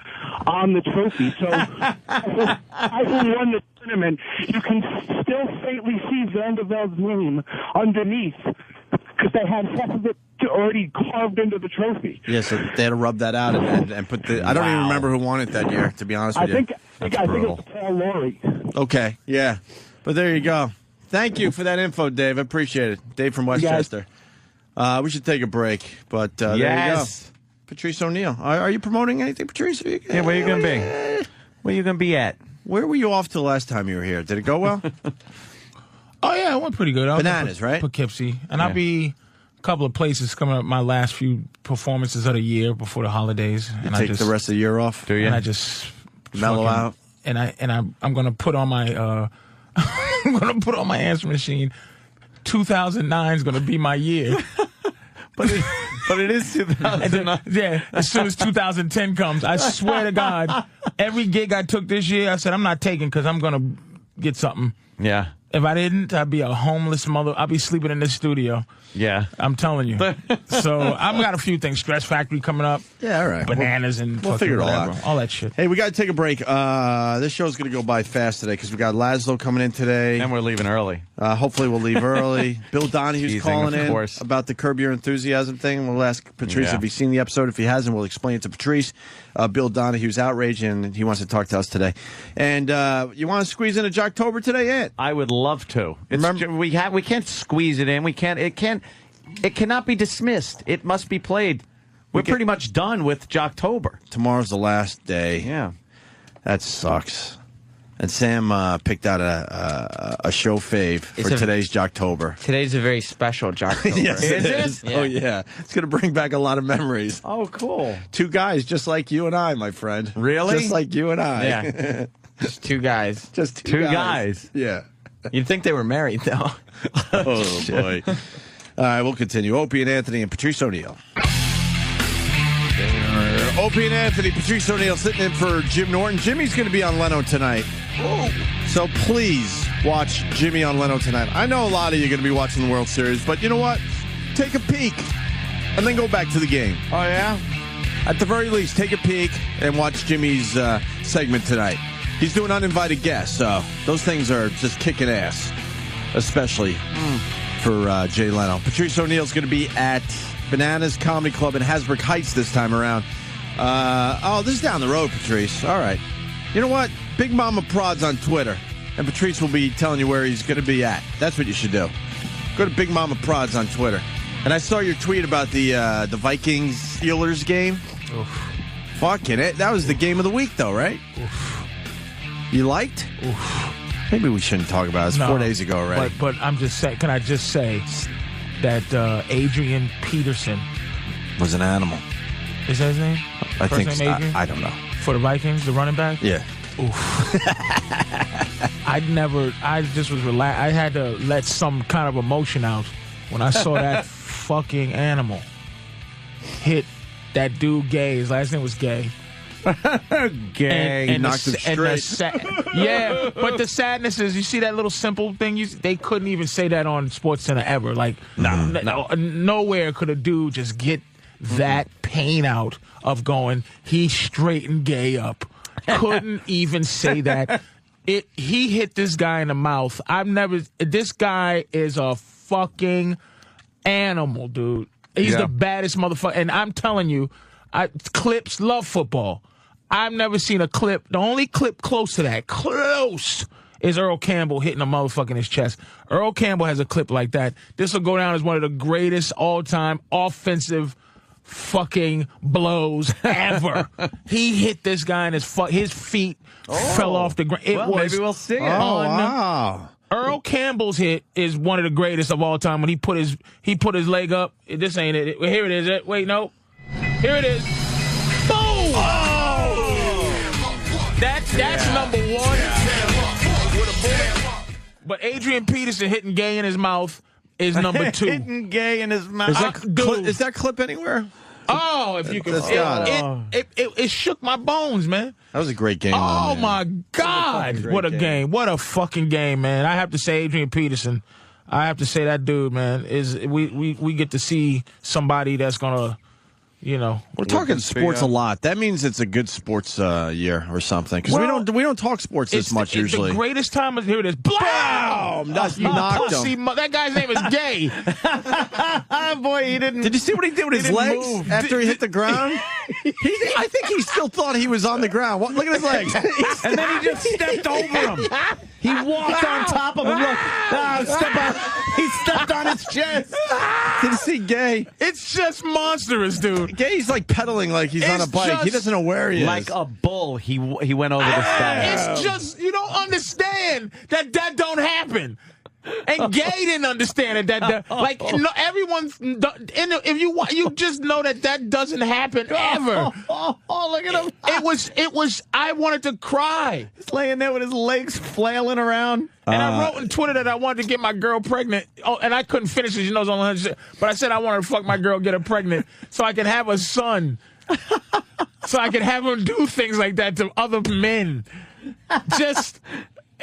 on the trophy. So, I who won the tournament, you can still faintly see Van de Velde's name underneath because they had half of it already carved into the trophy. Yeah, so they had to rub that out and put the. I don't even remember who won it that year, to be honest with you. I think it was Paul Laurie. Okay, yeah, but there you go. Thank you for that info, Dave. I appreciate it. Dave from Westchester. We should take a break, but there you go. Patrice O'Neal. Are you promoting anything, Patrice? Yeah, where are you going to be? Where are you going to be at? Where were you off to the last time you were here? Did it go well? Oh, yeah, it went pretty good. Bananas, right? Poughkeepsie. And I'll be a couple of places coming up my last few performances of the year before the holidays. And take the rest of the year off? Do you? And I just mellow out? And I'm going to put on my... I'm going to put on my answer machine. 2009 is going to be my year. but it is 2009. Yeah, as soon as 2010 comes, I swear to God, every gig I took this year, I said, I'm not taking because I'm going to get something. Yeah. If I didn't, I'd be a homeless mother. I'd be sleeping in this studio. Yeah. I'm telling you. So I've got a few things. Stress Factory coming up. Yeah, all right. Bananas and we'll figure it all out. All that shit. Hey, we got to take a break. This show's going to go by fast today because we got Laszlo coming in today. And we're leaving early. Hopefully we'll leave early. Bill Donahue's calling in about the Curb Your Enthusiasm thing. We'll ask Patrice if he's seen the episode. If he hasn't, we'll explain it to Patrice. Bill Donahue's outraged, and he wants to talk to us today. And you want to squeeze in a Jocktober today, Ant? I would love to. Remember, we can't squeeze it in. It cannot be dismissed. It must be played. We're pretty much done with Jocktober. Tomorrow's the last day. Yeah. That sucks. And Sam picked out a show fave for today's Jocktober. Today's a very special Jocktober. Yes, it is. Yeah. Oh, yeah. It's going to bring back a lot of memories. Oh, cool. 2 guys just like you and I, my friend. Really? Just like you and I. Yeah. Just 2 guys. Just 2 guys. Yeah. You'd think they were married, though. Oh, boy. All right, we'll continue. Opie and Anthony and Patrice O'Neal. Opie and Anthony, Patrice O'Neal sitting in for Jim Norton. Jimmy's going to be on Leno tonight. Oh. So please watch Jimmy on Leno tonight. I know a lot of you are going to be watching the World Series, but you know what? Take a peek and then go back to the game. Oh, yeah? At the very least, take a peek and watch Jimmy's segment tonight. He's doing uninvited guests, so those things are just kicking ass, especially for Jay Leno. Patrice O'Neal's going to be at Bananas Comedy Club in Hasbrook Heights this time around. This is down the road, Patrice. All right. You know what? Big Mama Prod's on Twitter, and Patrice will be telling you where he's going to be at. That's what you should do. Go to Big Mama Prod's on Twitter. And I saw your tweet about the Vikings-Steelers game. Oof. Fucking it. That was the game of the week, though, right? Oof. You liked? Oof. Maybe we shouldn't talk about it. It's 4 days ago already. But I'm just saying, can I just say that Adrian Peterson was an animal. Is that his name? I First think name so. Adrian? I don't know. For the Vikings, the running back? Yeah. Oof. I just was relaxed. I had to let some kind of emotion out when I saw that fucking animal hit that dude Gay. His last name was Gay. Gay. And knocked him straight. Yeah, but the sadness is, you see that little simple thing? They couldn't even say that on SportsCenter ever. Like, nowhere could a dude just get that pain out of going, he straightened Gay up. Couldn't even say that. He hit this guy in the mouth. This guy is a fucking animal, dude. He's the baddest motherfucker. And I'm telling you, clips love football. I've never seen a clip. The only clip close to that, is Earl Campbell hitting a motherfucker in his chest. Earl Campbell has a clip like that. This will go down as one of the greatest all-time offensive fucking blows ever. He hit this guy in his feet fell off the ground. Maybe we'll see it. Wow. Earl Campbell's hit is one of the greatest of all time. When he put his leg up. This ain't it. Here it is. Wait, no. Here it is. Boom! That's number one. But Adrian Peterson hitting Gay in his mouth is number 2. Hitting Gay in his mouth. Is that clip anywhere? Oh, if you could. It shook my bones, man. That was a great game. Oh, my God. What a game. What a fucking game, man. I have to say Adrian Peterson. I have to say that dude, man, we get to see somebody that's going to, We're talking sports a lot. That means it's a good sports year or something. Because we don't talk sports this much usually. The greatest time is here. It is. Blam! That's knocked him. That guy's name is Gay. Boy, he didn't. Did you see what he did with his legs after he hit the ground? I think he still thought he was on the ground. Look at his legs. And then he just stepped over him. He walked on top of him. Look, he stepped on his chest. Did you see Gay? It's just monstrous, dude. Gay's like pedaling like he's on a bike. He doesn't know where he is. Like a bull, he went over the sky. It's just, you don't understand that don't happen. And Gay didn't understand it. Everyone's, if you just know that doesn't happen ever. Look at him. It was, I wanted to cry. He's laying there with his legs flailing around. And I wrote on Twitter that I wanted to get my girl pregnant. Oh, and I couldn't finish it. It's only 100. But I said I wanted to fuck my girl, get her pregnant, so I could have a son. So I could have him do things like that to other men.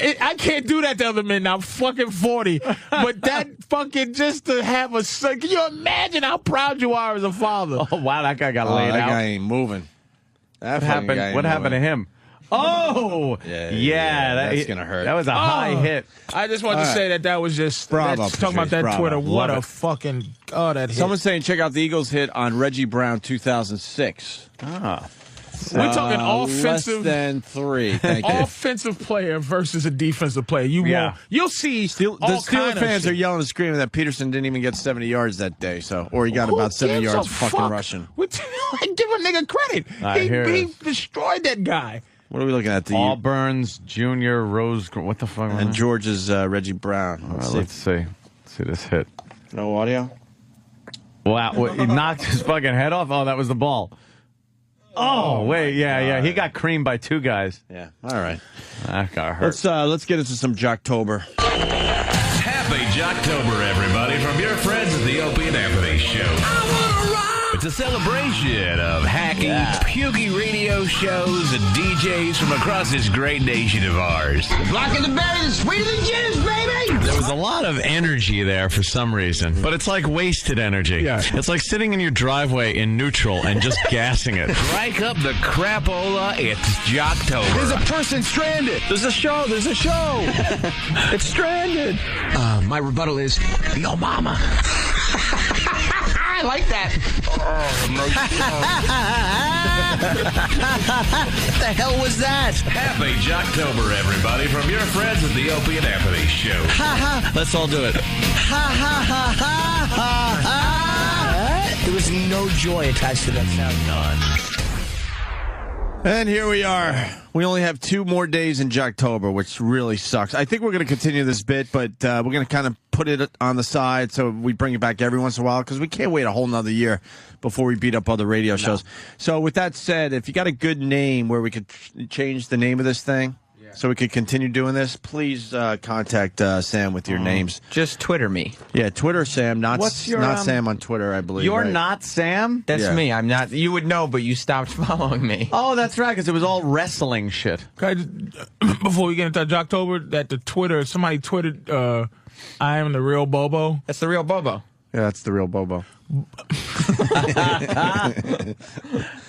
I can't do that to other men now. I'm fucking 40. But that fucking just to have a son. Can you imagine how proud you are as a father? Oh, wow, that guy got laid out. That guy ain't moving. What happened to him? Oh! Yeah, that's going to hurt. That was a high hit. I just wanted to say that was just... Bravo, talking about that bravo. Twitter. What a fucking... Oh, that hit. Someone's saying check out the Eagles hit on Reggie Brown 2006. We're talking offensive. Less than 3. Thank you. Offensive player versus a defensive player. You'll see. The Steelers fans are yelling and screaming that Peterson didn't even get 70 yards that day, or he got about 70 yards fucking rushing. Give a nigga credit. He destroyed that guy. What are we looking at? Auburn's Junior Rose. What the fuck? And George's Reggie Brown. Let's see. Let's see this hit. No audio? Wow. He knocked his fucking head off? Oh, that was the ball. Oh, wait. Yeah. He got creamed by 2 guys. Yeah. All right. That got hurt. Let's get into some Jocktober. Happy Jocktober, everybody, from your friends at the Opie and Anthony Show. I wanna rock! It's a celebration of hacky, pukey radio shows and DJs from across this great nation of ours. The blacker the berry, the sweeter the juice, baby! There was a lot of energy there for some reason, but it's like wasted energy. Yeah. It's like sitting in your driveway in neutral and just gassing it. Crank up the crapola, it's Jocktober. There's a person stranded! There's a show! It's stranded! My rebuttal is, yo mama. I like that. What the hell was that? Happy Jocktober, everybody, from your friends at the Opie and Anthony Show. Let's all do it. There was no joy attached to that sound. And here we are. We only have 2 more days in Jocktober, which really sucks. I think we're going to continue this bit, but we're going to kind of put it on the side so we bring it back every once in a while because we can't wait a whole nother year before we beat up other radio shows. So with that said, if you got a good name where we could change the name of this thing. so we could continue doing this, please contact Sam with your names. Just Twitter me. Yeah, Twitter Sam, not What's your, Sam on Twiter, I believe. You're right? not Sam? That's me. I'm not. You would know, but you stopped following me. Oh, that's right, because it was all wrestling shit. Before we get into Jocktober, that the Twitter, somebody tweeted, I am the real Bobo. That's the real Bobo. Yeah, that's the real Bobo.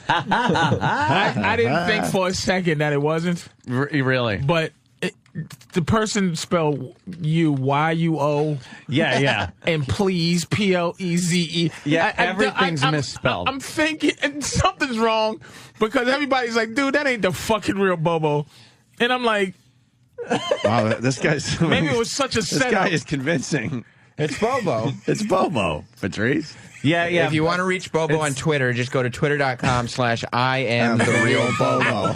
I didn't think for a second that it wasn't. Really? But the person spelled you Y-U-O. Yeah. And please, P-L-E-Z-E. Yeah, everything's misspelled. I'm thinking and something's wrong because everybody's like, dude, that ain't the fucking real Bobo. And I'm like, wow, this guy's... maybe it was such a setup. This guy is convincing. It's Bobo. It's Bobo. Patrice? Yeah. If you want to reach Bobo on Twitter, just go to twitter.com/I am the real Bobo.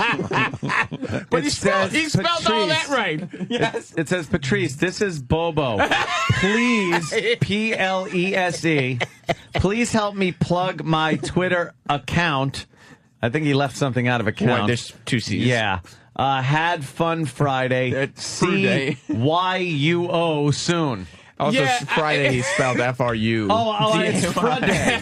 But he spelled all that right. Yes. It says, Patrice, this is Bobo. Please, P-L-E-S-E, please help me plug my Twitter account. I think he left something out of account. What, there's two C's. Yeah. Had Fun Friday. C-Y-U-O soon. Also, Friday he spelled F-R-U. Oh, it's Friday.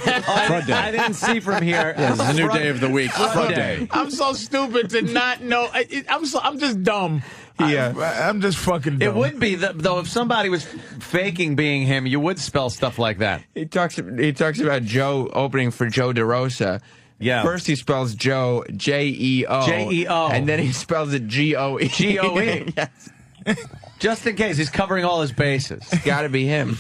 I didn't see from here. Yeah, this is a new day of the week. Friday. I'm so stupid to not know. I'm just dumb. Yeah, I'm just fucking dumb. It would be, though, if somebody was faking being him, you would spell stuff like that. He talks about Joe opening for Joe DeRosa. Yeah. First he spells Joe, J-E-O. J-E-O. And then he spells it G-O-E. G-O-E. Yes. Just in case, he's covering all his bases. Gotta be him.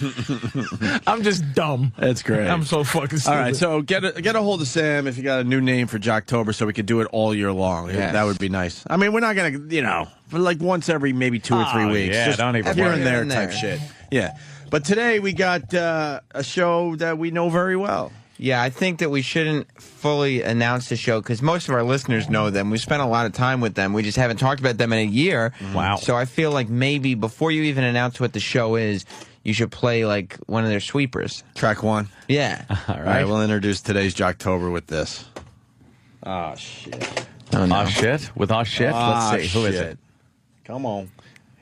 I'm just dumb. That's great. I'm so fucking stupid. All right, so get a hold of Sam if you got a new name for Jocktober so we could do it all year long. Yes. That would be nice. I mean, we're not going to, for like once every maybe 2 or 3 weeks. Yeah, just don't even here worry. and there type shit. Yeah. But today we got a show that we know very well. Yeah, I think that we shouldn't fully announce the show because most of our listeners know them. We spent a lot of time with them. We just haven't talked about them in a year. Wow. So I feel like maybe before you even announce what the show is, you should play like one of their sweepers. Track one. Yeah. All right, we'll introduce today's Jocktober with this. Oh, shit. Oh, no. Oh, shit? With our shit? Let's see. Who is it? Come on.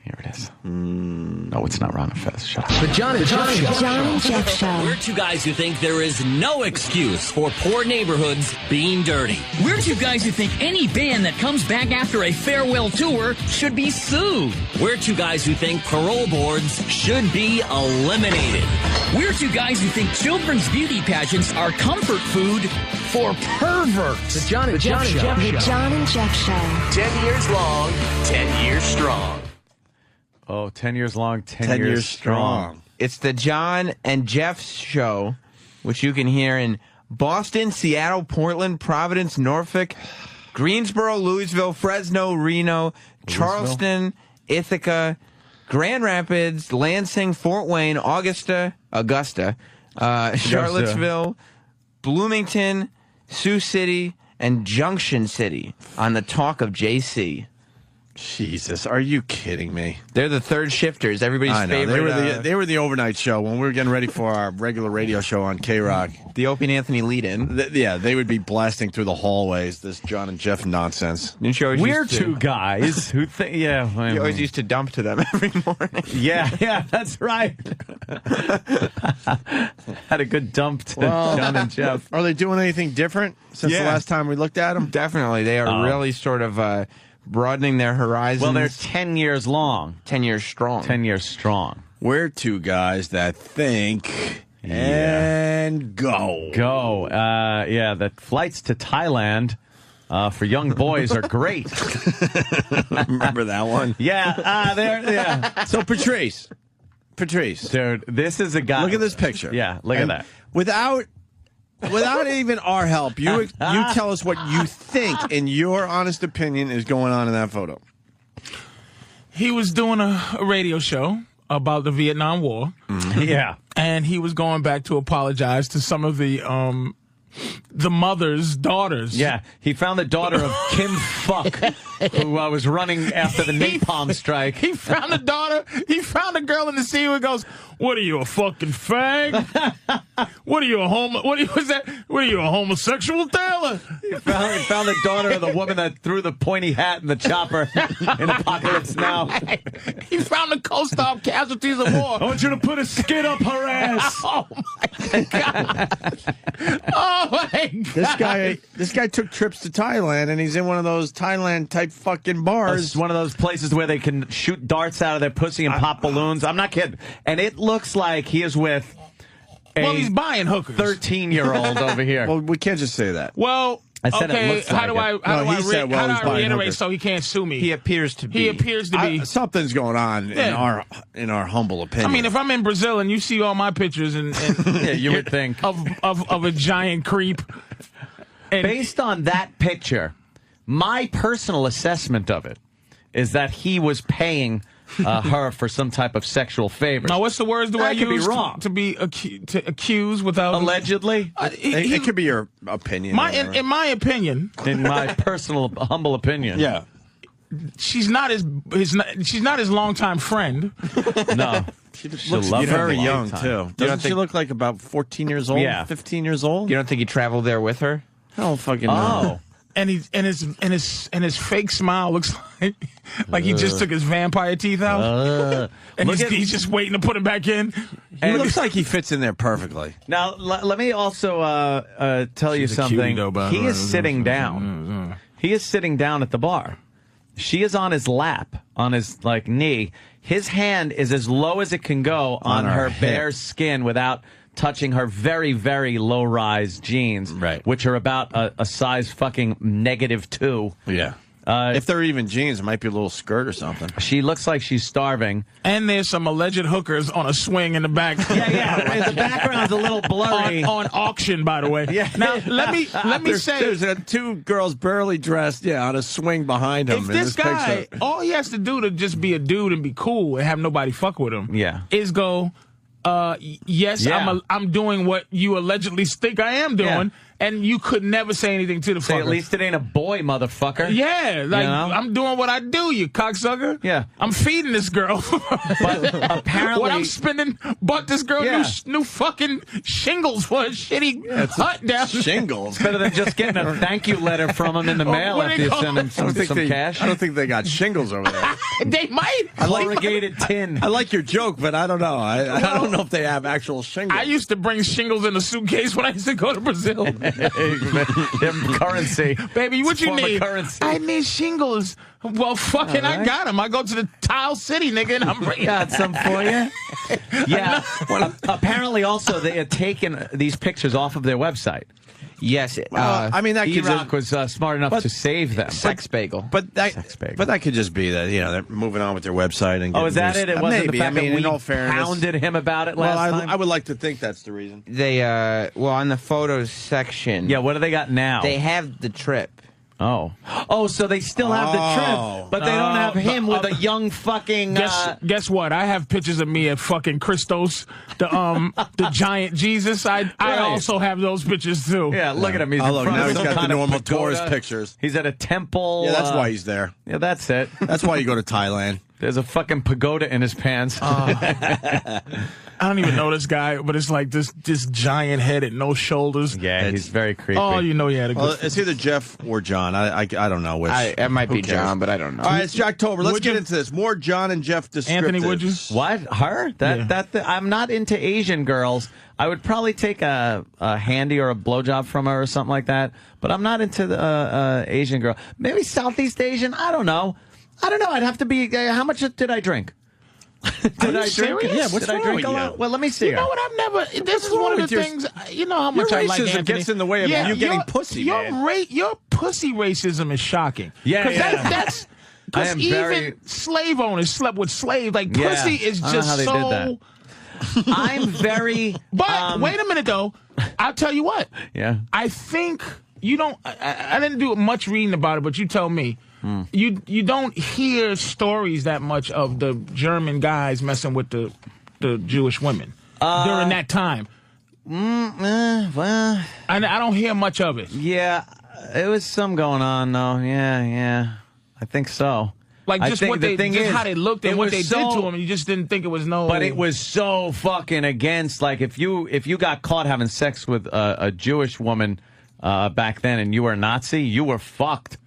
Here it is. No, it's not Ron and Fez. Shut up. The John and Jeff Show. John and Jeff Show. We're two guys who think there is no excuse for poor neighborhoods being dirty. We're two guys who think any band that comes back after a farewell tour should be sued. We're two guys who think parole boards should be eliminated. We're two guys who think children's beauty pageants are comfort food for perverts. The John and Jeff Show. The John and Jeff Show. 10 years long, 10 years strong. Oh, 10 years long, 10 years strong. It's the John and Jeff Show, which you can hear in Boston, Seattle, Portland, Providence, Norfolk, Greensboro, Louisville, Fresno, Reno, Charleston, Ithaca, Grand Rapids, Lansing, Fort Wayne, Augusta, Charlottesville, Bloomington, Sioux City, and Junction City on the Talk of JC. Jesus, are you kidding me? They're the third shifters. Everybody's I know. favorite. They were the overnight show when we were getting ready for our regular radio show on K-Rock. The Opie and Anthony lead-in. Yeah, they would be blasting through the hallways this John and Jeff nonsense. We're two guys who think, You always used to dump to them every morning. Yeah, that's right. Had a good dump to John and Jeff. Are they doing anything different since the last time we looked at them? Definitely. They are really sort of broadening their horizons. Well, they're 10 years long. 10 years strong. 10 years strong. We're two guys that think and go. Go. The flights to Thailand for young boys are great. Remember that one? Yeah. So, Patrice. Dude, this is a guy. Look at this picture. Yeah, look at that. Without even our help, you tell us what you think, in your honest opinion, is going on in that photo. He was doing a radio show about the Vietnam War. Mm-hmm. Yeah. And he was going back to apologize to some of the mother's daughters. Yeah, he found the daughter of Kim Fuck, who was running after the napalm strike. He found the daughter. He found a girl in the sea who goes, "What are you, a fucking fag? What are you, a homosexual, Taylor? He found the daughter of the woman that threw the pointy hat in the chopper in Apocalypse Now. He found the co-stop casualties of war. I want you to put a skid up her ass. Oh, my God. Oh, my God. This guy took trips to Thailand, and he's in one of those Thailand-type fucking bars. It's one of those places where they can shoot darts out of their pussy and pop balloons. I'm not kidding. And it looks like he is with he's buying hookers. 13-year-old over here. Well, we can't just say that. Well, I said okay, it looks like how do I reiterate hookers. so he can't sue me? He appears to be. Something's going on in our humble opinion. I mean, if I'm in Brazil and you see all my pictures and yeah, you would think of a giant creep. And based on that picture, my personal assessment of it is that he was paying her for some type of sexual favor. Now, what's the words do I use to be accused without allegedly? It could be your opinion. In my opinion, in my personal humble opinion, yeah, she's not his longtime friend. No. She looks very young too. Doesn't she look like about 14 years old? Yeah. 15 years old. You don't think he traveled there with her? I don't fucking know. And his fake smile looks like he just took his vampire teeth out, and he's just waiting to put it back in. He looks like he fits in there perfectly. Now, let me also tell you something. He is sitting down. He is sitting down at the bar. She is on his lap, on his knee. His hand is as low as it can go on her bare skin without touching her very, very low-rise jeans, right? Which are about a size fucking -2. Yeah. If they're even jeans, it might be a little skirt or something. She looks like she's starving. And there's some alleged hookers on a swing in the back. Yeah. The background's a little blurry. On auction, by the way. Yeah. Now, let me say... There's two girls barely dressed, on a swing behind him. If this guy, all he has to do to just be a dude and be cool and have nobody fuck with him is go... yes, I'm doing what you allegedly think I am doing, and you could never say anything to the fucker. At least it ain't a boy, motherfucker. Yeah, I'm doing what I do, you cocksucker. Yeah. I'm feeding this girl. But apparently... what I'm spending, bought this girl new fucking shingles for a shitty hut down. Shingles? It's better than just getting a thank you letter from him in the mail after you send him some cash. I don't think they got shingles over there. They might. Corrugated tin. I like your joke, but I don't know. I don't know if they have actual shingles. I used to bring shingles in a suitcase when I used to go to Brazil. Currency. Baby, what you need? Currency. I need shingles. Well, fucking, I got them. I go to the Tile City, nigga, and I'm bringing got some for you. Yeah. Well, apparently, also, they had taken these pictures off of their website. Yes. I mean, that E-Rock was smart enough to save them. Sex bagel. But that could just be that, they're moving on with their website. And is that it? It wasn't the fact that we in all fairness, pounded him about it last time? I would like to think that's the reason. They, on the photos section. Yeah, what do they got now? They have the trip. Oh, so they still have the trip, but they don't have him with a young fucking... Guess what? I have pictures of me at fucking Christos, the giant Jesus. I also have those pictures, too. Yeah, look at him. He's now he's got the normal tourist pictures. He's at a temple. Yeah, that's why he's there. Yeah, that's it. That's why you go to Thailand. There's a fucking pagoda in his pants. I don't even know this guy, but it's like this giant head and no shoulders. Yeah, he's very creepy. Oh, you know he had a good... it's either Jeff or John. I don't know which. It might be John, but I don't know. All right, it's Jocktober. Let's get into this. More John and Jeff descriptives. Anthony, would you? What? Her? I'm not into Asian girls. I would probably take a handy or a blowjob from her or something like that, but I'm not into the Asian girl. Maybe Southeast Asian? I don't know. I'd have to be... how much did I drink? Did I drink? Yeah, what's wrong with you? Well, let me see. You know what? I've never... This is one of the things... You know how much I like Anthony. Racism gets in the way of you getting pussy, man. Your pussy racism is shocking. Yeah, that's... Because even slave owners slept with slaves. Like, pussy is just so... I'm very... But, wait a minute, though. I'll tell you what. Yeah. I think you don't... I didn't do much reading about it, but you tell me. You don't hear stories that much of the German guys messing with the Jewish women during that time. Well, I don't hear much of it. Yeah, it was some going on though. Yeah, I think so. Like, just I what think they, just how they looked and what they did to him, and you just didn't think it was no. But it was so fucking against. Like, if you got caught having sex with a Jewish woman back then, and you were a Nazi, you were fucked.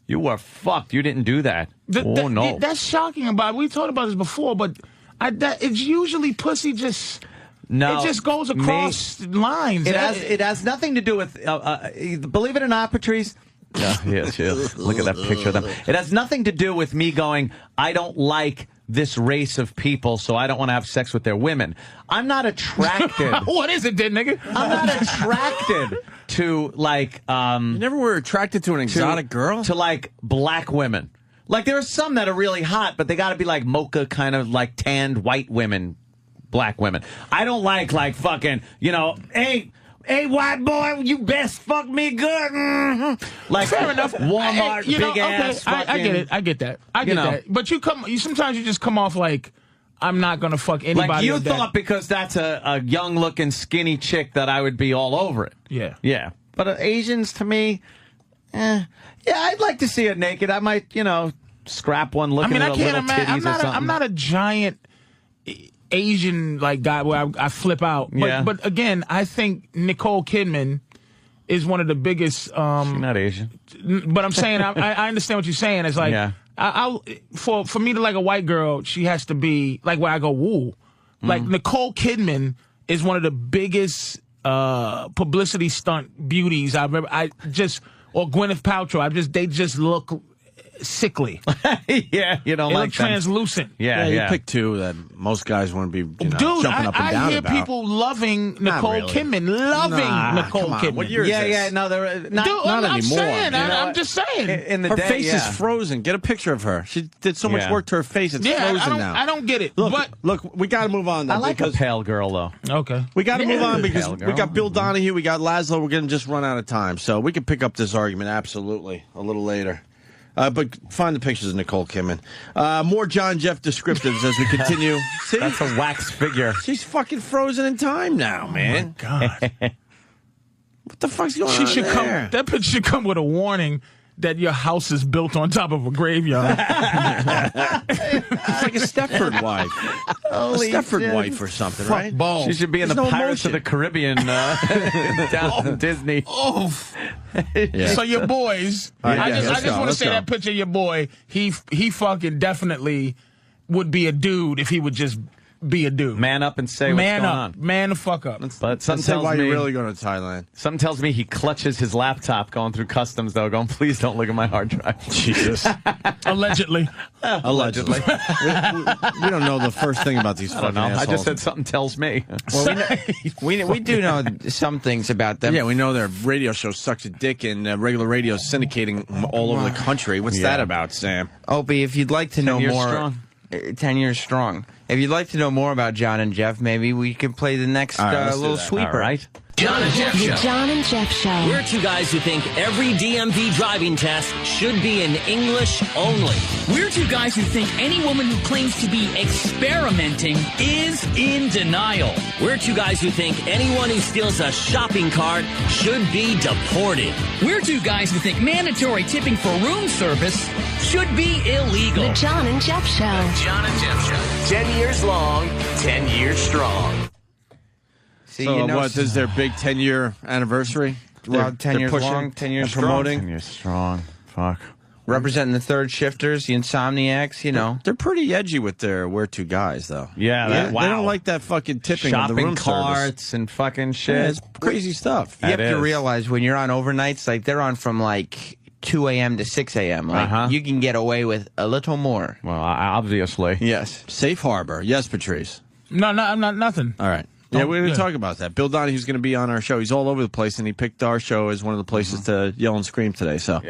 You were fucked. You didn't do that. No. That's shocking about it. We talked about this before, but it's usually pussy just. No, it just goes across lines. It has nothing to do with. Believe it or not, Patrice. Yes. Look at that picture of them. It has nothing to do with me going, I don't like this race of people, so I don't want to have sex with their women. I'm not attracted. What is it then, nigga? I'm not attracted to, like... you never were attracted to an exotic girl? To, like, black women. Like, there are some that are really hot, but they got to be, like, mocha kind of, like, tanned white women, black women. I don't like fucking, hey, white boy, you best fuck me good. Mm-hmm. Like, fair enough. Walmart, big ass. Fucking, I get it. I get that. But sometimes you just come off like, I'm not going to fuck anybody. Like, you thought because that's a young looking skinny chick that I would be all over it. Yeah. Yeah. But Asians, to me, yeah, I'd like to see it naked. I might, scrap one looking at a little titties or something. I'm not a giant Asian guy where I flip out. But again, I think Nicole Kidman is one of the biggest. She's not Asian. But I'm saying I understand what you're saying. It's like for me to like a white girl, she has to be like where I go woo. Like Nicole Kidman is one of the biggest publicity stunt beauties I've ever. Or Gwyneth Paltrow. They just look sickly. Yeah, you don't they like look translucent. Yeah, you pick two that most guys want to be jumping up and down about. I hear people loving Nicole Kidman. Nicole Kidman. What year is this? No, they're not anymore. I'm saying, I'm just saying. Her face is frozen. Get a picture of her. She did so much work to her face. It's frozen now. I don't get it. Look, we got to move on. I like a pale girl, though. Okay. We got to move on because we got Bill Donahue, we got Laszlo. We're going to just run out of time. So we can pick up this argument absolutely a little later. But find the pictures of Nicole Kidman. More John Jeff descriptives as we continue. See? That's a wax figure. She's fucking frozen in time now, man. Oh, my God. What the fuck's going on there? That picture should come with a warning that your house is built on top of a graveyard. It's like a Stepford wife. A Stepford wife or something, right? She should be in the Pirates of the Caribbean down in Disney. Oh. Yeah. So your boys, I just want to say that picture of your boy, he fucking definitely would be a dude if he would just be a dude. Man up and say what's going on. Man the fuck up. But something tells why me you're really going to Thailand. Something tells me he clutches his laptop going through customs, though, going, please don't look at my hard drive. Jesus. Allegedly. Allegedly. we don't know the first thing about these fucking assholes. I just said something tells me. Well, we do know some things about them. Yeah, we know their radio show sucks a dick and regular radio is syndicating all over the country. What's that about, Sam? Opie, if you'd like to know more... Strong. 10 years strong. If you'd like to know more about John and Jeff, maybe we can play the next little sweeper. All right. John and Jeff Show. The John and Jeff Show. We're two guys who think every DMV driving test should be in English only. We're two guys who think any woman who claims to be experimenting is in denial. We're two guys who think anyone who steals a shopping cart should be deported. We're two guys who think mandatory tipping for room service should be illegal. The John and Jeff Show. The John and Jeff Show. 10 years long, 10 years strong. See, so this is their big 10-year anniversary? Well, 10 years pushing, long, 10 years promoting. 10 years strong. Fuck. Representing the third shifters, the insomniacs, They're pretty edgy with their We're Two Guys, though. Yeah, wow. They don't like that fucking tipping of the room carts service. And fucking shit. Yeah, it's crazy stuff. You have to realize when you're on overnights, they're on from 2 a.m. to 6 a.m. You can get away with a little more. Well, obviously. Yes. Safe harbor. Yes, Patrice. No, I'm not nothing. All right. Yeah, we're going to talk about that. Bill Donahue's going to be on our show. He's all over the place, and he picked our show as one of the places to yell and scream today. So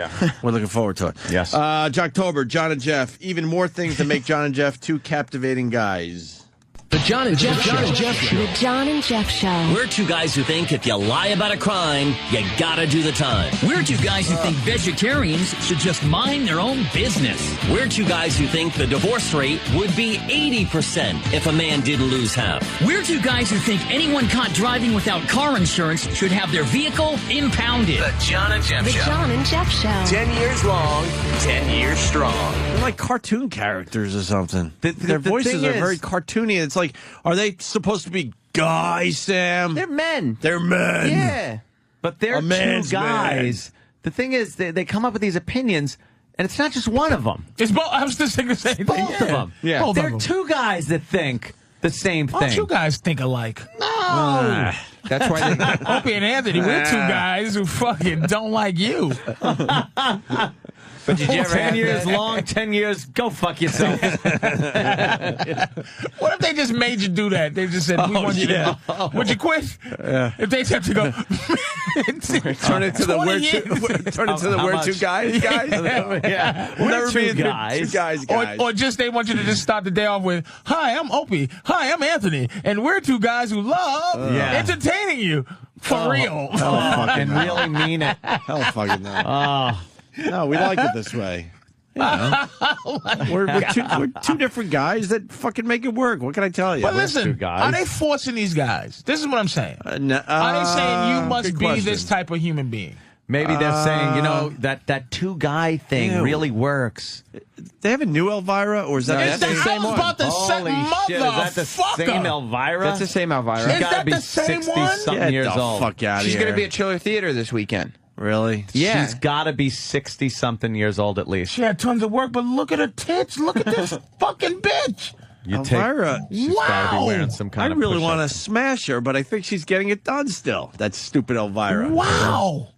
we're looking forward to it. Yes. Jocktober, John and Jeff. Even more things that make John and Jeff two captivating guys. The John and Jeff Show. The John and Jeff Show. We're two guys who think if you lie about a crime, you gotta do the time. We're two guys who think vegetarians should just mind their own business. We're two guys who think the divorce rate would be 80% if a man didn't lose half. We're two guys who think anyone caught driving without car insurance should have their vehicle impounded. The John and Jeff The Show. John and Jeff Show. 10 years long, 10 years strong. They're like cartoon characters or something. Their the voices thing are is- very cartoony. It's like, are they supposed to be guys, Sam? They're men. They're men. Yeah. But they're A two man's guys. The thing is, they come up with these opinions, and it's not just one of them. It's both. I was just thinking the same thing. Both of them. Yeah. Both of They're them. two guys that think the same Why don't thing. you guys think alike? No. That's why they... Opie and Anthony, we're two guys who fucking don't like you. But did you ever 10 have years that? long, 10 years, go fuck yourself. What if they just made you do that? They just said, we want you to go. Would you quit? If they said to go, Turn it to the 20 we're years. two guys. Yeah. We'll never Two be in guys. two guys. Or just they want you to just start the day off with, hi, I'm Opie. Hi, I'm Anthony. And we're two guys who love entertaining you. For real. And really mean it. Hell fucking no. No, we like it this way. You know. we're two different guys that fucking make it work. What can I tell you? But We're listen, two guys. are they forcing these guys? This is what I'm saying. Are they saying you must good be question. this type of human being? Maybe they're saying, that two-guy thing Ew. really works. They have a new Elvira, or is that Is that I was about to say, Holy shit, is that the same Elvira? That's the same Elvira. She's Is got to that be the same one? 60-something Get years the old. fuck out of She's here. going to be at Chiller Theater this weekend. Really? Yeah. She's got to be 60-something years old at least. She had tons of work, but look at her tits. Look at this fucking bitch. You Elvira. She's got to be wearing some I kind of really push-up. want to smash her, but I think she's getting it done still. That stupid Elvira. Wow.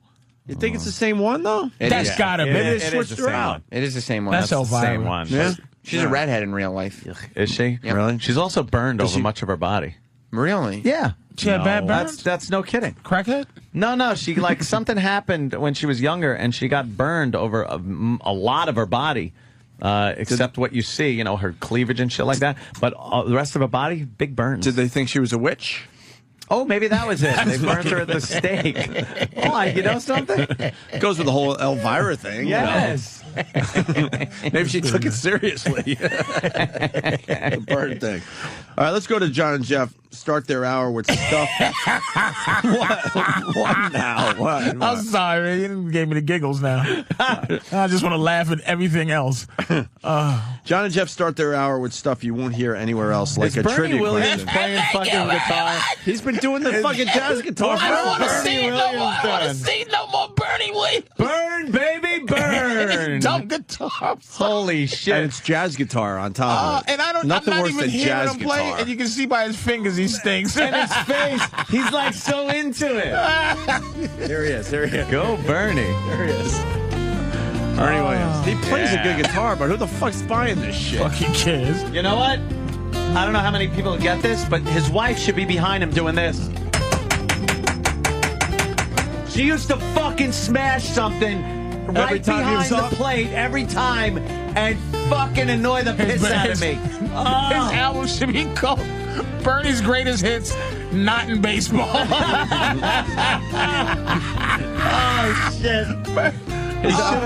You think it's the same one, though? That's gotta be. Maybe It they is switched the her same out. one. It is the same one. That's the Elvira. same one. Yeah. She's a redhead in real life. Is she? Yep. Really? She's also burned Is over she- much of her body. Really? Yeah. She had bad burns? That's no kidding. Crackhead? No. She something happened when she was younger, and she got burned over a lot of her body, except what you see, her cleavage and shit like that. But the rest of her body, big burns. Did they think she was a witch? Oh, maybe that was it. They burned her at the stake. Why? You know something? Goes with the whole Elvira thing. you know. Yes. Maybe she took it seriously. The bird thing. All right, let's go to John and Jeff. Start their hour with stuff. What now? What? I'm sorry. You gave me the giggles now. I just want to laugh at everything else. John and Jeff start their hour with stuff you won't hear anywhere else, like Is a Bernie trivia Williams question. playing fucking guitar? He's been doing the fucking jazz guitar. I don't want to Bernie see it no more. I want to Williams see no more Bernie Williams. Burn, baby, burn! Dumb guitar. Holy And shit! it's jazz guitar on top of it. And I'm Nothing not worse even than hearing jazz him play, guitar. and you can see by his fingers he stinks. And his face, he's like so into it. Here he is. Here he is. Go, Bernie. There he is. Bernie Williams. He plays a good guitar, but who the fuck's buying this shit? Fucking kids. You know what? I don't know how many people get this, but his wife should be behind him doing this. She used to fucking smash something Every right time he was behind up? the plate every time and fucking annoy the piss out of me. His album should be called Bernie's Greatest Hits, Not in Baseball. Oh, shit.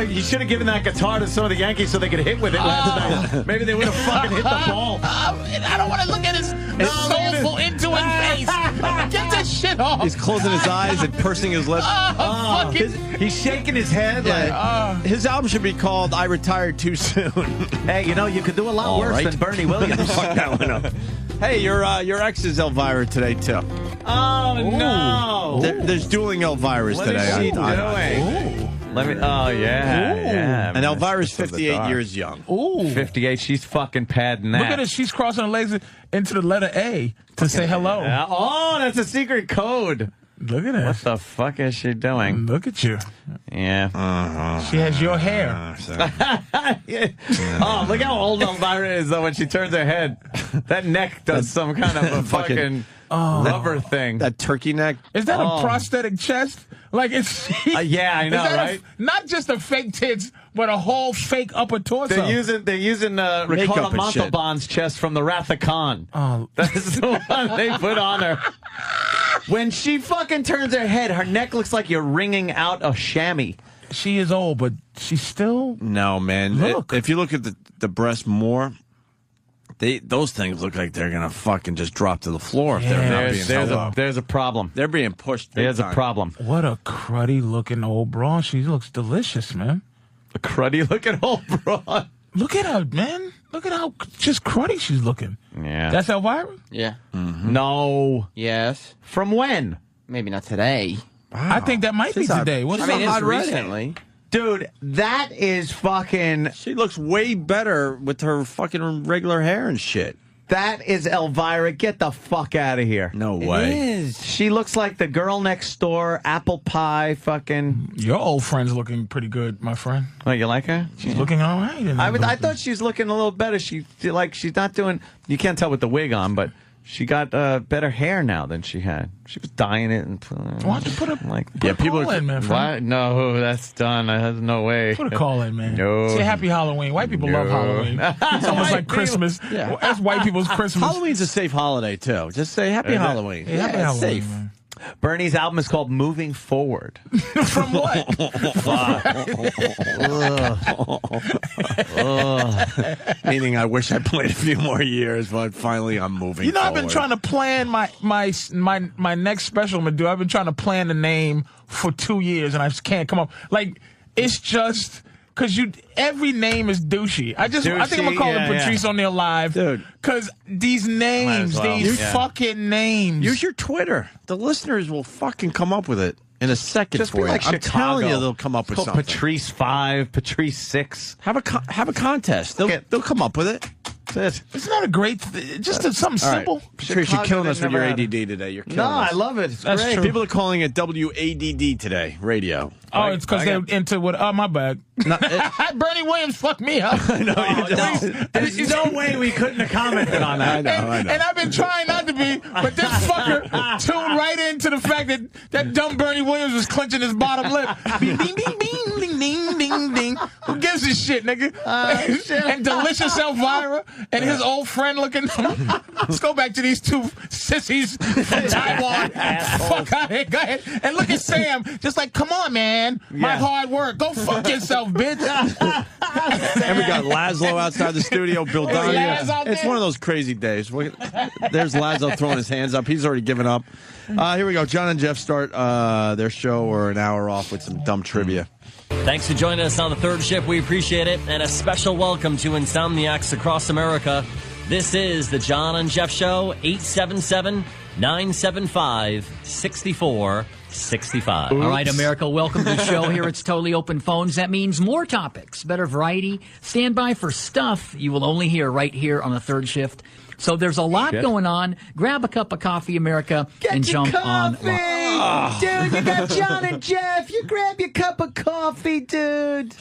You should have given that guitar to some of the Yankees so they could hit with it last night. Maybe they would have fucking hit the ball. I don't want to look at his soulful into his face. Get this shit off. He's closing his eyes and pursing his lips. He's shaking his head like... His album should be called I Retired Too Soon. Hey, you could do a lot All worse right. than Bernie Williams. Fuck that one up. Hey, your ex is Elvira today, too. Oh, no. There's dueling Elviras What today. is she doing? Let me. Oh yeah. And Elvira's 58 years young. Ooh. 58. She's fucking padding that. Look at her. She's crossing her legs into the letter A to say hello. Oh, that's a secret code. Look at her. What the fuck is she doing? Look at you. Yeah. She has your hair. Oh, look how old Elvira is, though, when she turns her head. That neck does some kind of a fucking rubber thing. That turkey neck. Is that a prosthetic chest? Like it's yeah, I know, is that right? not just a fake tits, but a whole fake upper torso. They're using Ricardo and shit. Montalban's chest from the Wrath of Khan. Oh. That's the one they put on her. When she fucking turns her head, her neck looks like you're wringing out a chamois. She is old, but she's still... No, man. Look. If you look at the breast more, those things look like they're going to fucking just drop to the floor if they're not being held up. There's a problem. They're being pushed. There's a problem. What a cruddy-looking old broad. She looks delicious, man. A cruddy-looking old broad. Look at her, man. Look at how just cruddy she's looking. Yeah. That's Elvira? Yeah. No. Yes. From when? Maybe not today. I think that might be today. What's it's recently. Dude, that is fucking... She looks way better with her fucking regular hair and shit. That is Elvira. Get the fuck out of here. No way. It is. She looks like the girl next door, apple pie, fucking... Your old friend's looking pretty good, my friend. Oh, you like her? She's looking all right. I thought she was looking a little better. She's not doing... You can't tell with the wig on, but she got better hair now than she had. She was dyeing it and... Why don't you put a people call in, man? What? No, that's done. There's no way. Put a call in, man. No. Say Happy Halloween. White people love Halloween. It's almost like Christmas. Yeah. That's white people's Christmas. Halloween's a safe holiday, too. Just say Happy Halloween. Yeah, Happy Halloween, safe. man. Bernie's album is called Moving Forward. From what? Meaning I wish I played a few more years, but finally I'm moving You know, forward. I've been trying to plan my next special I'm going to do. I've been trying to plan the name for 2 years, and I just can't come up. Like, it's just... Because every name is douchey. I think I'm going to call it Patrice O'Neal Live. Dude. Because these names, fucking names. Use your Twitter. The listeners will fucking come up with it in a second Just for be you. like I'm Chicago. telling you, they'll come up with It's called something. Patrice 5, Patrice 6. Have a contest. They'll come up with it. That's it. Isn't that a great... Just something simple? Right. Patrice, you're killing us with your ADD today. You're killing us. I love it. It's That's great. true. People are calling it WADD today, radio. Oh, it's because they're into what... Oh, my bad. Bernie Williams fucked me up. There's no way we couldn't have commented on that. I know. And I've been trying not to be, but this fucker tuned right into the fact that dumb Bernie Williams was clenching his bottom lip. Bing, ding, ding, ding, ding, ding, ding, ding. Who gives a shit, nigga? And Delicious Elvira and his old friend looking. Let's go back to these two sissies from Taiwan. Fuck out here. Go ahead. And look at Sam. Just like, come on, man. My hard work. Go fuck yourself, bitch. And we got Laszlo outside the studio, Bill Laz Donahue. out It's there. one of those crazy days. There's Laszlo throwing his hands up. He's already given up. Here we go. John and Jeff start their show or an hour off with some dumb trivia. Thanks for joining us on the third shift. We appreciate it. And a special welcome to insomniacs across America. This is the John and Jeff Show, 877-975-6465. All right, America, welcome to the show. Here it's totally open phones. That means more topics, better variety. Stand by for stuff you will only hear right here on the third shift. So there's a lot going on. Grab a cup of coffee, America, and jump on. Dude, you got John and Jeff. You grab your cup of coffee, dude.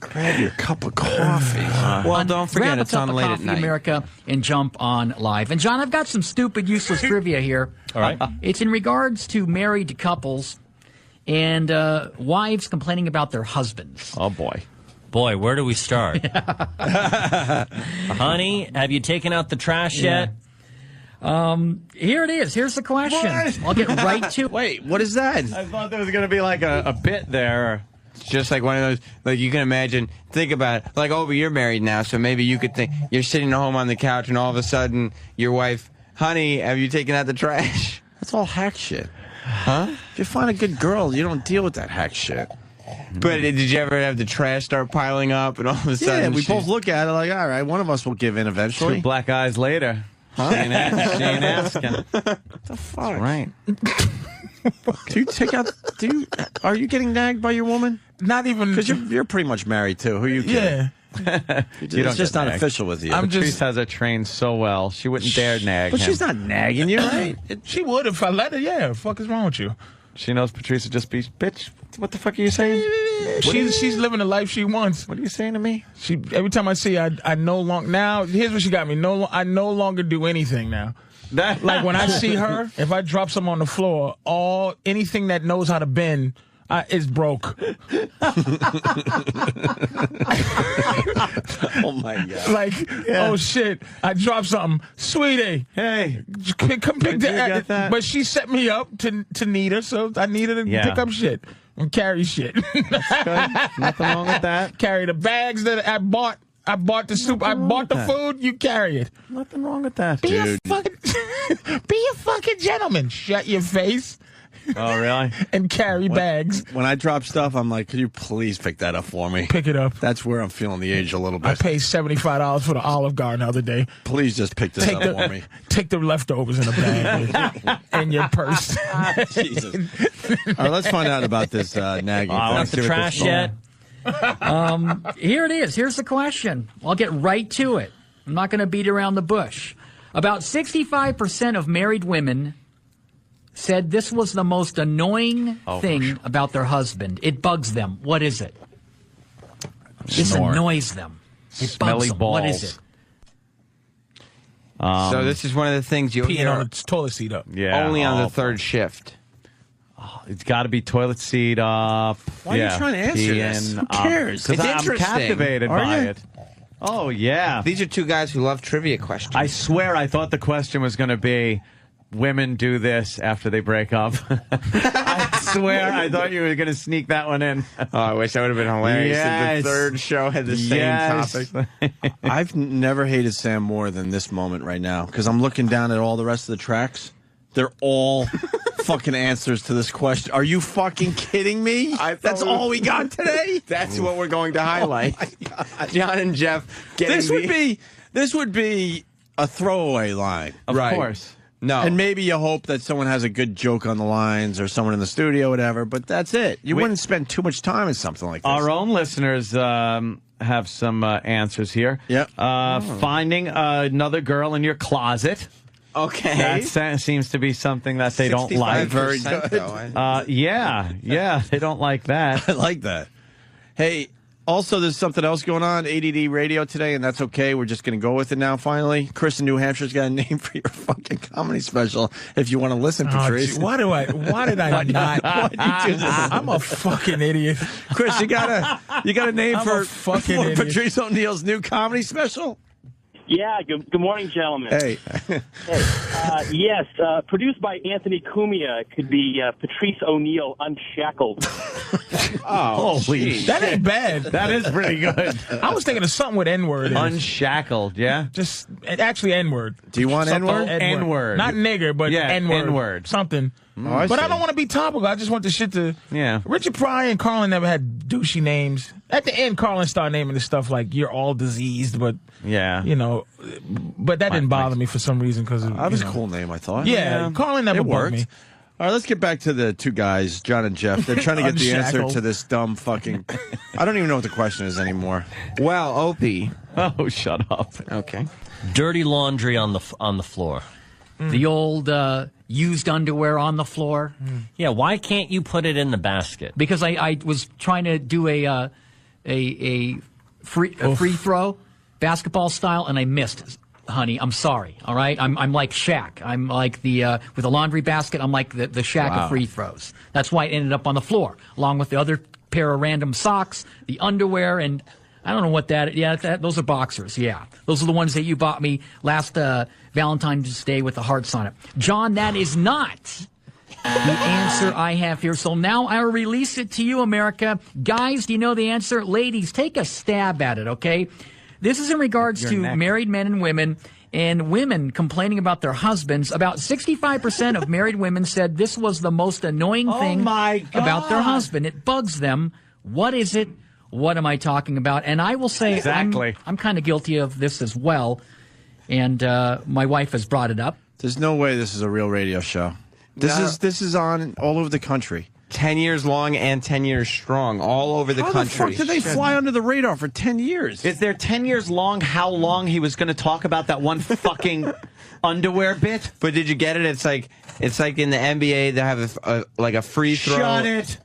Grab your cup of coffee. Well, don't forget, Grab a it's cup on of late coffee, at night. America, and jump on live. And John, I've got some stupid, useless trivia here. All right. It's in regards to married couples and wives complaining about their husbands. Oh, boy. Boy, where do we start? Honey, have you taken out the trash yet? Here it is. Here's the question. I'll get right to it. Wait, what is that? I thought there was going to be like a bit there. It's just like one of those, like you can imagine, think about it, like, oh, but you're married now, so maybe you could think, you're sitting at home on the couch and all of a sudden your wife, honey, have you taken out the trash? That's all hack shit. Huh? If you find a good girl, you don't deal with that hack shit. But did you ever have the trash start piling up and all of a sudden? Yeah, we both look at it like, all right, one of us will give in eventually. 2 black eyes later. Huh? She ain't asking. What the fuck? Right. Do you take out? Are you getting nagged by your woman? Not even because you're pretty much married too. Who are you kidding? Yeah. It's just not official with you. Patrice has her trained so well. She wouldn't dare nag But him. she's not nagging you, right? She would if I let her. Yeah. What the fuck is wrong with you? She knows Patrice would just be, bitch, what the fuck are you saying? She's living the life she wants. What are you saying to me? Every time I see her, I no longer now. Here's what she got me. I no longer do anything now. Like when I see her, if I drop something on the floor, anything that knows how to bend, It's broke. Oh my God! Like, oh shit! I dropped something, sweetie. Hey, come pick that. But she set me up to need her, so I needed to pick up shit and carry shit. Nothing wrong with that. Carry the bags that I bought. I bought the soup. I bought the food. You carry it. Nothing wrong with that. Be a fucking gentleman. Shut your face. Oh, really? And carry bags. When I drop stuff, I'm like, could you please pick that up for me? Pick it up. That's where I'm feeling the age a little bit. I paid $75 for the Olive Garden the other day. Please just pick this up for me. Take the leftovers in a bag in your purse. Jesus. All right, let's find out about this nagging. Not the trash yet. Here it is. Here's the question. I'll get right to it. I'm not going to beat around the bush. About 65% of married women said this was the most annoying thing about their husband. It bugs them. What is it? This annoys them. It bugs them. What is it? So this is one of the things you'll peeing hear on the toilet seat up. Yeah. only on the third shift. It's got to be toilet seat up. Why are you trying to answer this? Who cares? Because It's I'm interesting. captivated by it. Oh, yeah. These are two guys who love trivia questions. I swear I thought the question was going to be, women do this after they break up. I swear I thought you were going to sneak that one in. Oh, I wish that would have been hilarious if the third show had the same topic. I've never hated Sam more than this moment right now because I'm looking down at all the rest of the tracks. They're all fucking answers to this question. Are you fucking kidding me? That's all we got today? That's what we're going to highlight. Oh John and Jeff getting This would be a throwaway line. Of course. No. And maybe you hope that someone has a good joke on the lines or someone in the studio, whatever, but that's it. You wouldn't spend too much time in something like this. Our own listeners have some answers here. Yep. Finding another girl in your closet. Okay. That seems to be something that they don't like. Very good. Yeah, they don't like that. I like that. Hey, also, there's something else going on, ADD Radio today, and that's okay. We're just going to go with it now, finally. Chris in New Hampshire's got a name for your fucking comedy special if you want to listen, Patrice. Why did I not? Why'd you do this? I'm a fucking idiot. Chris, you got a name for idiot. Patrice O'Neal's new comedy special? Yeah, good morning, gentlemen. Hey. Yes, produced by Anthony Cumia. It could be Patrice O'Neal Unshackled. Holy shit. That ain't bad. That is pretty good. I was thinking of something with N-word. Unshackled, yeah? Just, actually N-word. Do you want N-word? N-word. Not nigger, but N-word. N-word. Something. I but see. I don't want to be topical. I just want the shit to... Yeah. Richard Pryor and Carlin never had douchey names. At the end, Carlin started naming the stuff like, you're all diseased, but... Yeah. You know, but that didn't bother me for some reason because That was a cool name, I thought. Yeah, Carlin never it bugged worked. me. All right, let's get back to the two guys, John and Jeff. They're trying to get the answer Unshackled. to this dumb fucking... I don't even know what the question is anymore. Well, Opie. Oh, shut up. Okay. Dirty laundry on the floor. The old used underwear on the floor. Yeah, why can't you put it in the basket? Because I was trying to do a free throw, basketball style, and I missed. Honey, I'm sorry. All right, I'm like Shaq. I'm like the with the laundry basket. I'm like the Shaq of free throws. That's why it ended up on the floor, along with the other pair of random socks, the underwear, and I don't know what that. Yeah, those are boxers. Yeah, those are the ones that you bought me last Valentine's Day with the hearts on it. John, that is not the answer I have here. So now I'll release it to you, America. Guys, do you know the answer? Ladies, take a stab at it, okay? This is in regards to married men and women complaining about their husbands. About 65% of married women said this was the most annoying thing about their husband. It bugs them. What is it? What am I talking about? And I will say I'm kind of guilty of this as well. And my wife has brought it up. There's no way this is a real radio show. This is on all over the country. 10 years long and 10 years strong, all over the country. How the fuck did they fly under the radar for 10 years? Is there 10 years long how long he was going to talk about that one fucking underwear bit? But did you get it? It's like in the NBA, they have a free throw. Shut it.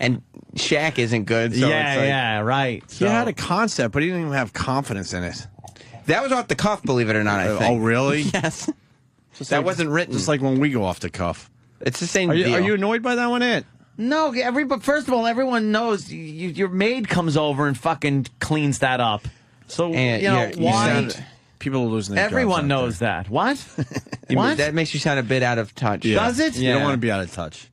And Shaq isn't good. So right. He had a concept, but he didn't even have confidence in it. That was off the cuff, believe it or not, I think. Oh, really? Yes. That wasn't written. Just like when we go off the cuff. It's the same Are deal. you annoyed by that one, Ant? No, first of all, everyone knows your maid comes over and fucking cleans that up. So, why? People are losing their Everyone jobs knows that. What? What? That makes you sound a bit out of touch. Yeah. Does it? You don't want to be out of touch.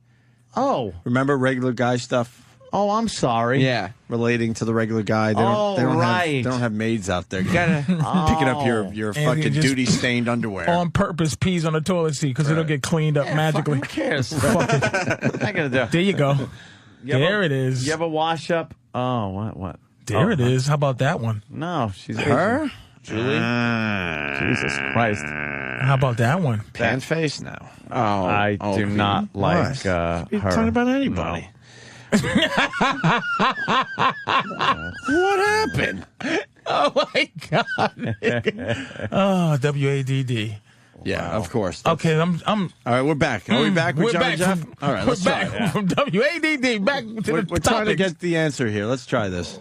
Oh. Remember regular guy stuff? Oh, I'm sorry. Yeah. Relating to the regular guy. They don't have maids out there. You gotta picking up your fucking duty-stained underwear. On purpose pees on the toilet seat because it'll get cleaned up magically. Who cares? Fuck it. I gotta do. There you go. There it is. You have a wash up? Oh, what? There it is. How about that one? No, she's her. Asian. Julie? Jesus Christ. How about that one? Pan face now. Oh, I do not like her. You're talking about anybody. No. What happened? Oh my God! Oh, WADD. Yeah, of course. Okay, I'm. All right, we're back. Are we back with we're John back and Jeff? From, All right, we're let's back try. from WADD. Back to the We're trying to topics. get the answer here. Let's try this.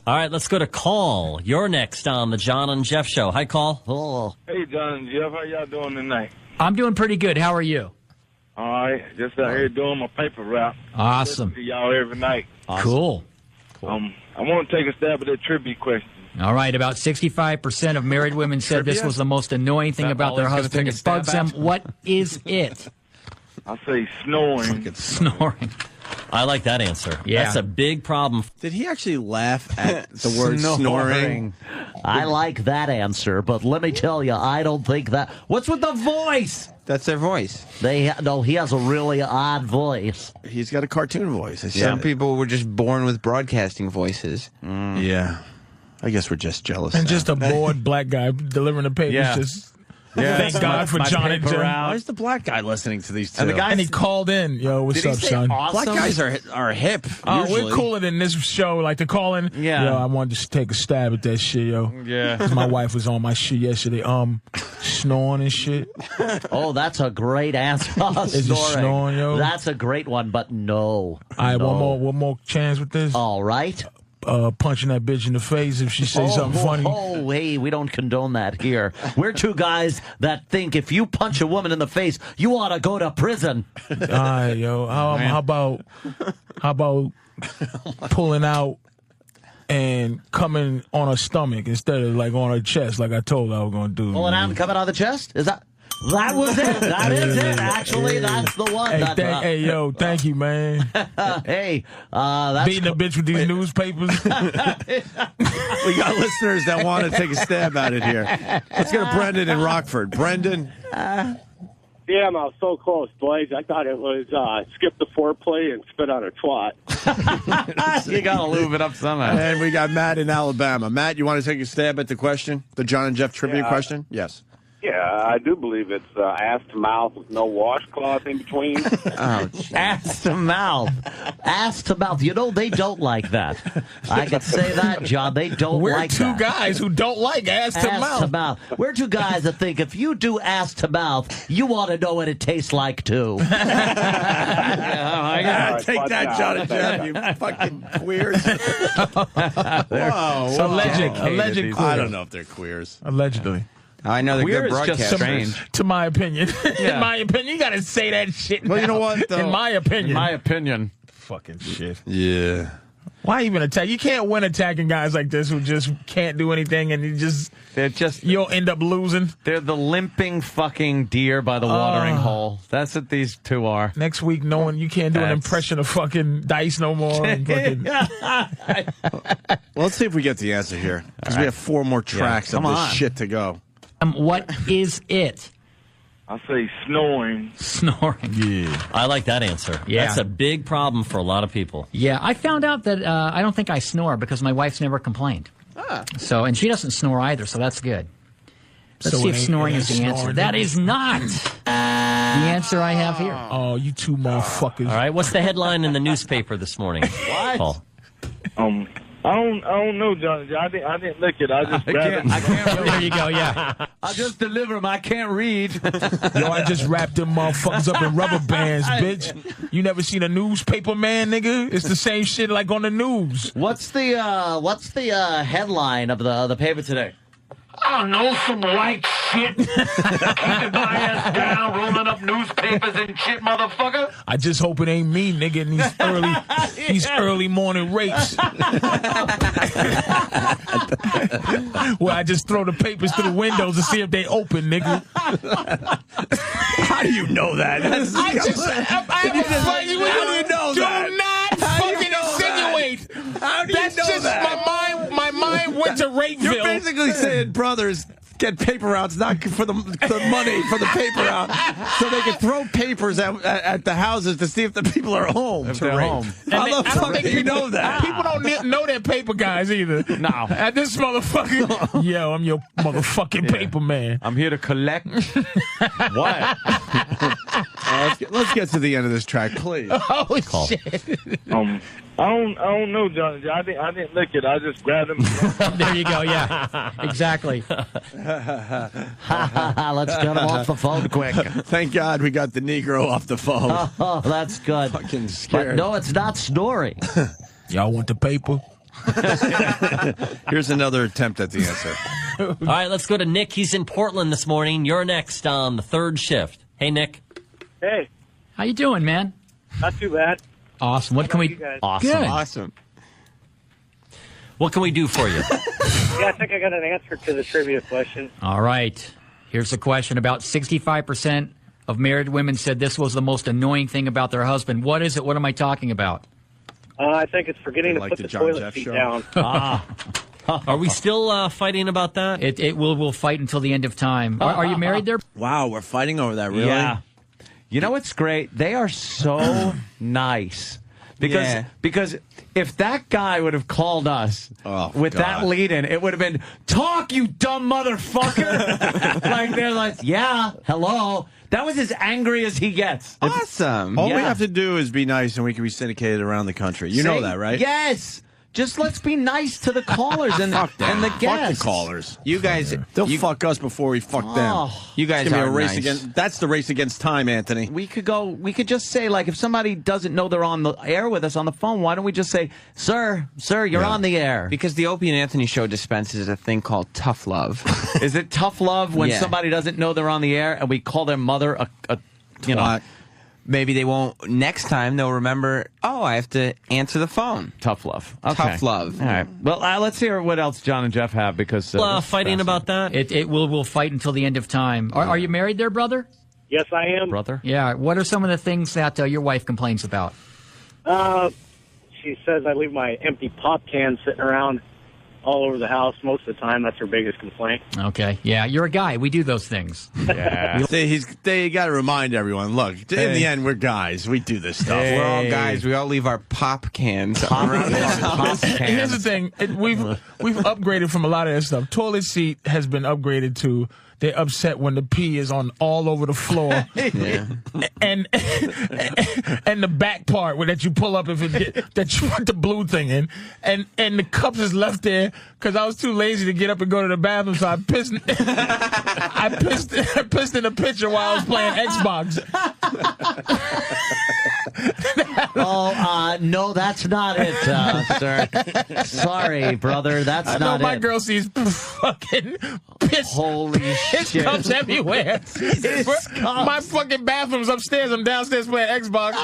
All right, let's go to Call. You're next on the John and Jeff Show. Hi, Call. Oh. Hey, John and Jeff. How y'all doing tonight? I'm doing pretty good. How are you? All right. Just out here doing my paper route. Awesome. Listen to y'all every night. Awesome. Cool. I want to take a stab at that trivia question. All right, about 65% of married women said this was the most annoying thing about their husband. It bugs them. What is it? I say snoring. Snoring. I like that answer. Yeah. That's a big problem. Did he actually laugh at the word snoring? I like that answer, but let me tell you, I don't think that. What's with the voice? That's their voice. No, he has a really odd voice. He's got a cartoon voice. Some people were just born with broadcasting voices. Yeah. I guess we're just jealous. And now. just a bored black guy delivering the papers. Yeah. Just Yeah. thank God for John and Jeff. Why is the black guy listening to these two? And he called in. Yo, what's up, son? Black guys are hip. Oh, usually. we're cooler than this show. Like, to call in. Yeah. Yo, I wanted to take a stab at that shit, yo. Yeah. 'Cause my wife was on my shit yesterday. Snoring and shit. Oh, that's a great answer. Is it snoring, yo? That's a great one, but no. All right, No. one more chance with this. All right. Punching that bitch in the face if she says something funny. Oh, hey, we don't condone that here. We're two guys that think if you punch a woman in the face, you ought to go to prison. All right, yo. How about pulling out and coming on her stomach instead of like on her chest, like I told her I was going to do. Pulling out and coming out of the chest? That was it. That is it. Actually, that's the one. Hey, yo, thank you, man. Hey, that's beating a bitch with these newspapers. We got listeners that want to take a stab at it here. Let's go to Brendan in Rockford. Brendan. Damn, I was so close, boys. I thought it was skip the foreplay and spit on a twat. You got to lube it up somehow. And we got Matt in Alabama. Matt, you want to take a stab at the question? The John and Jeff trivia question? Yes. Yeah, I do believe it's ass to mouth with no washcloth in between. Ass to mouth. Ass to mouth. You know, they don't like that. I can say that, John. They don't like that. We're two guys who don't like ass to mouth. We're two guys that think if you do ass to mouth, you want to know what it tastes like, too. Take that, John and Jeff, you fucking queers. Whoa. Alleged queers. I don't know if they're queers. Allegedly. I know they're good broadcasters. To my opinion. In my opinion. You got to say that shit. Well, you know what, though? In my opinion. In my opinion. Fucking shit. Yeah. Why even attack? You can't win attacking guys like this who just can't do anything and you'll end up losing. They're the limping fucking deer by the watering hole. That's what these two are. Next week, knowing you can't do an impression of fucking Dice no more. And fucking... Well, let's see if we get the answer here. Because we have 4 more tracks of this shit to go. What is it? I say snoring. Snoring. Yeah. I like that answer. Yeah. That's a big problem for a lot of people. Yeah, I found out that I don't think I snore because my wife's never complained. So, and she doesn't snore either, so that's good. Let's see if snoring is the answer. That is not the answer I have here. Oh, you two motherfuckers. All right, what's the headline in the newspaper this morning? What? Paul? I don't know, John. I didn't look it. I just grabbed it. I can't read. There you go, yeah. I just deliver them. I can't read. Yo, I just wrapped them motherfuckers up in rubber bands, bitch. You never seen a newspaper, man, nigga? It's the same shit like on the news. What's the headline of the paper today? I don't know, some white shit. Keeping my ass down, rolling up newspapers and shit, motherfucker. I just hope it ain't me, nigga, in these early morning rapes. Where I just throw the papers through the windows to see if they open, nigga. How do you know that? How do you know that? Do not fucking insinuate. How do That's you know just that? my mind went to Rapeville. You're basically saying brothers get paper routes, not for the money for the paper route, so they can throw papers at the houses to see if the people are home. If they're home. How the fuck do you know that? People don't know they're paper guys either. No. At this motherfucker, yo, I'm your motherfucking paper man. I'm here to collect. What? Let's get to the end of this track, please. Oh, shit. I don't know, Johnny. I didn't lick it. I just grabbed him. There you go. Yeah, exactly. Let's get him off the phone quick. Thank God we got the Negro off the phone. Oh, that's good. Fucking scared. But no, it's not snoring. Y'all want the paper? Here's another attempt at the answer. All right, let's go to Nick. He's in Portland this morning. You're next on the third shift. Hey, Nick. Hey, How you doing, man? not too bad. Awesome. What can we? you guys? Awesome. Good. Awesome. What can we do for you? Yeah, I think I got an answer to the trivia question. All right. Here's a question. About 65% of married women said this was the most annoying thing about their husband. What is it? What am I talking about? I think it's forgetting to Like put the the John toilet Jeff seat show? down. Are we still fighting about that? We'll fight until the end of time. Are you married there? Wow, we're fighting over that, really? Yeah. You know what's great? They are so nice. Because if that guy would have called us with that lead-in, it would have been, talk, you dumb motherfucker. Like, they're like, yeah, hello. That was as angry as he gets. Awesome. All we have to do is be nice and we can be syndicated around the country. You know that, right? Yes. Just let's be nice to the callers and the guests. Fuck the callers. You guys, They'll fuck us before we fuck them. you guys It's gonna be are a race nice. against. That's the race against time, Anthony. We could just say, like, if somebody doesn't know they're on the air with us on the phone, why don't we just say, sir, you're on the air? Because the Opie and Anthony show dispenses a thing called tough love. Is it tough love when Yeah. somebody doesn't know they're on the air and we call their mother a you know, Maybe they won't. Next time they'll remember, oh, I have to answer the phone. Tough love. Okay. Tough love. All right. Well, let's hear what else John and Jeff have, because Fighting about that? We'll fight until the end of time. Are you married there, brother? Yes, I am. Brother? Yeah. What are some of the things that your wife complains about? She says I leave my empty pop cans sitting around all over the house most of the time. That's her biggest complaint. Okay. Yeah, you're a guy. We do those things. Yeah. They got to remind everyone, look, in the end, we're guys. We do this stuff. We're all guys. We all leave our pop cans around the house. Here's the thing. We've upgraded from a lot of that stuff. Toilet seat has been upgraded to they're upset when the pee is on all over the floor. And the back part where that you pull up if that you put the blue thing in. And the cups is left there because I was too lazy to get up and go to the bathroom, so I pissed I pissed in a pitcher while I was playing Xbox. No, that's not it, sir. Sorry, brother, that's I not know my it. girl sees fucking piss. Holy His shit. cups everywhere. My fucking bathroom's upstairs. I'm downstairs playing Xbox.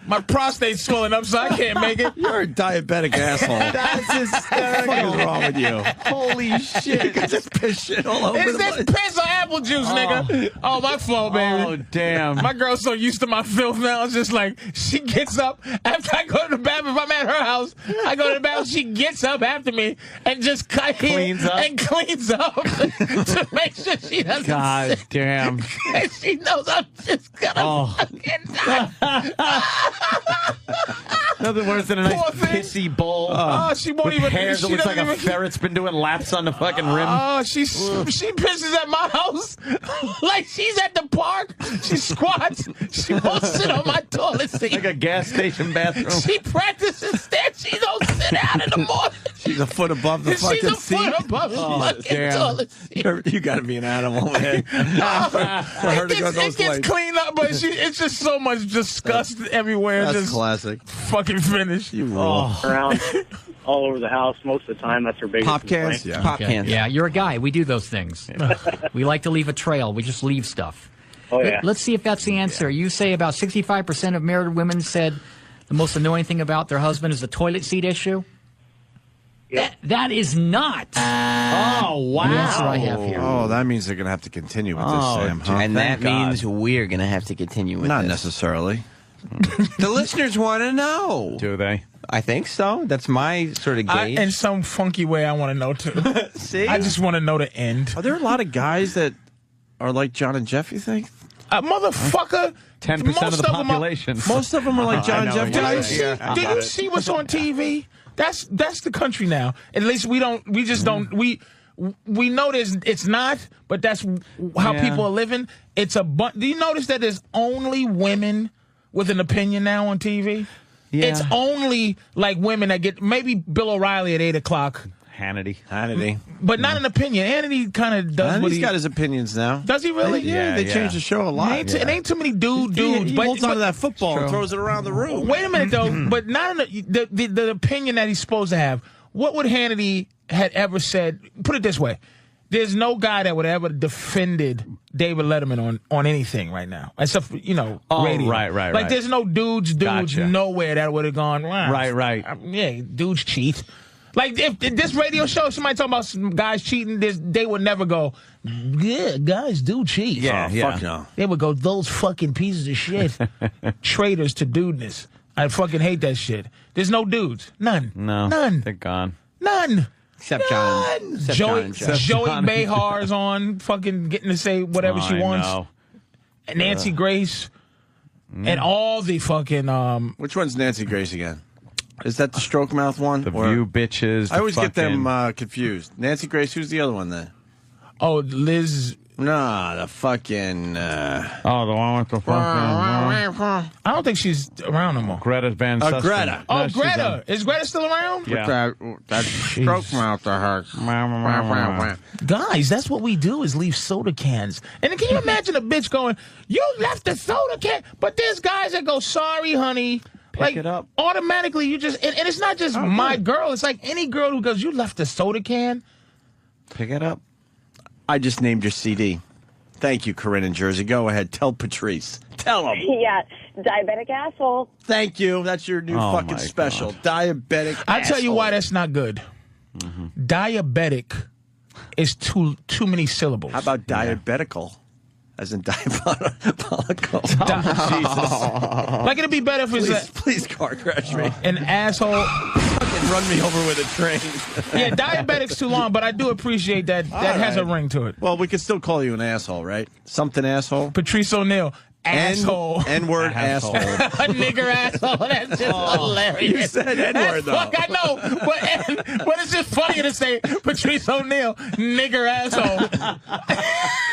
My prostate's swelling up, so I can't make it. You're a diabetic asshole. That's hysterical. What is wrong with you? Holy shit. You got this piss shit all over Is the this place. piss or apple juice, nigga? Oh, my fault, baby. Oh, damn. My girl's so used to my filth now. It's just like, she gets up after I go to the bathroom. If I'm at her house, I go to the bathroom. She gets up after me and just Cleans up. and cleans up to make sure she doesn't. God damn. And she knows I'm just gonna fucking die. Nothing worse than a nice Poor thing. pissy bowl. Oh, she won't with even. hair she that looks like doesn't a even- ferret's been doing laps on the fucking rim. Oh, she pisses at my house like she's at the park. She squats. She won't sit on my toilet seat. Like a gas station bathroom. She practices that. She don't sit down in the morning. She's a foot above the She's fucking a seat. foot above the fucking damn. toilet seat. You got to be an animal, man. For her to go It those gets ways. cleaned up, but it's just so much disgust everywhere. That's just classic. fucking finished. You rule. Around. all over the house most of the time. That's her biggest Pop cans? complaint. Pop cans. Yeah, you're a guy. We do those things. We like to leave a trail. We just leave stuff. Oh, yeah. Let's see if that's the answer. You say about 65% of married women said the most annoying thing about their husband is the toilet seat issue. That is not. Oh, wow. The answer I have here. Oh, that means they're going to have to continue with this, Sam. Huh? And Thank that God. means we're going to have to continue with Not this. necessarily. The listeners want to know. Do they? I think so. That's my sort of gauge. In some funky way, I want to know, too. See? I just want to know the end. Are there a lot of guys that are like John and Jeff, you think? Motherfucker. 10% of the population. Most of them are like John and Jeff guys. Did you see what's on TV? That's the country now. At least we just don't we know it's not, but that's how people are living. It's a do you notice that there's only women with an opinion now on TV? Yeah. It's only like women that get maybe Bill O'Reilly at 8 o'clock. Hannity. But not an opinion. Hannity kind of does what He's got his opinions now. Does he really? Yeah, they changed the show a lot. It ain't too many dudes. He holds onto that football and throws it around the room. Wait a minute, though. But not in the opinion that he's supposed to have. What would Hannity had ever said? Put it this way. There's no guy that would ever defended David Letterman on anything right now. Except for, radio. Right. Like, there's no dudes Gotcha. nowhere that would have gone, wow. Right. Yeah, dudes cheat. Like, if this radio show, somebody talking about some guys cheating, they would never go, yeah, guys do cheat. Yeah. Fuck no. They would go, those fucking pieces of shit. Traitors to dudeness. I fucking hate that shit. There's no dudes. None. No. None. They're gone. None. Except John. Except John and Jeff. Joey Behar's on fucking getting to say whatever she wants. Know. And Nancy Grace. And all the fucking... Which one's Nancy Grace again? Is that the stroke mouth one? The View bitches. I always get them confused. Nancy Grace, who's the other one then? Oh, Liz... Nah, the fucking... the one with the fucking... I don't think she's around no more. Greta Van Susteren. Greta. Oh, Greta. Is Greta still around? Yeah. That stroke mouth of hers. Guys, that's what we do is leave soda cans. And then can you imagine a bitch going, you left the soda can? But there's guys that go, sorry, honey. Pick it up. Automatically, you just... And it's not just my girl. It's like any girl who goes, you left the soda can? Pick it up. I just named your CD. Thank you, Corinne in Jersey. Go ahead. Tell Patrice. Tell him. Yeah, diabetic asshole. Thank you. That's your new fucking special. Diabetic I'll tell you asshole. why that's not good. Diabetic is too many syllables. How about diabetical? As in diabolical. Jesus. Like, it'd be better if it's Please car crash me. an asshole. Fucking run me over with a train. Yeah, diabetic's too long, but I do appreciate that has a ring to it. Well, we can still call you an asshole, right? Something asshole. Patrice O'Neal. Asshole. N-word asshole. A nigger asshole. That's just hilarious. You said N-word, though. I know, but it's just funnier to say Patrice O'Neal, nigger asshole.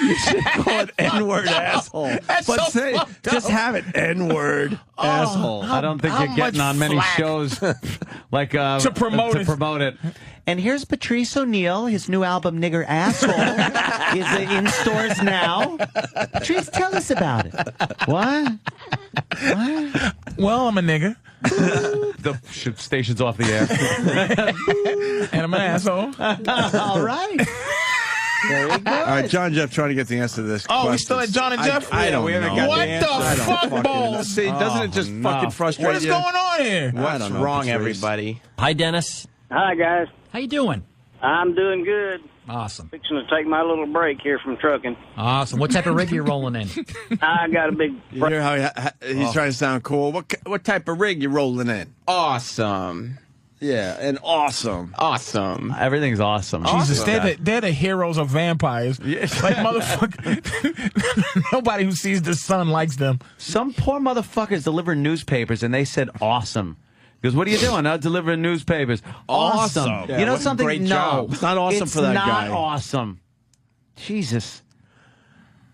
You should call it N-word asshole. That's But so say, fucked up. just have it N-word asshole. I don't think how you're getting much on many flack? shows like To promote it. And here's Patrice O'Neal. His new album, Nigger Asshole, is in stores now. Patrice, tell us about it. What? Well, I'm a nigger. The station's off the air. And I'm an asshole. All right. Very good. All right, John and Jeff trying to get the answer to this question. Oh, we still at John and Jeff? I don't We haven't know. got What the the answer. I don't fuck fucking balls? know. See, doesn't it just fucking frustrate What is you? going on here? I don't know, wrong, Patrice. everybody? Hi, Dennis. Hi, guys. How you doing? I'm doing good. Awesome. Fixing to take my little break here from trucking. Awesome. What type of rig you rolling in? I got a big... You hear how he's trying to sound cool? What type of rig you rolling in? Awesome. Yeah, and awesome. Awesome. Everything's awesome. Jesus, Awesome. they're the heroes of vampires. Like, motherfucker, nobody who sees the sun likes them. Some poor motherfuckers deliver newspapers, and they said awesome. Because what are you doing? Delivering newspapers. Awesome. Yeah, You know what a something? great No. job. It's not awesome for that guy. It's not awesome. Jesus.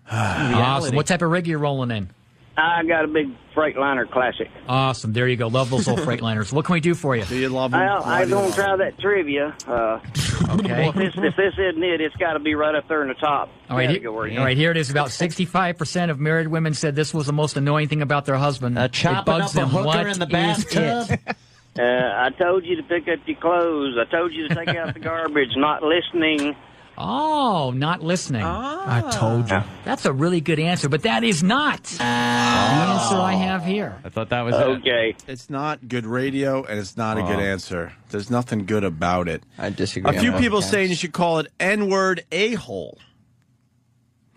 Awesome. What type of rig you rolling in? I got a big Freightliner Classic. Awesome. There you go. Love those old Freightliners. What can we do for you? Do you love them? Well, I don't try that trivia. Okay. If this isn't it, it's got to be right up there in the top All right, category. all right, here it is. About 65% of married women said this was the most annoying thing about their husband. It Chopping bugs up a them. hooker What in the is bathtub. it? I told you to pick up your clothes. I told you to take out the garbage. Not listening. Oh, not listening. I told you. That's a really good answer, but that is not the answer I have here. I thought that was Okay. It's not good radio, and it's not a good answer. There's nothing good about it. I disagree. A few people saying you should call it N-word a-hole.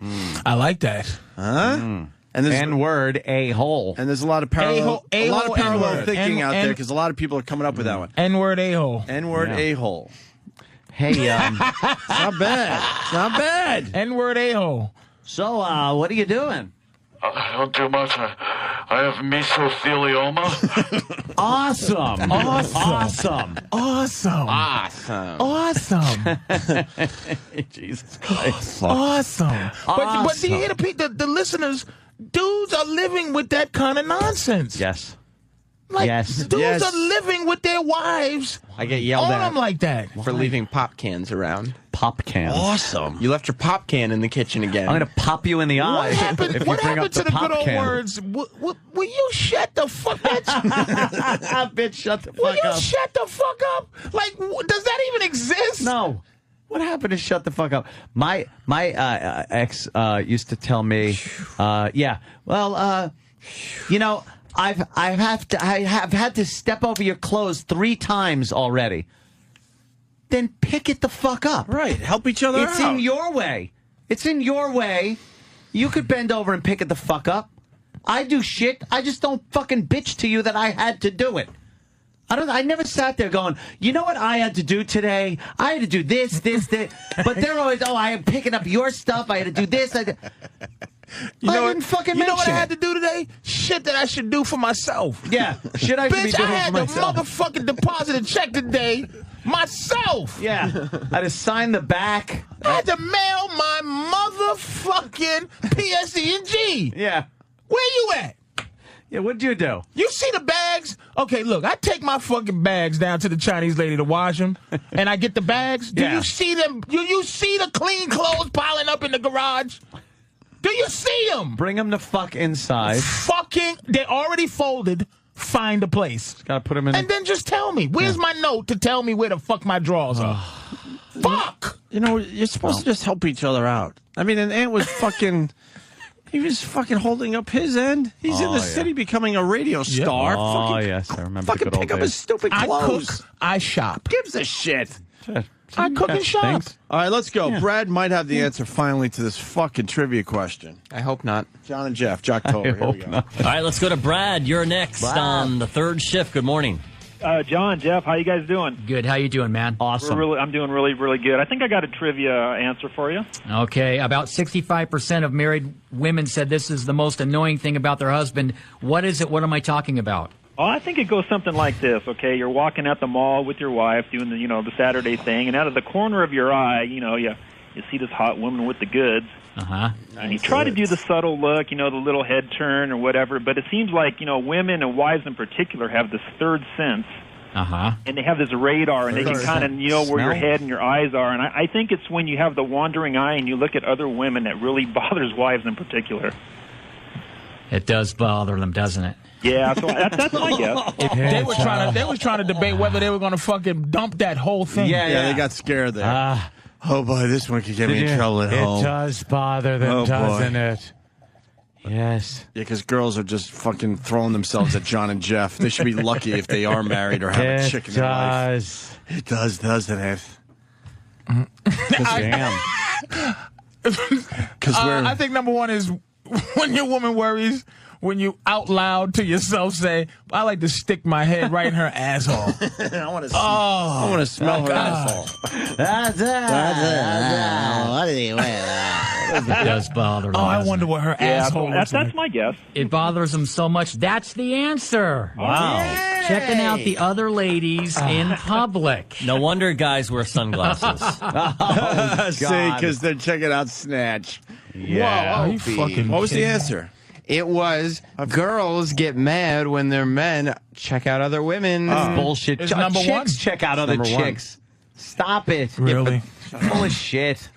I like that. Huh? And there's N-word a-hole. And there's a lot of parallel, A-hole, parallel N-word. thinking out there because a lot of people are coming up with that one. N-word a-hole. N-word a-hole. Hey, it's not bad. It's not bad. N-word a-hole. So, what are you doing? I don't do much. I have mesothelioma. Awesome. Awesome. Awesome. Awesome. Awesome. Jesus Christ. Awesome. But do you hear the listeners? Dudes are living with that kind of nonsense. Yes. Like, Yes. dudes are living with their wives. I get yelled on at them like that. For leaving pop cans around. Pop cans. Awesome. You left your pop can in the kitchen again. I'm going to pop you in the eye. What happened, if you what bring happened up to the pop good old can. words? Will you shut the fuck up? Bitch, shut the Will fuck you up. shut the fuck up? Like, does that even exist? No. What happened to shut the fuck up? My ex used to tell me, I have had to step over your clothes 3 times already. Then pick it the fuck up. Right. Help each other out. It's in your way. It's in your way. You could bend over and pick it the fuck up. I do shit. I just don't fucking bitch to you that I had to do it. I never sat there going, you know what I had to do today? I had to do this. But they're always, I am picking up your stuff. I had to do this. I didn't fucking You know what I mention had to do today? Shit that I should do for myself. Yeah, shit I should be Bitch, doing I had for to myself. motherfucking deposit a check today myself. Yeah, I had to sign the back. I had to mail my motherfucking PSD&G. Yeah. Where you at? Yeah, what'd you do? You see the bags? Okay, look, I take my fucking bags down to the Chinese lady to wash them, and I get the bags. Do you see them? Do you see the clean clothes piling up in the garage? Do you see them? Bring them the fuck inside. Fucking, they're already folded. Find a place. Gotta put them in. And then just tell me. Where's my note to tell me where the fuck my drawers are? Fuck! You know, you're supposed to just help each other out. I mean, and Ant was fucking... He was fucking holding up his end. He's in the city becoming a radio star. Oh, Fucking, yes, I remember. fucking the good pick old up his days. stupid clothes. I cook, I shop. Gives a shit. I cook and shop. Thanks. All right, let's go. Brad might have the answer finally to this fucking trivia question. I hope not. John and Jeff, Jocktober. Here we go. All right, let's go to Brad. You're next on the third shift. Good morning. John, Jeff, how you guys doing? Good. How you doing, man? Awesome. I'm doing really, really good. I think I got a trivia answer for you. Okay. About 65% of married women said this is the most annoying thing about their husband. What is it? What am I talking about? Oh, I think it goes something like this. Okay, you're walking at the mall with your wife, doing the Saturday thing, and out of the corner of your eye, you see this hot woman with the goods. Uh-huh. And you try to do the subtle look, the little head turn or whatever, but it seems like, women and wives in particular have this third sense. Uh-huh. And they have this radar, and they can kind of know where your head and your eyes are. And I think it's when you have the wandering eye and you look at other women that really bothers wives in particular. It does bother them, doesn't it? Yeah, so that's my guess. They were trying to debate whether they were going to fucking dump that whole thing. Yeah, they got scared there. Oh, boy, this one could get me in trouble at home. It does bother them, doesn't it? Yes. Yeah, because girls are just fucking throwing themselves at John and Jeff. They should be lucky if they are married or have a chick in their life. It does, doesn't it? Damn. I think number one is when your woman worries, when you out loud to yourself say, I like to stick my head right in her asshole. I want to smell her asshole. What did he wear? It does bother them. I wonder what her asshole looks like. That's my guess. It bothers them so much. That's the answer. Wow. Checking out the other ladies in public. No wonder guys wear sunglasses. See, because they're checking out Snatch. Yeah. Whoa, you fucking What was the kidding. answer? It was girls get mad when their men check out other women. Bullshit. It's number chicks one. check out other Number one. chicks. Stop it. Really? Full of shit.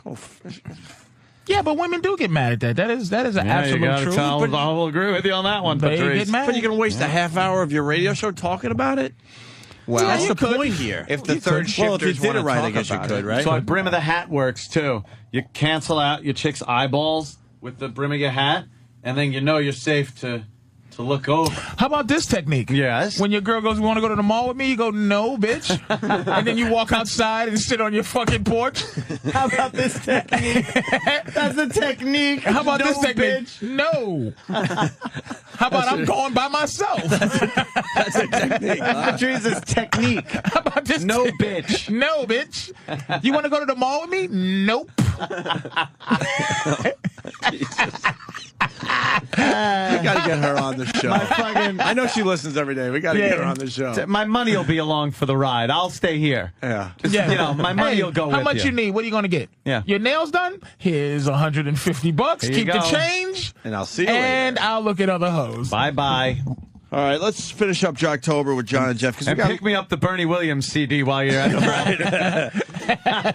Yeah, but women do get mad at that. That is an absolute truth. But I'll agree with you on that one, they Patrice. get mad. But you're going to waste a half hour of your radio show talking about it? Well, Yeah, that's you the could. point here. If the You third could. Well, if you shifters did want it to right, I talk guess you about could, it. right? So brim of the hat works too. You cancel out your chick's eyeballs with the brim of your hat, and then you know you're safe to look over. How about this technique? Yes. When your girl goes, "You want to go to the mall with me?" You go, "No, bitch," and then you walk outside and sit on your fucking porch. How about this technique? That's a technique. How about No, this technique? bitch. No. How about I'm going by myself? That's a technique. Patrice's technique. How about this? No, bitch. No, bitch. You want to go to the mall with me? Nope. We got to get her on the show. I know she listens every day. We got to get her on the show. My money will be along for the ride. I'll stay here. Yeah. Just, you know, my money Hey, will go how with much you need? What are you going to get? Yeah. Your nails done? Here's $150. Here you Keep the go. change. And I'll see you And later. I'll look at other hoes. Bye-bye. All right, let's finish up Jocktober with John and Jeff. And pick me up the Bernie Williams CD while you're at the ride.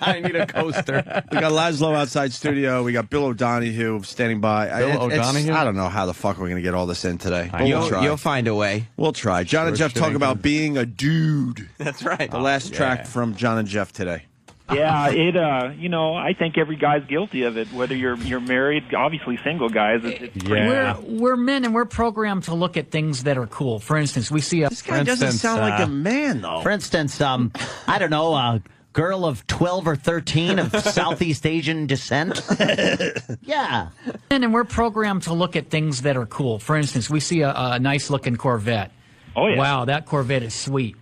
I need a coaster. We got Laszlo outside studio. We got Bill O'Donohue standing by. Bill O'Donohue? I don't know how the fuck we're going to get all this in today. But we'll try. You'll find a way. We'll try. John and Jeff talk about being a dude. That's right. The last track from John and Jeff today. Yeah, I think every guy's guilty of it. Whether you're married, obviously single guys. It's We're men, and we're programmed to look at things that are cool. For instance, we see a. This guy doesn't sound like a man, though. For instance, I don't know, a girl of 12 or 13 of Southeast Asian descent. Yeah. And we're programmed to look at things that are cool. For instance, we see a nice-looking Corvette. Oh, yeah. Wow, that Corvette is sweet.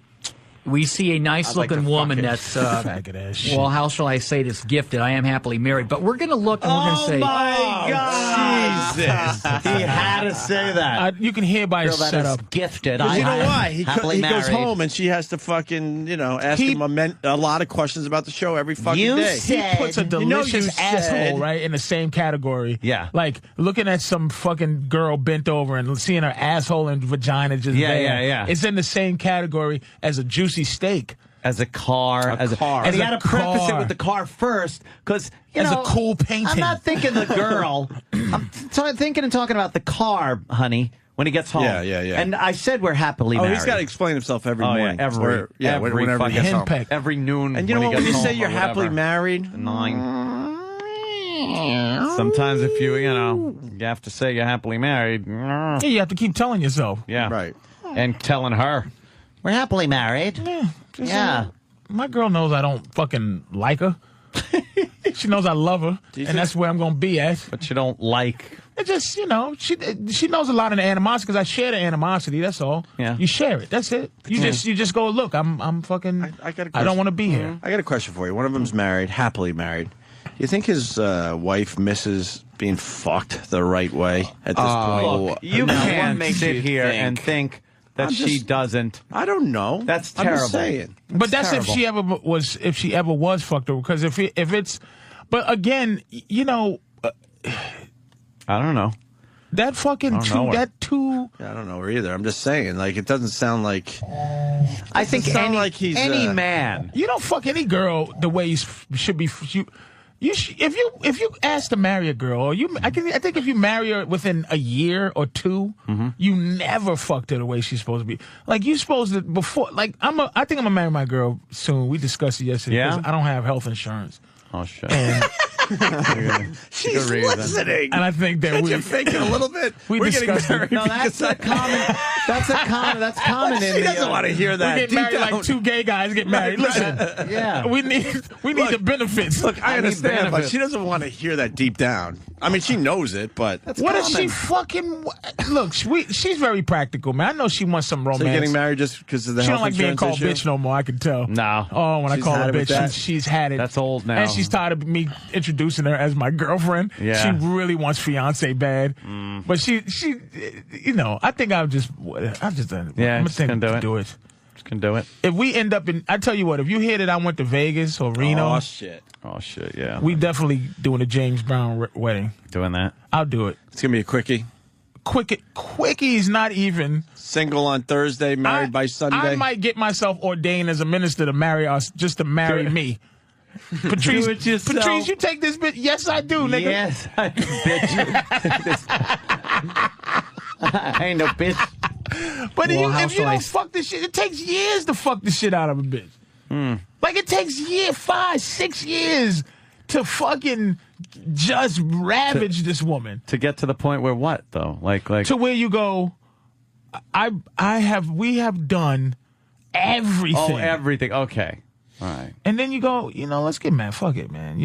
We see a nice-looking woman that's, faggot ass shit. well, how shall I say this, gifted. I am happily married. But we're going to look and we're going to say... my God! Jesus! He had to say that. You can hear by his Girl that is setup. gifted. Because you know I why? am He happily goes married. home and she has to fucking, ask him a lot of questions about the show every fucking You day. He puts a delicious you asshole said- right in the same category. Yeah. Like looking at some fucking girl bent over and seeing her asshole and vagina just Yeah, there. yeah, yeah. It's in the same category as a juicy steak. As a car. A car. And As you a got to preface it car. with the car first, because, As a cool painting. I'm not thinking the girl. I'm thinking and talking about the car, honey, when he gets home. Yeah, yeah, yeah. And I said we're happily Oh, married. he's got to explain himself every Oh, morning. yeah, Or- every whenever fucking he gets home. henpeck. every noon. And you know what? he When you gets say home you're or happily whatever. married, 9. Sometimes if you have to say you're happily married. Yeah, you have to keep telling yourself. Yeah. right. And telling her. We're happily married. Yeah. just, Yeah. my girl knows I don't fucking like her. She knows I love her, and that's where I'm going to be at. But you don't like. It just, she knows a lot of the animosity because I share the animosity. That's all. Yeah. You share it. That's it. You just go, look, I'm fucking. I don't want to be here. I got a question for you. One of them's married, happily married. You think his wife misses being fucked the right way at this point? Look, you Now, what can't makes sit you here think? and think that I'm she just- doesn't. I don't know. That's I'm terrible. just saying. But that's terrible. if she ever was fucked over. Because if it's, but again, I don't know. that fucking know her. I don't know her either. I'm just saying. Like, it doesn't sound like. I think sound any, like he's, any man. You don't fuck any girl the way you should be. If you ask to marry a girl, or I think if you marry her within a year or two, you never fucked her the way she's supposed to be. Like you supposed to before. Like I think I'm gonna marry my girl soon. We discussed it yesterday. Yeah? 'Cause I don't have health insurance. Oh shit. And She's listening. And I think that Can't we you fake it a little bit? We We're getting discussed it. married. No, that's a common. That's common in She the. doesn't want to hear we that. get Deep married down. like two gay guys get married. Listen, Yeah. we need the benefits. Look, I understand, but benefits. she doesn't want to hear that deep down. I mean, she knows it, but What is she fucking? Look, she's very practical, man. I know she wants some romance. So getting married just because of the She health don't like being insurance called issue? bitch no more. I can tell. No. Oh, when I She's call her had it with that? bitch, she's had it. That's old now. And she's tired of me introducing her as my girlfriend. Yeah. She really wants fiance bad. But she, I think I'm just Yeah, I'm just gonna gonna do it. Just can do it. If we end up in, I tell you what, if you hear that I went to Vegas or Reno, Oh shit! Oh shit. Yeah. we definitely doing a James Brown wedding. doing that. I'll do it. It's gonna be a quickie. Quickies, not even. Single on Thursday, married by Sunday. I might get myself ordained as a minister to marry us, just to marry me. Patrice, Do it yourself. Patrice, you take this bit. Yes, I do, nigga. Yes, I bitch. I ain't no bitch. But Well, how if you shall I don't s- fuck this shit, it takes years to fuck the shit out of a bitch. Like, it takes 5, 6 years to fucking just ravage this woman. To get to the point where what, though? Like To where you go, we have done everything. Oh, everything. Okay. All right. And then you go, let's get mad. Fuck it, man.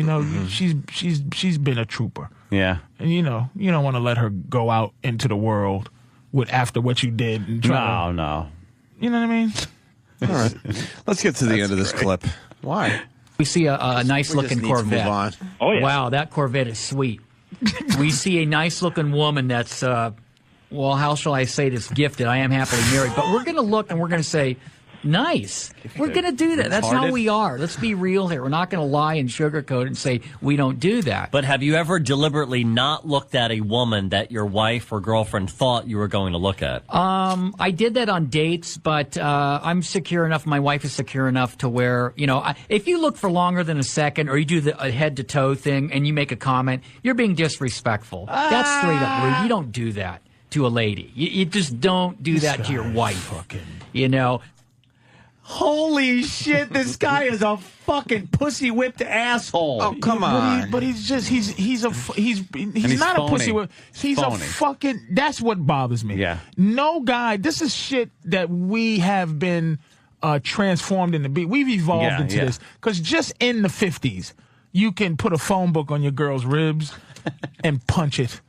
She's been a trooper. Yeah. And you don't want to let her go out into the world after what you did. And try No. You know what I mean? All right. Let's get to the end of this clip. Why? We see a nice-looking just need to move Corvette. on. Oh, yeah. Wow, that Corvette is sweet. We see a nice-looking woman that's, well, how shall I say this, gifted. I am happily married. But we're going to look and we're going to say, nice. We're going to do that. That's how we are. Let's be real here. We're not going to lie and sugarcoat and say we don't do that. But have you ever deliberately not looked at a woman that your wife or girlfriend thought you were going to look at? I did that on dates, but I'm secure enough. My wife is secure enough to where, if you look for longer than a second or you do the head-to-toe thing and you make a comment, you're being disrespectful. That's straight up rude. You don't do that to a lady. You just don't do that to your wife. Holy shit, this guy is a fucking pussy whipped asshole. Oh, come on. But he's not phony. a pussy whip. He's Phony. a fucking, that's what bothers me. Yeah. No guy, this is shit that we have been transformed into. We've evolved into this. Because just in the 50s, you can put a phone book on your girl's ribs and punch it.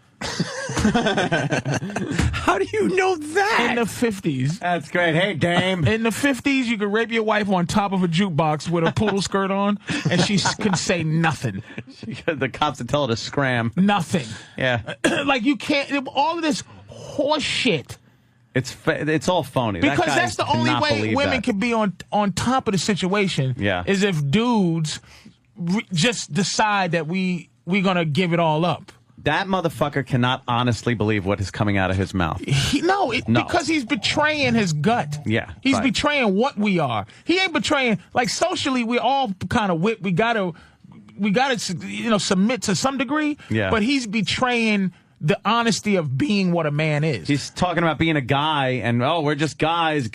How do you know that? In the 50s. That's great. Hey, dame. In the 50s, you could rape your wife on top of a jukebox with a poodle skirt on, and she can say nothing. The cops would tell her to scram. Nothing. Yeah. Like, you can't, all of this horse shit. It's all phony. Because that that's the only way women can be on top of the situation. Yeah. Is if dudes just decide that we're going to give it all up. That motherfucker cannot honestly believe what is coming out of his mouth. No. Because he's betraying his gut. Yeah. He's right. betraying what we are. He ain't betraying, like, socially, we're all kind of whipped. We gotta submit to some degree. Yeah. But he's betraying the honesty of being what a man is. He's talking about being a guy and, we're just guys.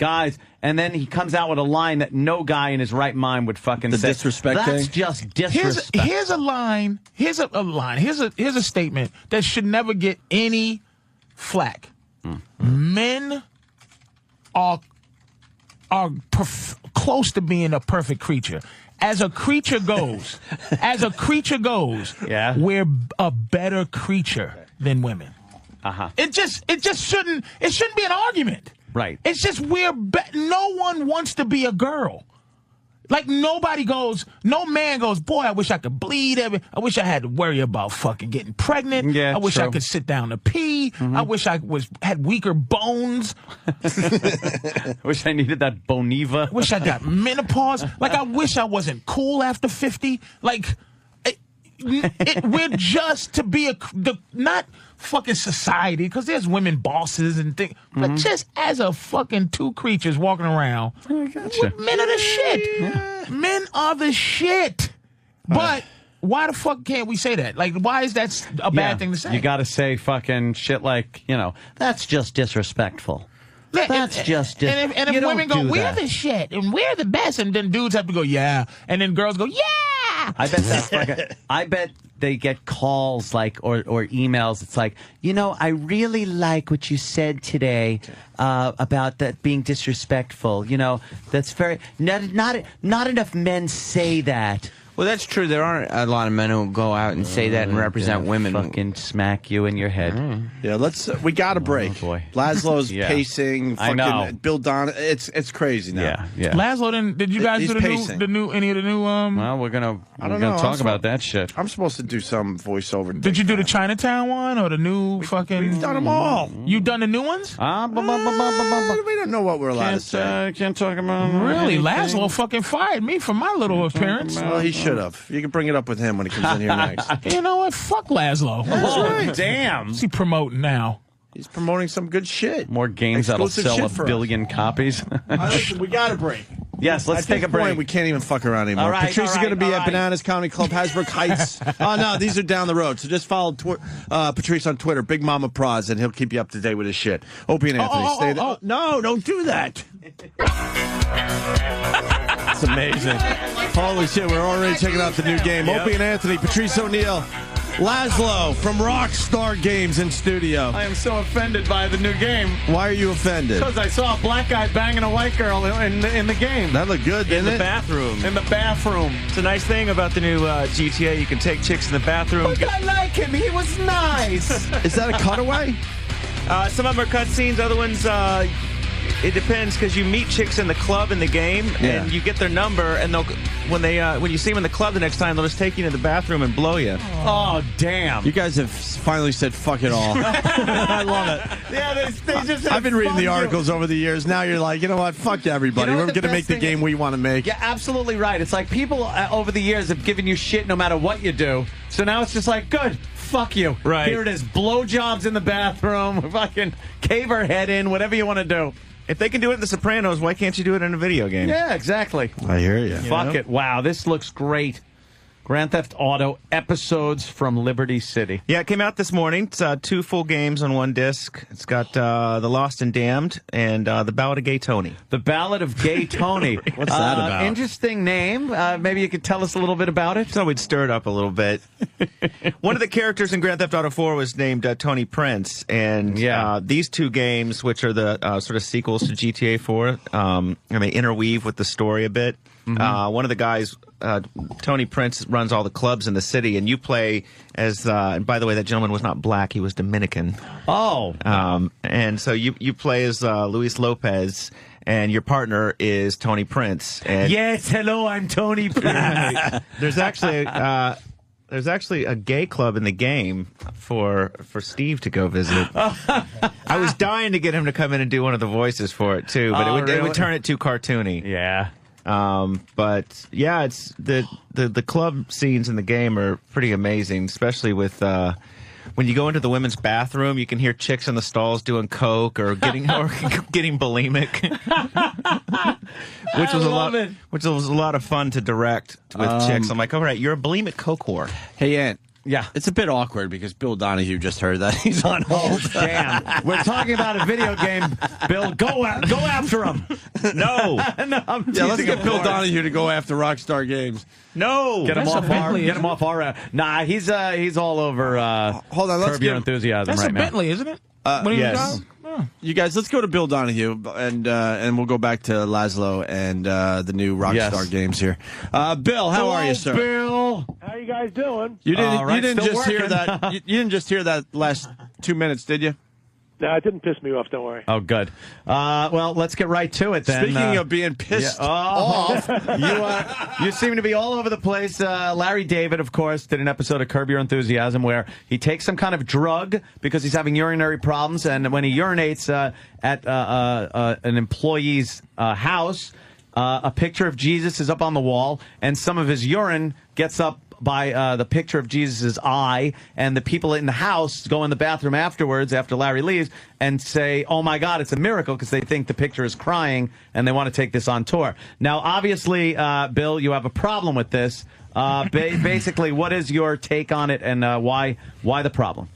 And then he comes out with a line that no guy in his right mind would fucking say. Disrespect That's thing? just disrespect. Here's a line. Here's a statement that should never get any flack. Men are close to being a perfect creature. As a creature goes, yeah. We're a better creature than women. Uh-huh. It just shouldn't be an argument. Right. It's just no one wants to be a girl. Like, no man goes, boy, I wish I could bleed I wish I had to worry about fucking getting pregnant. Yeah, I wish true. I could sit down to pee. I wish I had weaker bones. I wish I needed that Boniva. Wish I got menopause. Like, I wish I wasn't cool after 50. Like, we're just to be not fucking society, because there's women bosses and things, but just as a fucking two creatures walking around, men are the shit. Yeah. Men are the shit. But why the fuck can't we say that? Like, why is that a bad thing to say? You got to say fucking shit like, that's just disrespectful. That's just and if women go, we're the shit and we're the best, and then dudes have to go, yeah, and then girls go, yeah. I bet that's I bet they get calls or emails. It's like, I really like what you said today about that being disrespectful. That's very not enough men say that. Well, that's true. There aren't a lot of men who go out and say that and represent women. Fucking smack you in your head. Yeah, we got a break. Oh, boy. Laszlo's pacing. I know. Fucking Bill Don. It's crazy now. Yeah. Laszlo, did you guys He's do any of the new? Well, we're gonna talk about that shit. I'm supposed to do some voiceover. Did you do the Chinatown one or the new fucking? We've done them all. You done the new ones? We don't know what we're allowed to say. Can't talk about. Really, anything. Laszlo fucking fired me for my little appearance. Well, he should have. You can bring it up with him when he comes in here next. You know what? Fuck Laszlo. Right. Damn. What's he promoting now? He's promoting some good shit. More games that'll Exclusive sell shit a for us. billion copies. Listen, we got a break. Yes, let's At take this a break. point, we can't even fuck around anymore. All right, Patrice is all going to be right, at all right. Bananas Comedy Club, Hasbrook Heights. Oh, no, these are down the road. So just follow Patrice on Twitter, Big Mama Praz, and he'll keep you up to date with his shit. Opie and Anthony, stay there. No, don't do that. It's amazing. Holy shit, we're already checking out the new game. Yep. Opie and Anthony, Patrice O'Neill, Laszlo from Rockstar Games in studio. I am so offended by the new game. Why are you offended? Because I saw a black guy banging a white girl in the game. That looked good, didn't In the it? bathroom. In the bathroom. It's a nice thing about the new GTA. You can take chicks in the bathroom. But I like him. He was nice. Is that a cutaway? Some of them are cutscenes. Other ones, it depends because you meet chicks in the club in the game, and you get their number, and they'll when you see them in the club the next time, they'll just take you to the bathroom and blow you. Oh, damn. You guys have finally said fuck it all. I love it. Yeah, they just I've been reading the articles over the years. Now you're like, you know what? Fuck everybody. You know We're what the going to make best the thing game is? we want to make. Yeah, absolutely right. It's like people over the years have given you shit no matter what you do. So now it's just like, good. Fuck you. Right. Here it is. Blowjobs in the bathroom. Fucking cave her head in. Whatever you want to do. If they can do it in The Sopranos, why can't you do it in a video game? Yeah, exactly. I hear you. Fuck it. Wow, this looks great. Grand Theft Auto episodes from Liberty City. Yeah, it came out this morning. It's 2 full games on one disc. It's got The Lost and Damned and The Ballad of Gay Tony. The Ballad of Gay Tony. What's that about? Interesting name. Maybe you could tell us a little bit about it. So we'd stir it up a little bit. One of the characters in Grand Theft Auto 4 was named Tony Prince, and these 2 games, which are the sort of sequels to GTA 4, and they interweave with the story a bit. One of the guys, Tony Prince, runs all the clubs in the city, and you play as, and by the way, that gentleman was not black, he was Dominican. Oh. And so you play as Luis Lopez, and your partner is Tony Prince. And Yes, hello, I'm Tony Prince. there's actually a gay club in the game for Steve to go visit. I was dying to get him to come in and do one of the voices for it too, but it would turn it too cartoony. Yeah. But yeah, it's the club scenes in the game are pretty amazing, especially with when you go into the women's bathroom, you can hear chicks in the stalls doing coke or getting bulimic, which was a lot of fun to direct with chicks. I'm like, all right, you're a bulimic coke whore. Hey, Ant. Yeah. It's a bit awkward because Bill Donahue just heard that. He's on hold. Damn. We're talking about a video game. Bill, go after him. No. No, I'm Let's teasing get him, Bill of course. Donahue to go after Rockstar Games. No. Get him That's off a Bentley, Get him off our. Nah, he's all over. Hold on, let's Curb Your give- Enthusiasm That's right a now. Bentley, isn't it? Yes. You guys, let's go to Bill Donahue, and we'll go back to Laszlo and the new Rockstar Yes. Games here. Bill, how are you, sir? Bill. How you guys doing? You didn't. All right, you didn't still just hear working. that. You didn't just hear that last 2 minutes, did you? No, it didn't piss me off. Don't worry. Oh, good. Well, let's get right to it then. Speaking of being pissed off, you seem to be all over the place. Larry David, of course, did an episode of Curb Your Enthusiasm where he takes some kind of drug because he's having urinary problems, and when he urinates at an employee's house, a picture of Jesus is up on the wall, and some of his urine gets up by the picture of Jesus' eye, and the people in the house go in the bathroom afterwards, after Larry leaves, and say, oh my God, it's a miracle, because they think the picture is crying, and they want to take this on tour. Now, obviously, Bill, you have a problem with this. Basically, what is your take on it, and why the problem?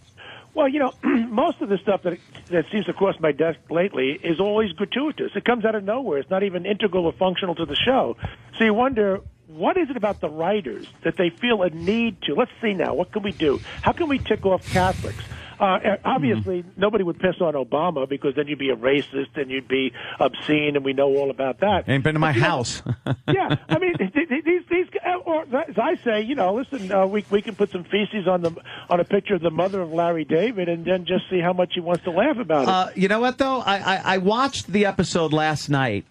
Well, most of the stuff that seems to cross my desk lately is always gratuitous. It comes out of nowhere. It's not even integral or functional to the show. So you wonder, what is it about the writers that they feel a need to? Let's see now. What can we do? How can we tick off Catholics? Obviously, nobody would piss on Obama because then you'd be a racist and you'd be obscene, and we know all about that. Ain't been to my house. Yeah, I mean, these, or as I say, listen, we can put some feces on a picture of the mother of Larry David, and then just see how much he wants to laugh about it. You know what though? I watched the episode last night.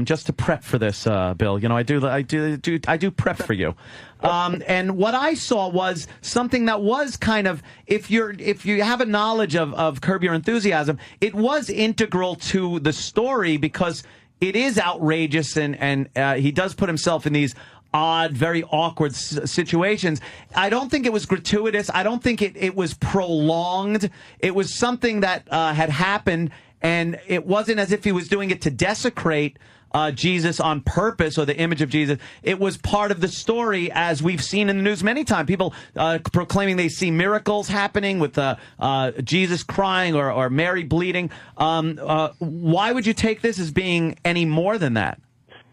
Just to prep for this, Bill. I do prep for you. And what I saw was something that was kind of, if you have a knowledge of Curb Your Enthusiasm, it was integral to the story because it is outrageous, and he does put himself in these odd, very awkward situations. I don't think it was gratuitous. I don't think it was prolonged. It was something that had happened, and it wasn't as if he was doing it to desecrate Jesus on purpose or the image of Jesus. It was part of the story, as we've seen in the news many times. People proclaiming they see miracles happening with Jesus crying or Mary bleeding. Why would you take this as being any more than that?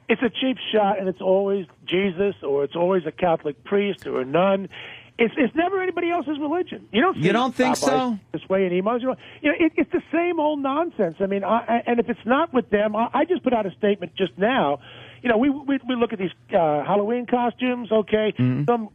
It's a cheap shot, and it's always Jesus, or it's always a Catholic priest or a nun. It's never anybody else's religion. You don't think so? This way in emos, it's the same old nonsense. I mean, and if it's not with them, I just put out a statement just now. We look at these Halloween costumes. Okay, some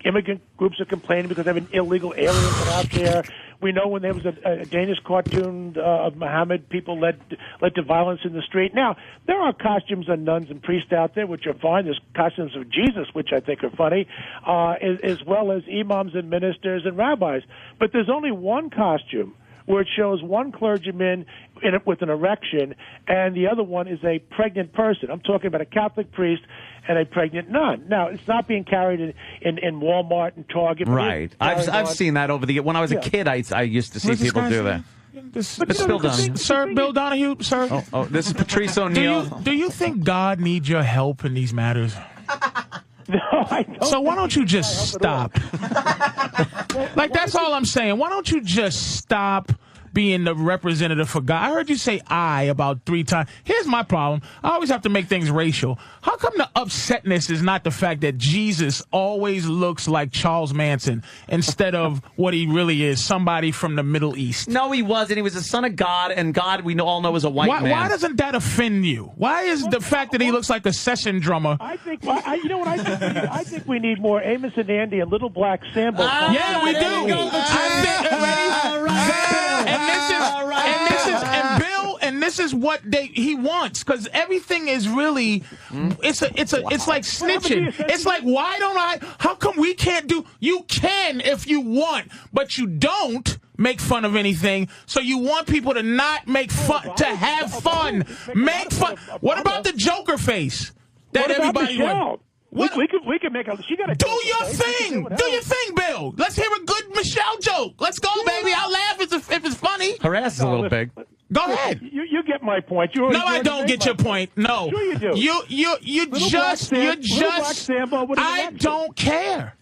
immigrant groups are complaining because they have an illegal alien out there. We know when there was a Danish cartoon of Muhammad, people led to violence in the street. Now, there are costumes of nuns and priests out there which are fine. There's costumes of Jesus, which I think are funny, as well as imams and ministers and rabbis. But there's only one costume where it shows one clergyman with an erection, and the other one is a pregnant person. I'm talking about a Catholic priest and a pregnant nun. Now, it's not being carried in Walmart and Target. Right. I've seen that over the... When I was a kid, I used to see people do that. Bill Donahue. Sir, Bill Donahue, sir. Oh, this is Patrice O'Neill. Do you think God needs your help in these matters? No, I don't. So why don't you just stop? Like, that's all I'm saying. Why don't you just stop being the representative for God? I heard you say "I" about 3 times. Here's my problem. I always have to make things racial. How come the upsetness is not the fact that Jesus always looks like Charles Manson instead of what he really is, somebody from the Middle East? No, he wasn't. He was the son of God, and God, we all know, is a white man. Why doesn't that offend you? Why is the fact that he looks like a session drummer? I think, you know what I think we need? I think we need more Amos and Andy and Little Black Sambo. Yeah, we do. And this is what he wants, because everything is really it's like snitching. It's like, why don't I? How come we can't do? You can if you want, but you don't make fun of anything. So you want people to not make fun, to have fun, make fun. What about the Joker face that everybody wants? We can make a. She got to do your thing. Do your thing, Bill. Let's hear a good Michelle joke. Let's go, baby. I'll laugh if it's funny. Her ass is a little big. Go ahead. You get my point. No, I don't get your point. No. Sure you do. You just. I don't care.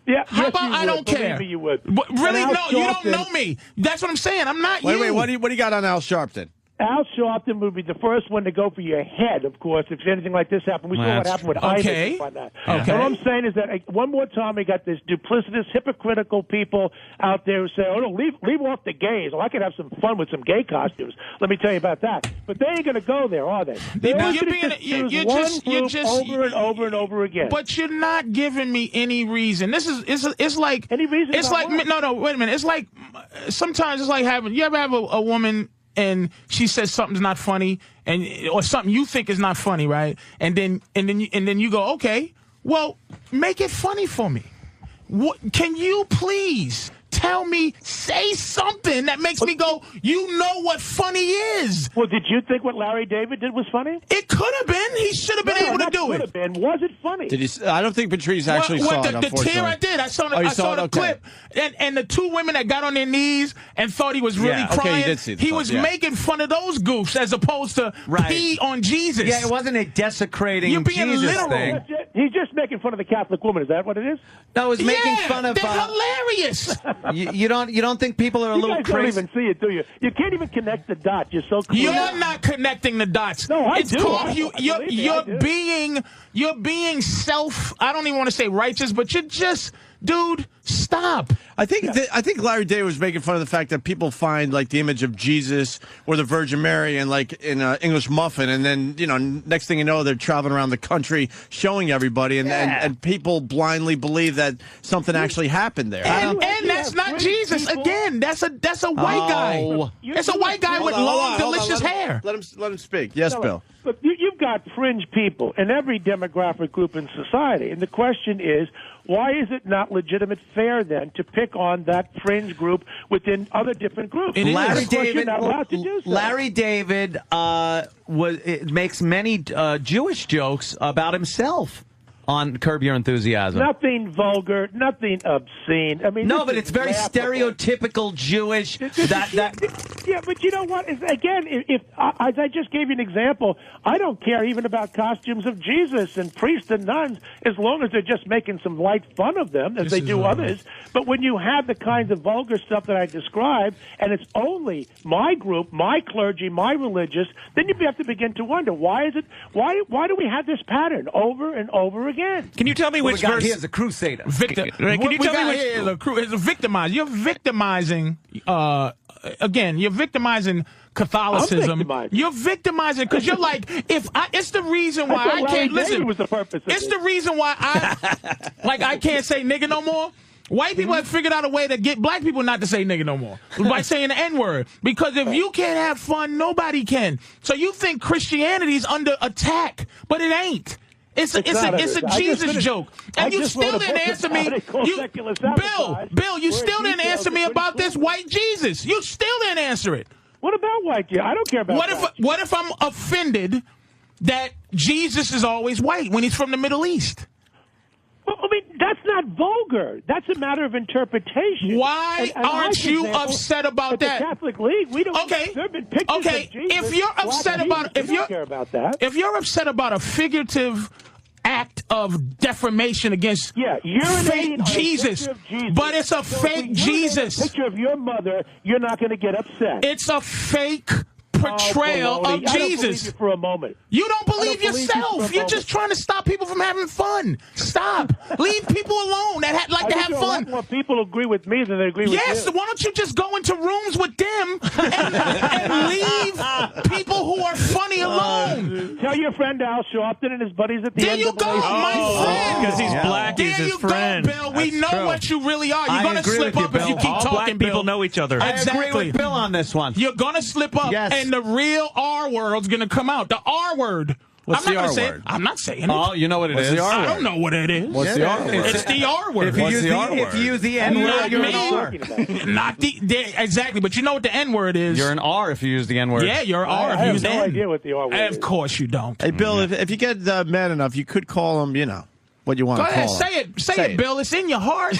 Yeah. How about I don't care? You would. Really? No, you don't know me. That's what I'm saying. I'm not you. Wait. What do you got on Al Sharpton? Al Sharpton would be the first one to go for your head, of course, if anything like this happened. We saw what happened with Isaac. Okay. What I'm saying is that one more time we got this duplicitous, hypocritical people out there who say, "Oh no, leave off the gays. Oh, I could have some fun with some gay costumes." Let me tell you about that. But they ain't going to go there, are they? They're just over and over and over again. But you're not giving me any reason. It's like any reason. It's like no. Wait a minute. It's like sometimes it's like you ever have a woman and she says something's not funny, or something you think is not funny, right? And then you go, okay, well, make it funny for me. Can you please tell me, say something that makes me go, you know what funny is? Well, did you think what Larry David did was funny? It could have been. He should have been able to do it. Was it funny? Did he? I don't think Patrice actually saw it. The tear I did. I saw the clip, and the 2 women that got on their knees and thought he was really crying. Okay, you did see the he was making fun of those goofs as opposed to pee on Jesus. Yeah, it wasn't a desecrating. You're being Jesus literal. thing. He's just making fun of the Catholic woman. Is that what it is? No, it was making fun of. They're hilarious. You don't think people are a little crazy? You guys don't even see it, do you? You can't even connect the dots. You're so clear. You're not connecting the dots. No, I do. You're being self. I don't even want to say righteous, but you're just, dude. Stop. I think Larry David was making fun of the fact that people find like the image of Jesus or the Virgin Mary and like in English muffin, and then next thing you know they're traveling around the country showing everybody, and people blindly believe that something actually happened there. And that's not Jesus. Again, that's a white guy. It's a white guy with long, delicious hair. Let him speak. Yes, Bill. But you've got fringe people in every demographic group in society, and the question is, why is it not legitimate fair then to pick on that fringe group within other different groups? Larry David, you're not allowed to do so. Larry David makes many Jewish jokes about himself. on Curb Your Enthusiasm. Nothing vulgar, nothing obscene. I mean, No, this but is it's very laughable. stereotypical Jewish. Yeah, but you know what? Again, if as I just gave you an example, I don't care even about costumes of Jesus and priests and nuns, as long as they're just making some light fun of them, as they do others. But when you have the kinds of vulgar stuff that I described, and it's only my group, my clergy, my religious, then you have to begin to wonder, why is it? Why do we have this pattern over and over again? Can you tell me which verse? He is a crusader. Can you tell me which is a victimizing? You're victimizing. Again, you're victimizing Catholicism. You're victimizing because you're like, it's the reason why I can't listen. Was the purpose of it's the reason why I can't say nigga no more. White people have figured out a way to get black people not to say nigga no more by saying the N-word. Because if you can't have fun, nobody can. So you think Christianity's under attack, but it ain't. It's a Jesus joke. And you still didn't answer me. Bill, you still didn't answer me about this white Jesus. You still didn't answer it. What about white Jesus? I don't care about What if I'm offended that Jesus is always white when he's from the Middle East? Well, I mean, that's not vulgar. That's a matter of interpretation. Why aren't you upset about that? The Catholic League, we don't. There have been pictures of Jesus. If you're upset about care about that. If you're upset about a figurative act of defamation against fake Jesus, but it's a fake Jesus. A picture of your mother, you're not going to get upset. It's a fake portrayal of Jesus. I don't believe you for a moment. You don't believe yourself. You're just trying to stop people from having fun. Stop. Leave people alone that like to have fun. More people agree with me than they agree with you. Yes, why don't you just go into rooms with them and leave people who are funny alone? Tell your friend Al Sharpton and his buddies at the There you go, my friend. Because he's black, he's his friend. There you go, Bill. We know what you really are. You're going to slip up if you keep talking, black Bill. people know each other. Exactly. I agree with Bill on this one. You're going to slip up, and the real R word's going to come out. The R word. What's I'm the not R say word? It. I'm not saying it. Oh, you know what it What's is? The R I don't know what it is. What's the R word? It's the R word. If you use the N word, you're an R. Not exactly, but you know what the N word is. You're an R if you use the N word. Yeah, you're an R if I you have use no the N. idea what the R word is. Of course you don't. Hey, Bill, if you get mad enough, you could call him, what you want Go to ahead, call say him. it. Say it, Bill. It's in your heart.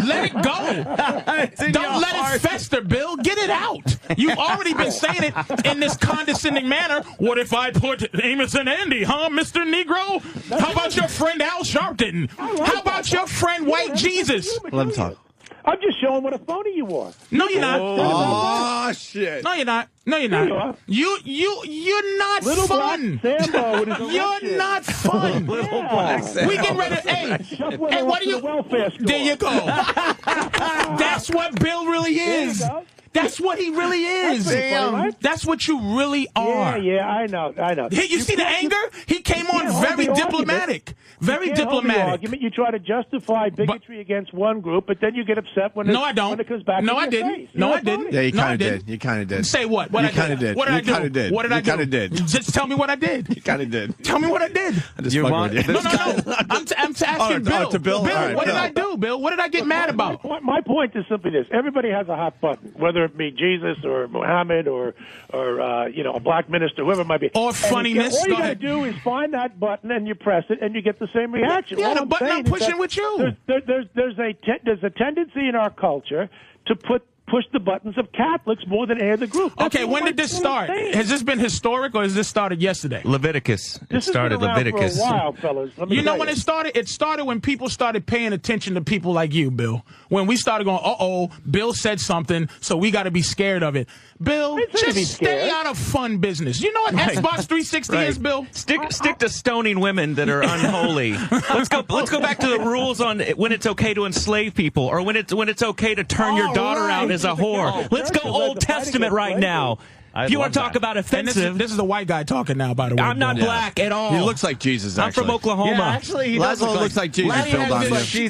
Let it go. Don't let it fester, Bill. Get it out. You've already been saying it in this condescending manner. What if I put Amos and Andy, huh, Mr. Negro? How about your friend Al Sharpton? How about your friend White Jesus? Let him talk. I'm just showing what a phony you are. No, you're not. Oh, shit. No, you're not. No, you're not. You're not Little fun. Black Sambo with his You're not fun. Little Black Sambo. We get ready. Hey, what do you? There you go. That's what Bill really is. That's what he really is. That's what you really are. Yeah, I know. You see the anger? He came on very diplomatic. Very diplomatic. You try to justify bigotry against one group, but then you get upset when I don't. When it comes back. No, in I your didn't. face. No, I didn't. Yeah, you kind of did. You kind of did. Say what? What you I kind of did. What did I do? You kind of did. What did I do? You kind of did. Just tell me what I did. You kind of did. Tell me what I did. I just fucking with you. No. I'm asking Bill. To Bill. Bill, what did I do, Bill? What did I get mad about? My point is simply this: everybody has a hot button, whether it be Jesus or Muhammad or a black minister, whoever it might be. Or funniness. All you got to do is find that button and you press it, and you get the same reaction. Yeah, the button I'm pushing with you. There's a tendency in our culture to push the buttons of Catholics more than any other group. Okay, when did this start? Has this been historic or has this started yesterday? Leviticus. This started Leviticus. For a while, fellas. You know when it started? It started when people started paying attention to people like you, Bill. When we started going, Bill said something, so we got to be scared of it. Bill, just stay out of fun business. You know what Xbox 360 is, Bill? Stick to stoning women that are unholy. Let's go back to the rules on when it's okay to enslave people or when it's okay to turn your daughter out as a whore. Let's go Old Testament right now. If you want to talk about offensive, this is a white guy talking now. By the way, I'm not black at all. He looks like Jesus. I'm from Oklahoma. Yeah, actually, he Laszlo looks like Jesus.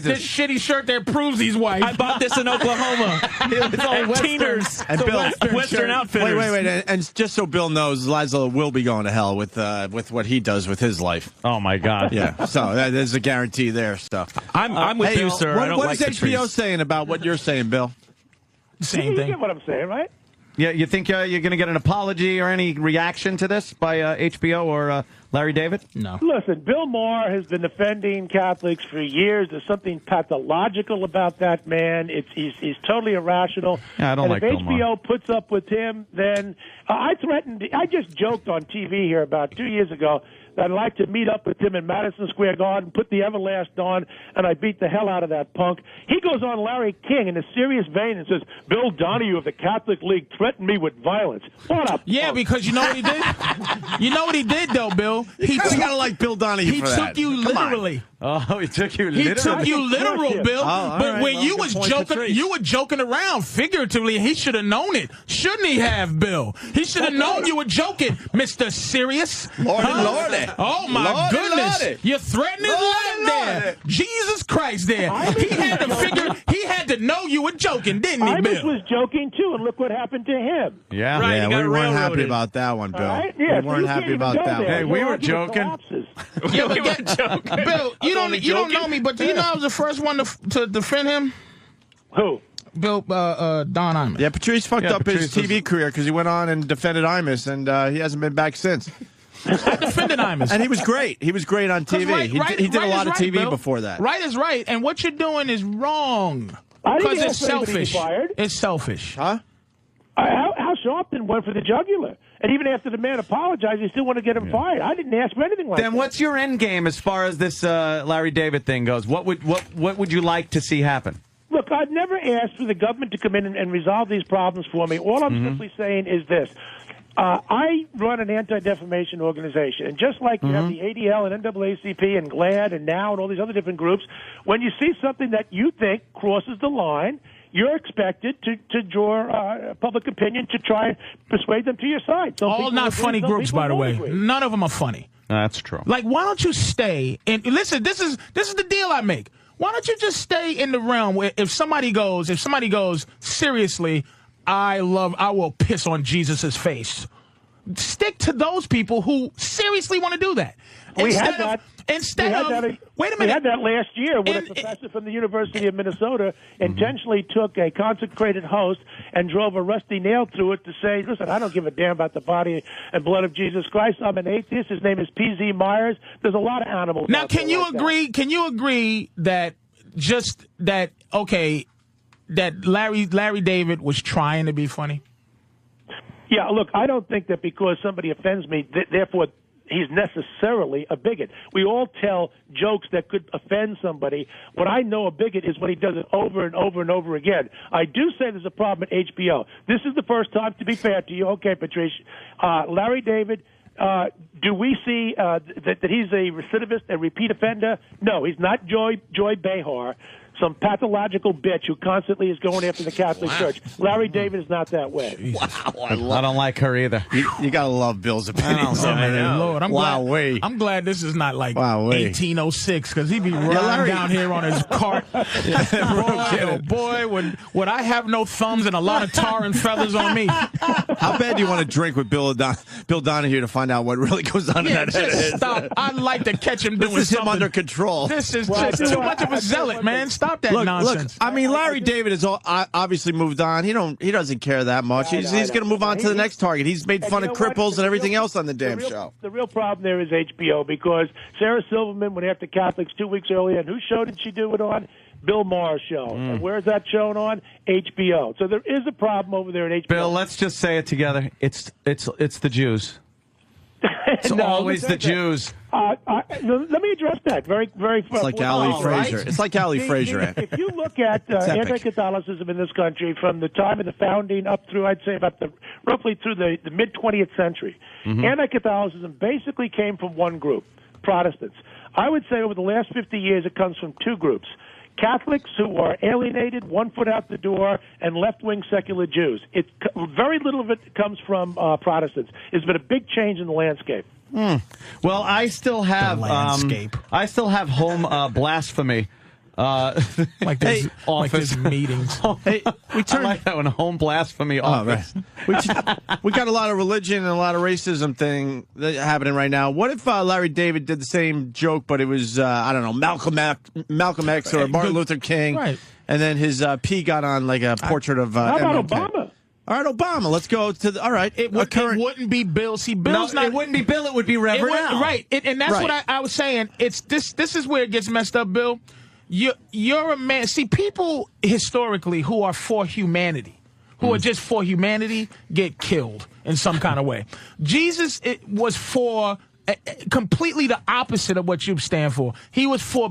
This shitty shirt that proves he's white. I bought this in Oklahoma. It's all at Teeners. And Bill, Western Outfitters. Wait, and just so Bill knows, Laszlo will be going to hell with what he does with his life. Oh my God! Yeah, so there's a guarantee there. Stuff. I'm with you, sir. What is HBO saying about what you're saying, Bill? Same You thing. get what I'm saying, right? Yeah, you think you're going to get an apology or any reaction to this by HBO or Larry David? No. Listen, Bill Maher has been defending Catholics for years. There's something pathological about that man. He's totally irrational. Yeah, I don't like if Bill Maher. HBO puts up with him, then I just joked on TV here about 2 years ago that I'd like to meet up with him in Madison Square Garden, put the Everlast on, and I beat the hell out of that punk. He goes on Larry King in a serious vein and says, Bill Donahue of the Catholic League threatened me with violence. What up? Yeah, because you know what he did? You know what he did, though, Bill? He gotta like Bill Donahue for that. He took you literally. Oh, he took you He literally? took you literal, Bill. But when you was joking, you were joking around figuratively. He should have known it, shouldn't he have, Bill? He should have known you were joking, Mr. Serious. Lordy. Oh my goodness! Lordy. You're threatening life there. Jesus Christ, there. He had to figure. He had to know you were joking, didn't he, Imus Bill? was joking, too, and look what happened to him. Yeah, Right, Yeah, he got we weren't happy railroaded. about that one, Bill. Right? Yeah, we weren't you happy can't about even go that there. one. Hey, we Your were argument joking. collapses. Yeah, but Bill, you don't know me, but do you know I was the first one to defend him? Who? Bill Don Imus. Yeah, Patrice fucked up his Patrice TV career because he went on and defended Imus, and he hasn't been back since. I defended Imus. And he was great. He was great on TV. He did a lot of TV before that. Right is right, and what you're doing is wrong. I didn't Because it's ask for anybody to be selfish. fired. It's selfish. Huh? Al Sharpton went for the jugular. And even after the man apologized, he still want to get him fired. I didn't ask for anything like that. Then what's your end game as far as this Larry David thing goes? What would you like to see happen? Look, I've never asked for the government to come in and resolve these problems for me. All I'm simply saying is this. I run an anti-defamation organization, and just like you have the ADL and NAACP and GLAAD and NOW and all these other different groups, when you see something that you think crosses the line, you're expected to draw public opinion to try and persuade them to your side. Some All people not agree, funny some groups, people by the don't way. agree. None of them are funny. That's true. Like, why don't you stay and listen? This is the deal I make. Why don't you just stay in the realm where if somebody goes seriously, I will piss on Jesus's face. Stick to those people who seriously want to do that. We had that. Wait a minute. We had that last year when a professor from the University of Minnesota intentionally took a consecrated host and drove a rusty nail through it to say, listen, I don't give a damn about the body and blood of Jesus Christ. I'm an atheist. His name is P.Z. Myers. There's a lot of animals. Now, out can there you like agree? Can you agree that that Larry David was trying to be funny? Yeah, look, I don't think that because somebody offends me, therefore he's necessarily a bigot. We all tell jokes that could offend somebody. What I know a bigot is when he does it over and over and over again. I do say there's a problem at HBO. This is the first time, to be fair to you. Okay, Patrice. Larry David, do we see that he's a recidivist, a repeat offender? No, he's not Joy Behar, some pathological bitch who constantly is going after the Catholic Church. Larry David is not that way. Wow, I don't like her either. You gotta love Bill's opinions. Lord, I'm glad this is not like 1806 because he'd be riding down here on his cart. Boy, would I have no thumbs and a lot of tar and feathers on me? How bad do you want to drink with Bill Donahue to find out what really goes on in that head? Stop. I'd like to catch him doing This is something. him under control. This is just too much of a zealot, man. Stop that nonsense. Look, I mean, Larry David has obviously moved on. He doesn't care that much. He's going to move on to the next target. He's made fun of cripples and everything else on the damn show. The real problem there is HBO because Sarah Silverman went after Catholics 2 weeks earlier, and whose show did she do it on? Bill Maher's show. And where is that shown on? HBO. So there is a problem over there at HBO. Bill, let's just say it together. It's the Jews. It's always the Jews. Let me address that very. It's like Ali Frazier. Right? It's like Ali Frazier. If you look at anti-Catholicism in this country from the time of the founding up through, I'd say, roughly through the mid-20th century, anti-Catholicism basically came from one group, Protestants. I would say over the last 50 years it comes from two groups. Catholics who are alienated, 1 foot out the door, and left-wing secular Jews. Very little of it comes from Protestants. It's been a big change in the landscape. Well, I still have home blasphemy. Like this, office like this meetings. Hey, I like that one, home blasphemy office. Right. We got a lot of religion and a lot of racism thing happening right now. What if Larry David did the same joke, but it was I don't know, Malcolm X or Martin Luther King, right? And then his P got on like a portrait of how about MLK. Obama? All right, Obama. Let's go to the. All right, it wouldn't be Bill. See, Bill's not. It wouldn't be Bill. It would be Reverend Al. Right, and that's what I was saying. It's this. This is where it gets messed up, Bill. You're a man. See, people historically who are for humanity, who are just for humanity, get killed in some kind of way. Jesus was for completely the opposite of what you stand for. He was for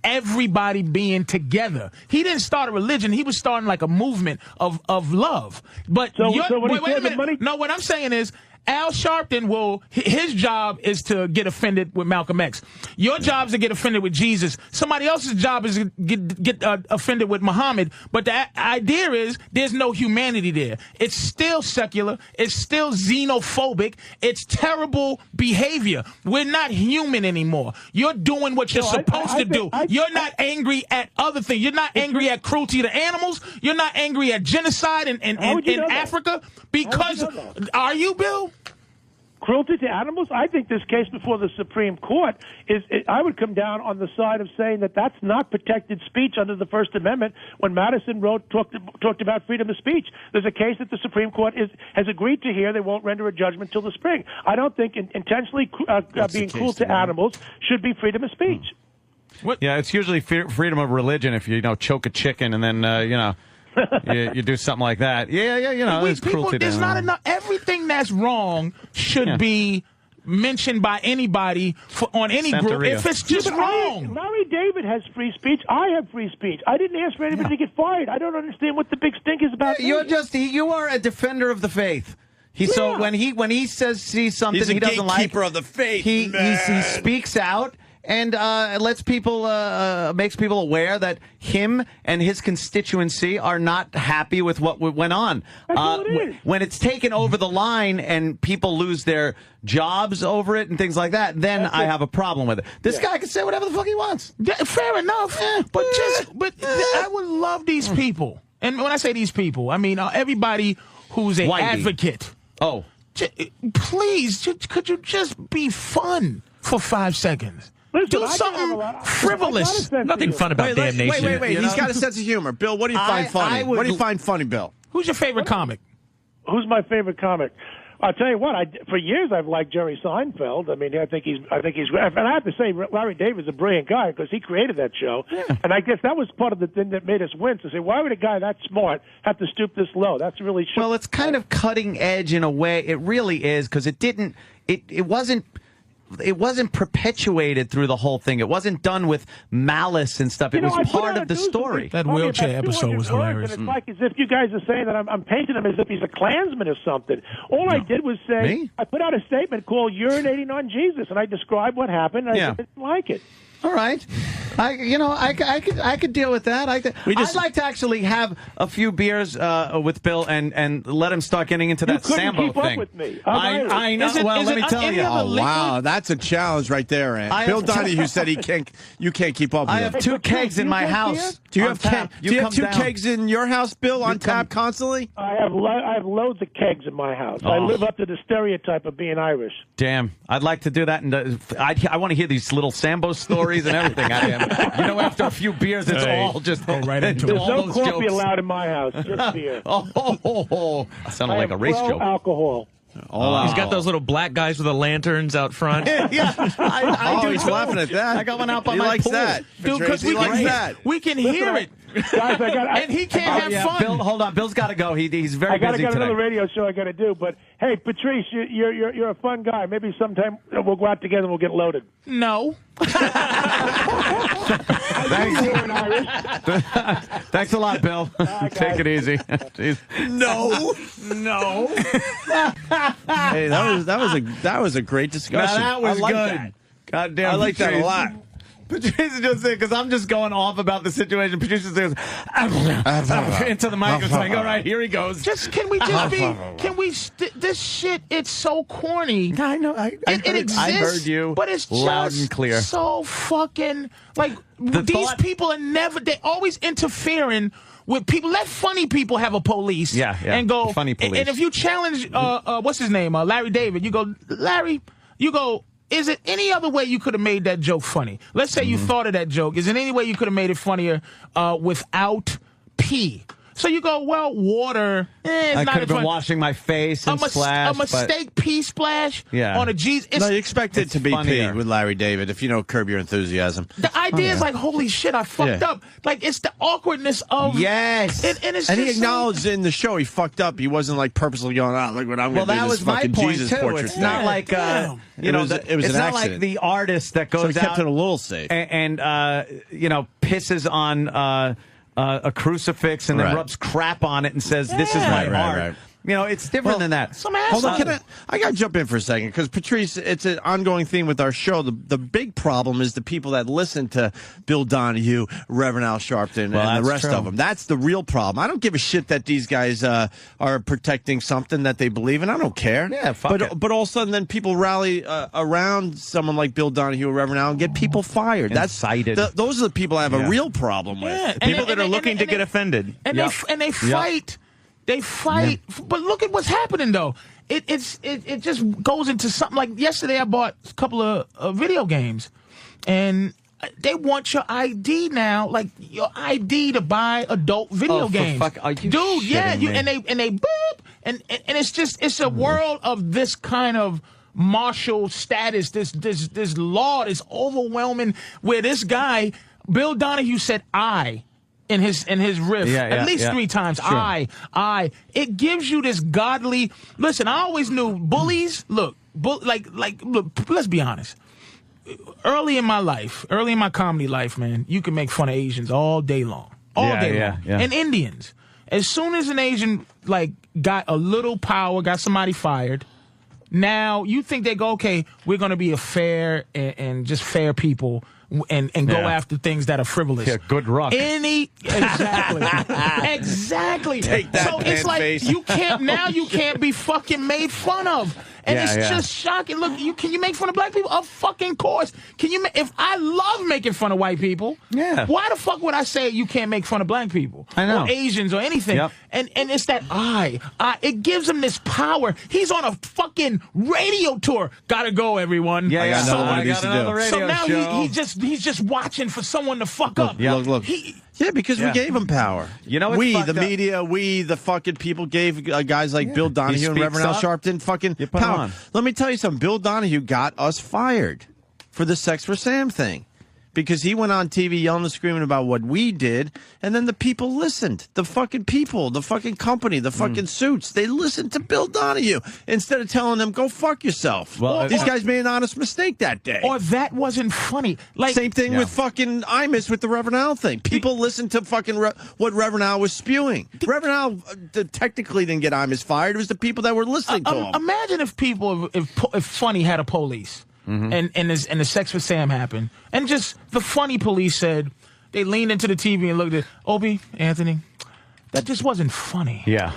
everybody being together. He didn't start a religion. He was starting like a movement of love. But wait a minute. No, what I'm saying is, Al Sharpton his job is to get offended with Malcolm X. Your job is to get offended with Jesus. Somebody else's job is to get offended with Muhammad. But the idea is there's no humanity there. It's still secular. It's still xenophobic. It's terrible behavior. We're not human anymore. You're doing what you're supposed to do. You're not angry at other things. You're not angry at cruelty to animals. You're not angry at genocide in Africa. Because, are you, Bill? Cruelty to animals? I think this case before the Supreme Court I would come down on the side of saying that that's not protected speech under the First Amendment. When Madison talked about freedom of speech, there's a case that the Supreme Court has agreed to hear. They won't render a judgment till the spring. I don't think intentionally being cruel to animals should be freedom of speech. Yeah, it's usually freedom of religion if you choke a chicken and then you do something like that. Yeah, it's cruelty. There's not enough. Everything that's wrong should be mentioned by anybody on any group if it's just wrong. Larry David has free speech. I have free speech. I didn't ask for anybody to get fired. I don't understand what the big stink is about. You are a defender of the faith. So when he sees something he doesn't like, he's a gatekeeper of the faith. He speaks out. And lets people, makes people aware that him and his constituency are not happy with what went on. When it's taken over the line and people lose their jobs over it and things like that, then I have a problem with it. This guy can say whatever the fuck he wants. Fair enough. But I would love these people. And when I say these people, I mean everybody who's an advocate. Oh. Please, could you just be fun for 5 seconds? Listen, do something frivolous. Nothing fun about damnation. Wait. He's got a sense of humor. Bill, what do you find funny? What do you find funny, Bill? Who's your favorite comic? Who's my favorite comic? I'll tell you what. For years, I've liked Jerry Seinfeld. I mean, I think he's. And I have to say, Larry David's a brilliant guy because he created that show. Yeah. And I guess that was part of the thing that made us win. To say, why would a guy that smart have to stoop this low? That's really. Well, it's kind of cutting edge in a way. It really is because it wasn't perpetuated through the whole thing. It wasn't done with malice and stuff. It was part of the story. That wheelchair episode was hilarious. And it's like as if you guys are saying that I'm painting him as if he's a Klansman or something. All I did was say, I put out a statement called urinating on Jesus, and I described what happened, and I didn't like it. All right. I could deal with that. I'd like to actually have a few beers with Bill and let him start getting into that Sambo keep thing. Up with me. I know. Let me tell you. Oh, wow, that's a challenge right there, Ant. Bill Donahue said you can't keep up with I have 2 kegs in my house. Do you have 2 kegs in your house, Bill, on tap constantly? I have loads of kegs in my house. I live up to the stereotype of being Irish. Damn, I'd like to do that, and I want to hear these little Sambo stories and everything out of him. After a few beers, it's all just right into There's no coffee allowed in my house, just beer. Sounded like a race joke. Alcohol. He's got those little black guys with the lanterns out front. I do. He's laughing at that. I got one out by he my likes pool. that. Dude, because we can hear it. Guys, and he can't have fun. Bill, hold on. Bill's got to go. He's very busy today. I got another radio show I got to do. But hey, Patrice, you're a fun guy. Maybe sometime we'll go out together and we'll get loaded. No. Thanks a lot, Bill. Take it easy. No. Hey, that was a great discussion. Now, that was good. That. God damn, I like that a lot. Patrice just saying, because I'm just going off about the situation. Patrice says, into the microphone. Like, all right, here he goes. Can we this shit, it's so corny. I know. It exists. I heard you. But it's loud just and clear. So fucking, like, people are they're always interfering with people. Let funny people have a police. Yeah. And go. Funny police. And if you challenge, what's his name? Larry David, you go, Larry, is it any other way you could have made that joke funny? Let's say you thought of that joke. Is there any way you could have made it funnier without P? So you go, well, water. It's I not could have been fun. washing my face and splash. A mistake pee splash Yeah. on a Jesus. No, you expect it to be funnier. Pete with Larry David if you know Curb Your Enthusiasm. The idea is like, holy shit, I fucked up. Like, it's the awkwardness of yes, and it's and just he acknowledged in the show he fucked up. He wasn't like purposely going out. Look what I'm Well, going to do. that This was my fucking point Jesus too. portrait It's thing. not like you know, it was it's an not accident. like the artist that goes So he kept out it a little safe and you know, pisses on a crucifix and then Right. rubs crap on it and says, "This is my art." Right. You know, it's different than that. Hold on, I got to jump in for a second because Patrice, it's an ongoing theme with our show. The big problem is the people that listen to Bill Donahue, Reverend Al Sharpton, and the that's rest true. of them. That's the real problem. I don't give a shit that these guys are protecting something that they believe in. I don't care. Yeah, fuck it. But all of a sudden, then people rally around someone like Bill Donahue or Reverend Al and get people fired. That's Incited. Those are the people I have a real problem with. Yeah, People that are looking to get offended. And they fight. They fight. But look at what's happening though. It just goes into something like yesterday. I bought a couple of video games, and they want your ID now, like your ID to buy adult video games. Are you dude? Yeah, shitting me? and they boop, and it's a world of this kind of martial status. This law is overwhelming. Where this guy Bill Donahue said I. In his riff, at least 3 times. Sure. I. It gives you this godly. Listen, I always knew bullies. Look, look. Let's be honest. Early in my comedy life, man, you can make fun of Asians all day long, and Indians. As soon as an Asian got a little power, got somebody fired. Now you think they go, okay, we're going to be a fair and just fair people. And go after things that are frivolous. Yeah, good rock. Exactly. Take that, so it's like face. you can't be fucking made fun of. And it's just shocking. Look, can you make fun of black people? Of fucking course. Can you? If I love making fun of white people, why the fuck would I say you can't make fun of black people? I know. Or Asians or anything. Yep. And it's that it gives him this power. He's on a fucking radio tour. Gotta go, everyone. Yeah, yeah. I got another radio So now show. he's just watching for someone to fuck up. Look. Yeah, because we gave him power. You know what's we, fucked the up? media, the fucking people gave guys like Bill Donahue and Reverend Al speaks up. Sharpton fucking You put 'em power. on. Let me tell you something. Bill Donahue got us fired for the Sex for Sam thing. Because he went on TV yelling and screaming about what we did, and then the people listened. The fucking people, the fucking company, the fucking suits, they listened to Bill Donahue instead of telling them, go fuck yourself. Well, these guys made an honest mistake that day. Or that wasn't funny. Like Same thing with fucking Imus with the Reverend Al thing. People listened to fucking what Reverend Al was spewing. Reverend Al technically didn't get Imus fired. It was the people that were listening to him. Imagine if people, if Funny had a police. And the Sex for Sam happened, and just the Funny police said they leaned into the TV and looked at Opie, Anthony. That just wasn't funny. Yeah.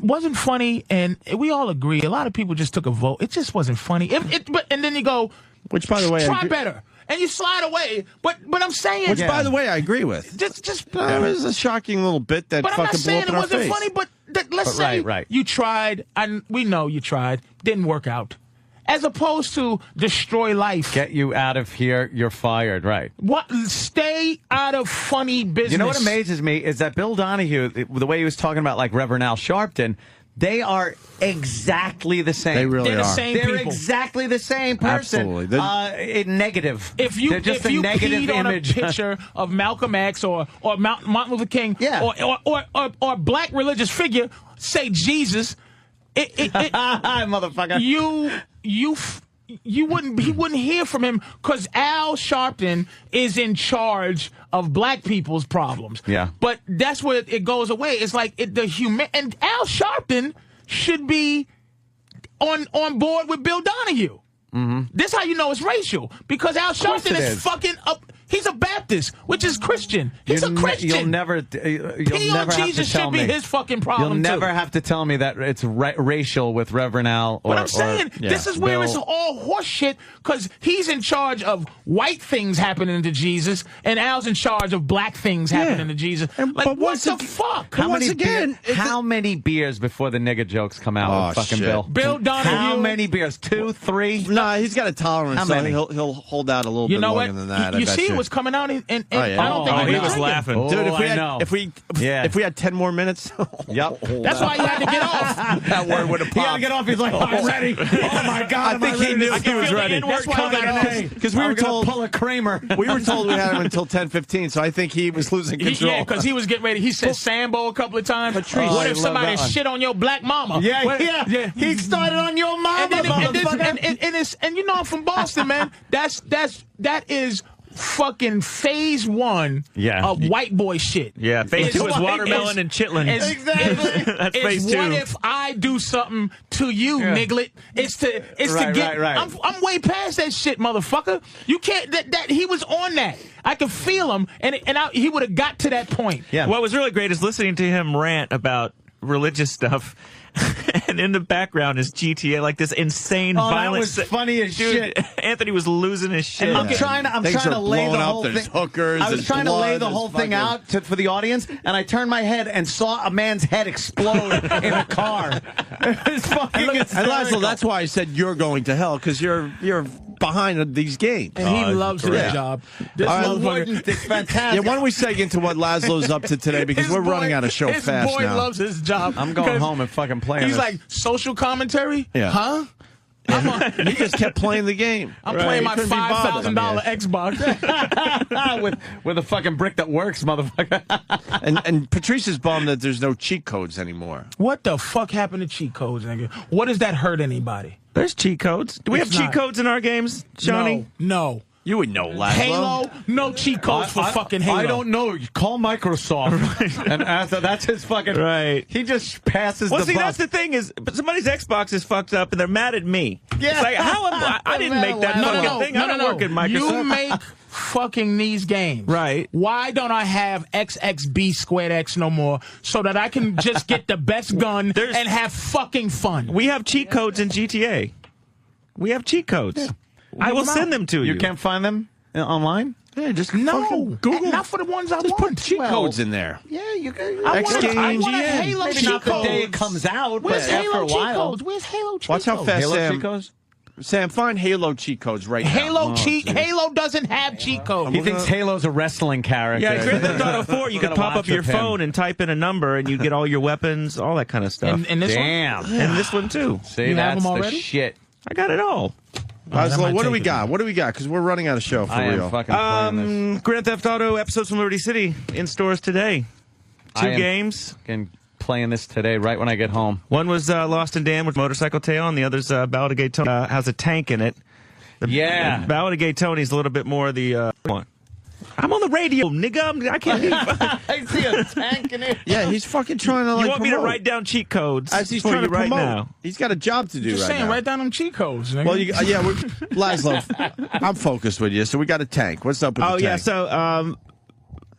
Wasn't funny, and we all agree. A lot of people just took a vote. It just wasn't funny. And then you go, which by the way, try better, and you slide away. But I'm saying, which by the way, I agree with. Just it was a shocking little bit that but I'm not fucking blew saying up it in our wasn't face. funny. But let's say you tried, and we know you tried, didn't work out. As opposed to destroy life. Get you out of here, you're fired, right. What? Stay out of funny business. You know what amazes me is that Bill Donahue, the way he was talking about like Reverend Al Sharpton, they are exactly the same. They really They're the are. same They're people. exactly the same person. Absolutely. Negative. They're just if you a negative peed image. on a picture of Malcolm X or Martin Luther King or black religious figure, say Jesus, motherfucker. He wouldn't hear from him because Al Sharpton is in charge of black people's problems. Yeah. But that's where it goes away. It's like and Al Sharpton should be on board with Bill Donahue. Mm-hmm. This how you know it's racial because Al Sharpton is fucking up. He's a Baptist, which is Christian. He's a Christian. You'll never Pee have on Jesus to tell should be me. his fucking problem. You'll never too. have to tell me that it's racial with Reverend Al. Or, But I'm saying this is where it's all horseshit because he's in charge of white things happening to Jesus, and Al's in charge of black things happening to Jesus. Like, what the fuck? How many beers before the nigger jokes come out with fucking shit. Bill? Bill Donahue. How many beers? 2, 3? No, he's got a tolerance. How So many? he'll hold out a little You bit know longer what? than that. You I bet see was coming out, and Oh, yeah. I don't think he was drinking. laughing. Dude, I if we had 10 more minutes, Yep. That's why he had to get off. that word would have He had to popped. get off. He's like, I'm ready. Oh my God. I think he knew he was ready. That's why he got off. Because we were told pull a Kramer. we were told we had him until 10:15, so I think he was losing control. Yeah, because he was getting ready. He said Sambo a couple of times. Patrice. What I if love somebody that one. shit on your black mama? Yeah. He started on your mama, motherfucker. And you know I'm from Boston, man. That is fucking phase 1 of white boy shit. Yeah, phase 2 is watermelon and chitlins. Exactly. That's phase 2. What if I do something to you, niglet? It's to get. Right. I'm way past that shit, motherfucker. You can't. That he was on that. I could feel him, he would have got to that point. Yeah. What was really great is listening to him rant about religious stuff. And in the background is GTA, like this insane violent. That was funny as dude, shit. Anthony was losing his shit. I'm trying to lay the whole thing. Hookers, I was trying to lay the whole thing out for the audience, and I turned my head and saw a man's head explode in a car. It's fucking And Laszlo, that's why I said you're going to hell, because you're behind these games. And he loves his job. This motherfucker. It's fantastic. Yeah, why don't we seg into what Laszlo's up to today, because we're running out of show his fast boy now. loves his job. I'm going home and fucking playing He's this. like, social commentary? Yeah. Huh? He just kept playing the game. I'm playing my $5,000 Xbox. with a fucking brick that works, motherfucker. And Patrice is bummed that there's no cheat codes anymore. What the fuck happened to cheat codes, nigga? What does that hurt anybody? There's cheat codes. Do we have cheat codes in our games, Johnny? No. You would know, Laszlo. Halo, no cheat codes for fucking Halo. I don't know. You call Microsoft. And after that's his fucking... Right. He just passes Well, the see, buck. that's the thing is, but somebody's Xbox is fucked up and they're mad at me. Yeah. It's like, how am I didn't make that fucking thing. I don't work at Microsoft. You make fucking these games. Right. Why don't I have XXB squared X no more so that I can just get the best gun and have fucking fun? We have cheat codes in GTA. We have cheat codes. Yeah. I will send them to you. You can't find them online? Yeah, just Google. Not for the ones I just want. put cheat codes in there. Yeah, you can. I X want a Games, Halo Maybe cheat not the day it codes. comes out, Where's but after Halo a cheat while. codes? Where's Halo cheat Watch how codes? fast Halo Sam. cheat codes? Sam, find Halo cheat codes right now. Halo doesn't have cheat codes. He thinks Halo's a wrestling character. Yeah, Grand Theft Auto 4, you could pop up your phone and type in a number, and you get all your weapons, all that kind of stuff. And this Damn. one? And this one, too. See, You have that's them the already? shit. I got it all. Laszlo, what do we got? What do we got? Because we're running out of show for I am real. fucking playing this. Grand Theft Auto episodes from Liberty City in stores today. I Two am games. Fucking playing this today, right when I get home. One was Lost and Damned with Motorcycle Tale, and the other's Ballad of Gay Tony has a tank in it. Yeah. Ballad of Gay Tony's a little bit more the one. I'm on the radio, nigga. I can't. I see a tank in it. Yeah, he's fucking trying to You want me to write down cheat codes as he's for trying you to right promote. now? He's got a job to do Just right saying, now. write down them cheat codes. Nigga. Well, Laszlo, I'm focused with you, so we got a tank. What's up with the tank? Yeah, so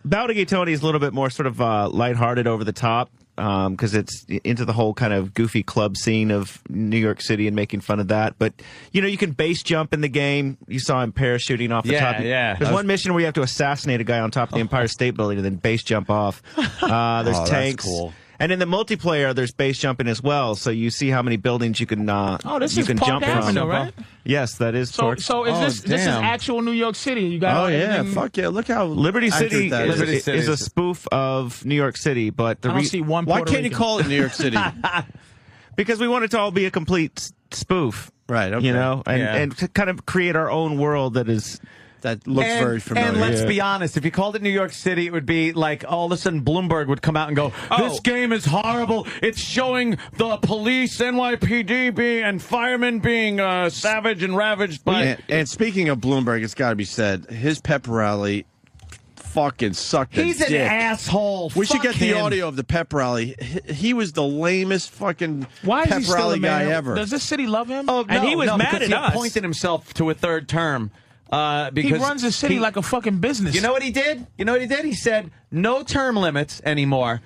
Ballad of Gay Tony is a little bit more sort of lighthearted, over the top, because it's into the whole kind of goofy club scene of New York City and making fun of that. But, you know, you can base jump in the game. You saw him parachuting off the top. Yeah. There's one mission where you have to assassinate a guy on top of the Empire State Building and then base jump off. There's tanks. That's cool. And in the multiplayer, there's base jumping as well, so you see how many buildings you can this you is can Park jump Avenue, from. right? Yes, that is. So is this is actual New York City? You got Fuck yeah! Look how Liberty City accurate that is a spoof of New York City, but I don't see one. Why Puerto can't you Rican. call it New York City? Because we want it to all be a complete spoof, Right. Okay. you know, and to kind of create our own world that looks very familiar. And let's be honest, if you called it New York City, it would be like all of a sudden Bloomberg would come out and go, this game is horrible. It's showing the police, NYPD and firemen being savage and ravaged by... And speaking of Bloomberg, it's got to be said, his pep rally fucking sucked a He's dick. an asshole. We should Fuck get the him. audio of the pep rally. He was the lamest fucking Why is pep he still rally a guy man? ever. Does this city love him? Oh, And he was mad because at he us. appointed himself to a third term. Because he runs the city like a fucking business. You know what he did? He said no term limits anymore.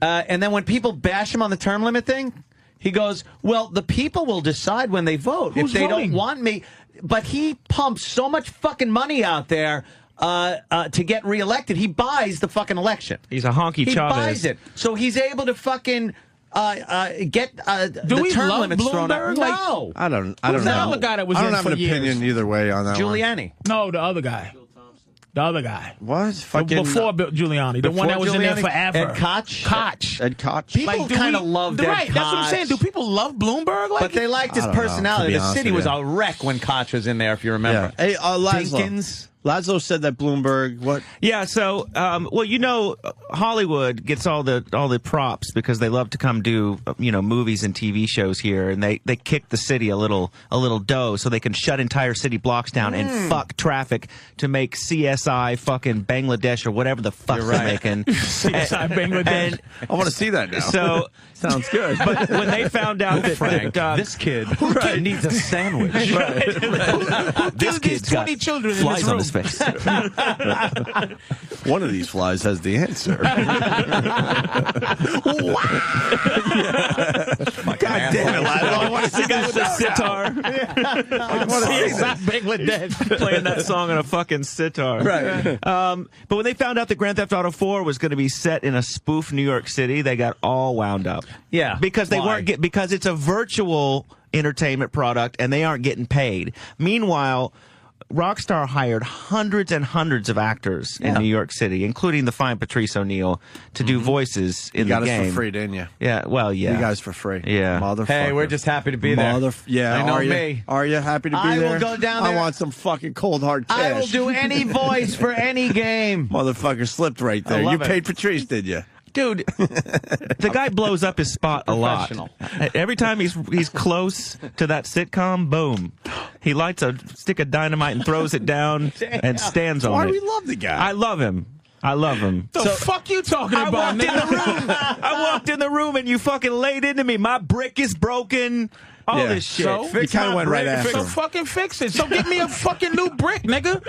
And then when people bash him on the term limit thing, he goes, well, the people will decide when they vote. Who's if they voting? don't want me. But he pumps so much fucking money out there to get reelected. He buys the fucking election. He's a honky He Chavez. buys it. So he's able to fucking get the we term love limits thrown out. Bloomberg? Like- No. I don't Who's the know. other guy that was I don't in have for an opinion years? either way on that one. Giuliani. No, the other guy. The other guy. What? Fucking Before Bill Giuliani. The one that was in there forever. Ed Koch? Koch. Ed Koch. People kind of loved Ed Right, Koch. that's what I'm saying. Do people love Bloomberg? Like, But they liked his I don't know, personality. to be The honest city with was you. a wreck when Koch was in there, if you remember. Hey, Laszlo. Dinkins. Laszlo said that Bloomberg. What? Yeah, so well, Hollywood gets all the props because they love to come do movies and TV shows here, and they kick the city a little dough so they can shut entire city blocks down and fuck traffic to make CSI fucking Bangladesh or whatever the fuck they're making. CSI Bangladesh. And I want to see that now. so sounds good. But when they found out that This kid needs a sandwich. this kid's 20 children in flies this on room. his face. One of these flies has the answer. God damn it, Laszlo. I want to see guy with a sitar. I want to see that. Bangladesh playing that song on a fucking sitar. Right. But when they found out that Grand Theft Auto 4 was going to be set in a spoof New York City, they got all wound up. Yeah. Because they weren't because it's a virtual entertainment product and they aren't getting paid. Meanwhile, Rockstar hired hundreds and hundreds of actors in New York City, including the fine Patrice O'Neal, to do voices in the game. You got us for free, didn't you? Yeah, well, yeah. You guys for free. Yeah. Motherfucker. Hey, we're just happy to be there. Yeah, I know are you? me. Are you happy to be I there? will go down I there. want some fucking cold hard cash. I will do any voice for any game. Motherfucker slipped right there. I You love paid Patrice, did you? Dude, the guy blows up his spot a lot. Every time he's close to that sitcom, boom. He lights a stick of dynamite and throws it down and stands on Why it. do we love the guy? I love him. I love him. The fuck you talking I about, walked in nigga? the room. I walked in the room and you fucking laid into me. My brick is broken. All this shit. So? You kind of went right after So him. fucking fix it. So get me a fucking new brick, nigga.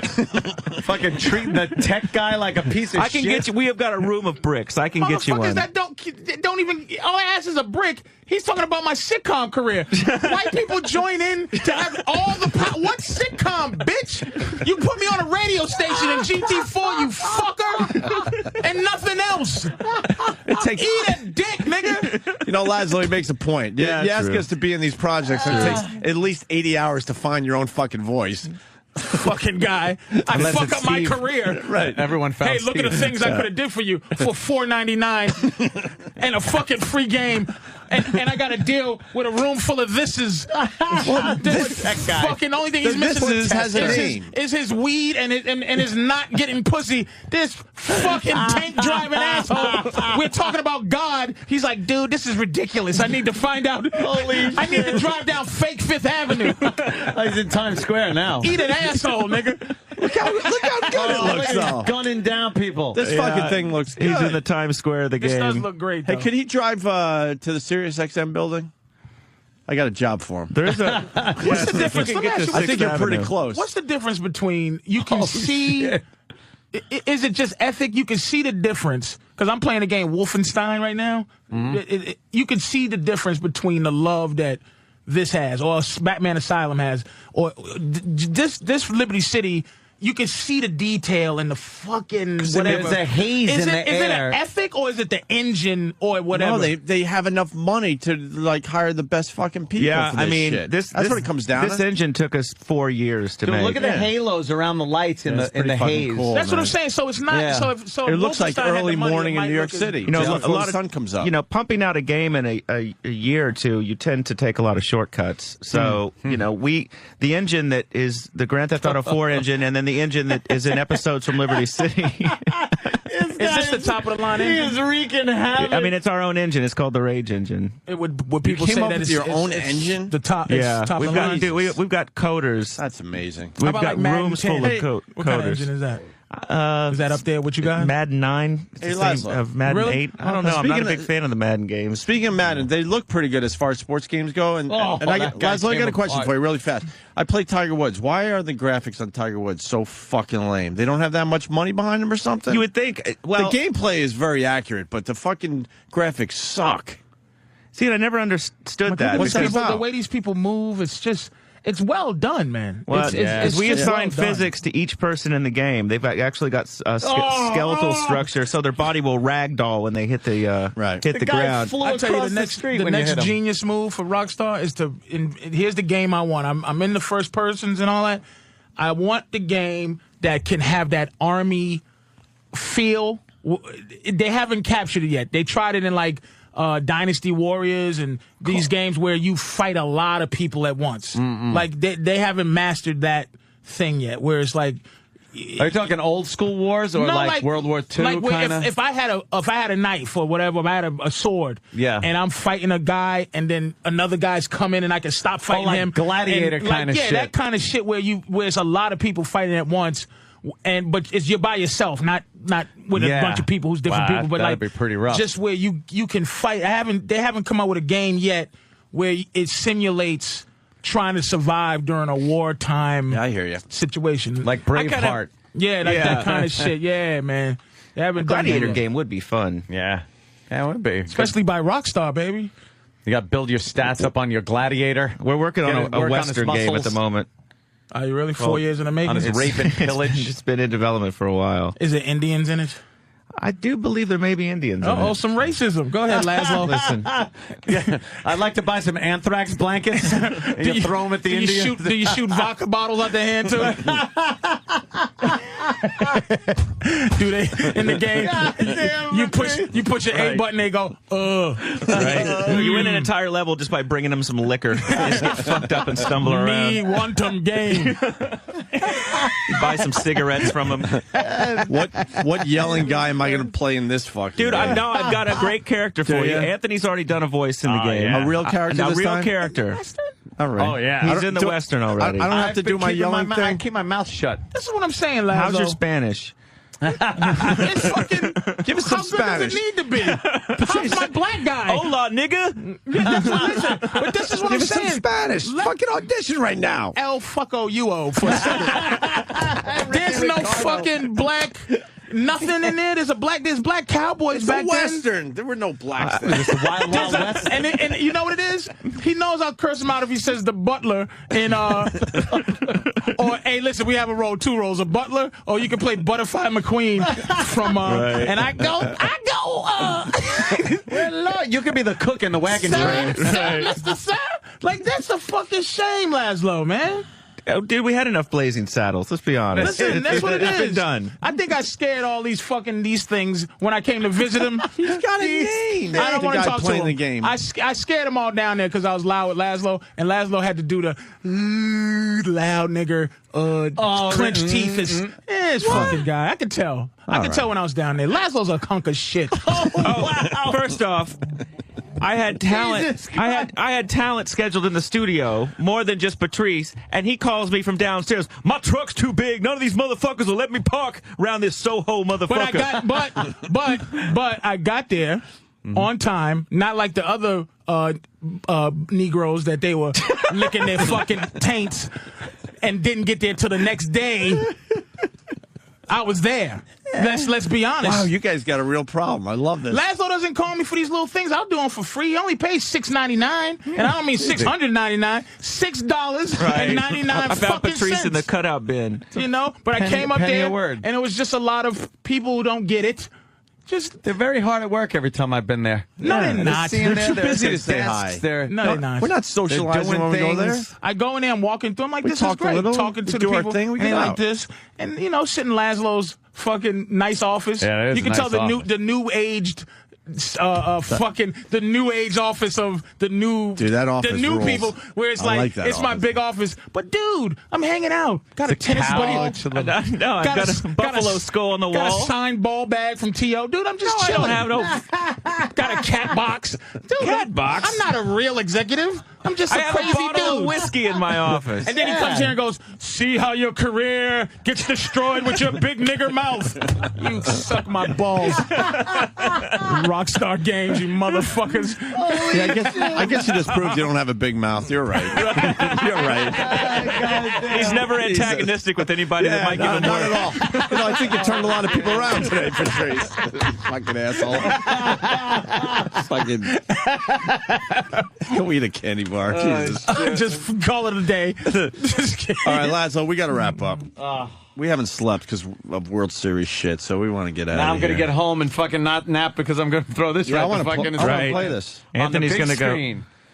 Fucking treating the tech guy like a piece of I can shit. get you. We have got a room of bricks. I can get you Motherfuckers one. that don't even, all I ask is a brick. He's talking about my sitcom career. White people join in to have all the power. What sitcom, bitch? You put me on a radio station in GT4, you fucker, and nothing else. Eat a dick, nigga. You know, Laszlo, he makes a point. You ask true. us to be in these projects, and it takes at least 80 hours to find your own fucking voice. Fucking guy. I Unless fuck it's up my Steve. career. Right. Everyone found Hey, look at the Steve. things I could have did for you for $4.99 and a fucking free game, and I got to deal with a room full of thises. This guy. fucking only thing he's The missing thises has a name. is his weed and his not getting pussy. This fucking tank driving asshole. We're talking about God. He's like, dude, this is ridiculous. I need to find out. I need to drive down fake Fifth Avenue. He's in Times Square now. Eat an asshole, nigga. Look how good it looks, He's though. gunning down people. This fucking thing looks good. He's in the Times Square of the This game. does look great, Hey, though. could he drive to the Sirius XM building? I got a job for him. There is a. What's the difference? Let me ask you, I think you're pretty close. what's the difference between you can see? Is it just ethic? You can see the difference because I'm playing the game Wolfenstein right now. You can see the difference between the love that this has, or Batman Asylum has, or this Liberty City. You can see the detail in the fucking whatever. There's a haze is in it, the is it air. an ethic or is it the engine or whatever? No, they have enough money to like hire the best fucking people. Yeah, for this I mean, shit. that's what it comes down This to. engine took us 4 years to Dude, make. look at the halos around the lights in it's the pretty fucking haze. cool. That's what man. I'm saying. So it's not. Yeah. So It if looks like Wolfenstein had the early money, morning it in might New York look as- City. You know, Just a before lot the of sun comes up. You know, pumping out a game in a year or two, you tend to take a lot of shortcuts. So, you know, the engine that is the Grand Theft Auto 4 engine, and then the engine that is in episodes from Liberty City. Is this the top of the line He engine? is wreaking havoc. I mean, it's our own engine. It's called the Rage engine. It would people came say up that with it's your it's- own it's engine? The top. Yeah, it's top we've of the got line. we've got coders. That's amazing. We've How about got like Madden rooms 10? full of Hey, coders. what kind of engine is that? Is that up there with you guys? Madden 9. It's Hey, the same Laszlo. of Madden Really? 8. I don't know. I'm not a Speaking big of- fan of the Madden games. Speaking of Madden, they look pretty good as far as sports games go. And I that guy got a question came for you really fast. I play Tiger Woods. Why are the graphics on Tiger Woods so fucking lame? They don't have that much money behind them or something? You would think. Well, the gameplay is very accurate, but the fucking graphics suck. see, I never understood that. What's that because- about? The way these people move, it's just, it's well done, man. Well, it's we just assign well done. physics to each person in the game. They've actually got skeletal structure, so their body will ragdoll when they hit the hit the ground. I tell you, the next genius move for Rockstar is here's the game I want. I'm in the first persons and all that. I want the game that can have that army feel. They haven't captured it yet. They tried it in like Dynasty Warriors and these games where you fight a lot of people at once. Like they haven't mastered that thing yet. Where it's like, are you talking old school wars or like World War II? Like kind of? if I had a knife or whatever, if I had a sword, and I'm fighting a guy, and then another guy's coming, and I can stop fighting like him. Gladiator kind of shit. Yeah, that kind of shit where it's a lot of people fighting at once. But you're by yourself, not with a bunch of people who's different people, but like be pretty rough. Just where you can fight. They haven't come out with a game yet where it simulates trying to survive during a wartime situation. Like Braveheart. That kind of shit. Yeah, man. They haven't done Gladiator that game would be fun. Yeah, it would be. Especially by Rockstar, baby. You got to build your stats up on your Gladiator. We're working on a Western game at the moment. Are you really 4 years in the making? On his rape and pillage. It's been in development for a while. Is there Indians in it? I do believe there may be Indians in it. Some racism. Go ahead, Laszlo. Listen. I'd like to buy some anthrax blankets and you throw them at the Indians. Do you shoot vodka bottles out their hand, too? Do they, in the game, you push your A button, they go, Right. You win an entire level just by bringing them some liquor. They just get fucked up and stumble around. Me want-em game. You buy some cigarettes from them. What yelling guy am I going to play in this fucking Dude, game? I've got a great character for you. Anthony's already done a voice in the game. Yeah. A real character A this real time? character. All right. Oh, yeah. He's in the Western already. I don't have to do my yelling thing. I keep my mouth shut. This is what I'm saying, Laszlo. How's your Spanish? It's fucking. Give us some how Spanish. Good does it need to be? How's my black guy? Hola, nigga. Listen, but this is what Give I'm us some saying. Spanish. Fucking audition right now. El fucko UO for a second. There's no fucking black. Nothing in there. There's black cowboys It's back a Western. then. There were no blacks there. It's the Wild Wild West. And you know what it is? He knows I'll curse him out if he says the butler in or hey, listen, we have a role, two roles, a butler, or you can play Butterfly McQueen from and I go Well, Lord, you could be the cook in the wagon train. Sir, like that's a fucking shame, Laszlo, man. Oh, dude, we had enough Blazing Saddles. Let's be honest. Listen, that's what it is. It's been done. I think I scared all these things when I came to visit him. He's got a name. I don't want to talk to playing him. the game. I scared them all down there because I was loud with Laszlo, and Laszlo had to do the loud nigger, clenched teeth. It's fucking guy. I could tell. I could tell when I was down there. Laszlo's a hunk of shit. Wow. First off, I had talent. I had talent scheduled in the studio more than just Patrice, and he calls me from downstairs. My truck's too big. None of these motherfuckers will let me park around this Soho motherfucker. But I got there on time, not like the other Negroes that they were licking their fucking taints and didn't get there till the next day. I was there. Let's be honest. Wow, you guys got a real problem. I love this. Laszlo doesn't call me for these little things. I'll do them for free. He only pays $6.99, and I don't mean $699. $6.99. I found Patrice in the cutout bin. You know, but I came up there, and it was just a lot of people who don't get it. They're very hard at work every time I've been there. No, they're not. They're too busy to say hi. No, they're not. We're not socializing when we go there. I go in there, I'm walking through. I'm like, We this is talk a great. little, Talking to we the do our people, thing, we and they get like out. this, and sit in Laszlo's fucking nice office. Yeah, it is you can a tell nice the new aged. Fucking the new age office of the new Dude, that office the new rules. people where it's I like that it's my office. big office, but dude, I'm hanging out. Got a tennis ball. No, I've got a buffalo skull on the Got wall. a signed ball bag from T.O. Dude, I'm just chilling. I don't have Got a cat box. Dude, Cat box? I'm not a real executive. I'm just I a have crazy a bottle dude. of whiskey in my office. And then he comes here and goes, see how your career gets destroyed with your big nigger mouth. You suck my balls. Rockstar Games, you motherfuckers. Yeah, I guess you just proved you don't have a big mouth. You're right. You're right. He's never antagonistic with anybody that might give him not work. at all. No, I think you turned a lot of people around today, Patrice. Fucking asshole. Fucking. Go eat a candy bar. Jesus. Just call it a day. Just kidding. All right, Laszlo, we got to wrap up. We haven't slept because of World Series shit, so we want to get out of here. Now I'm going to get home and fucking not nap because I'm going to throw this I right want the to fucking play this. Anthony's going to go.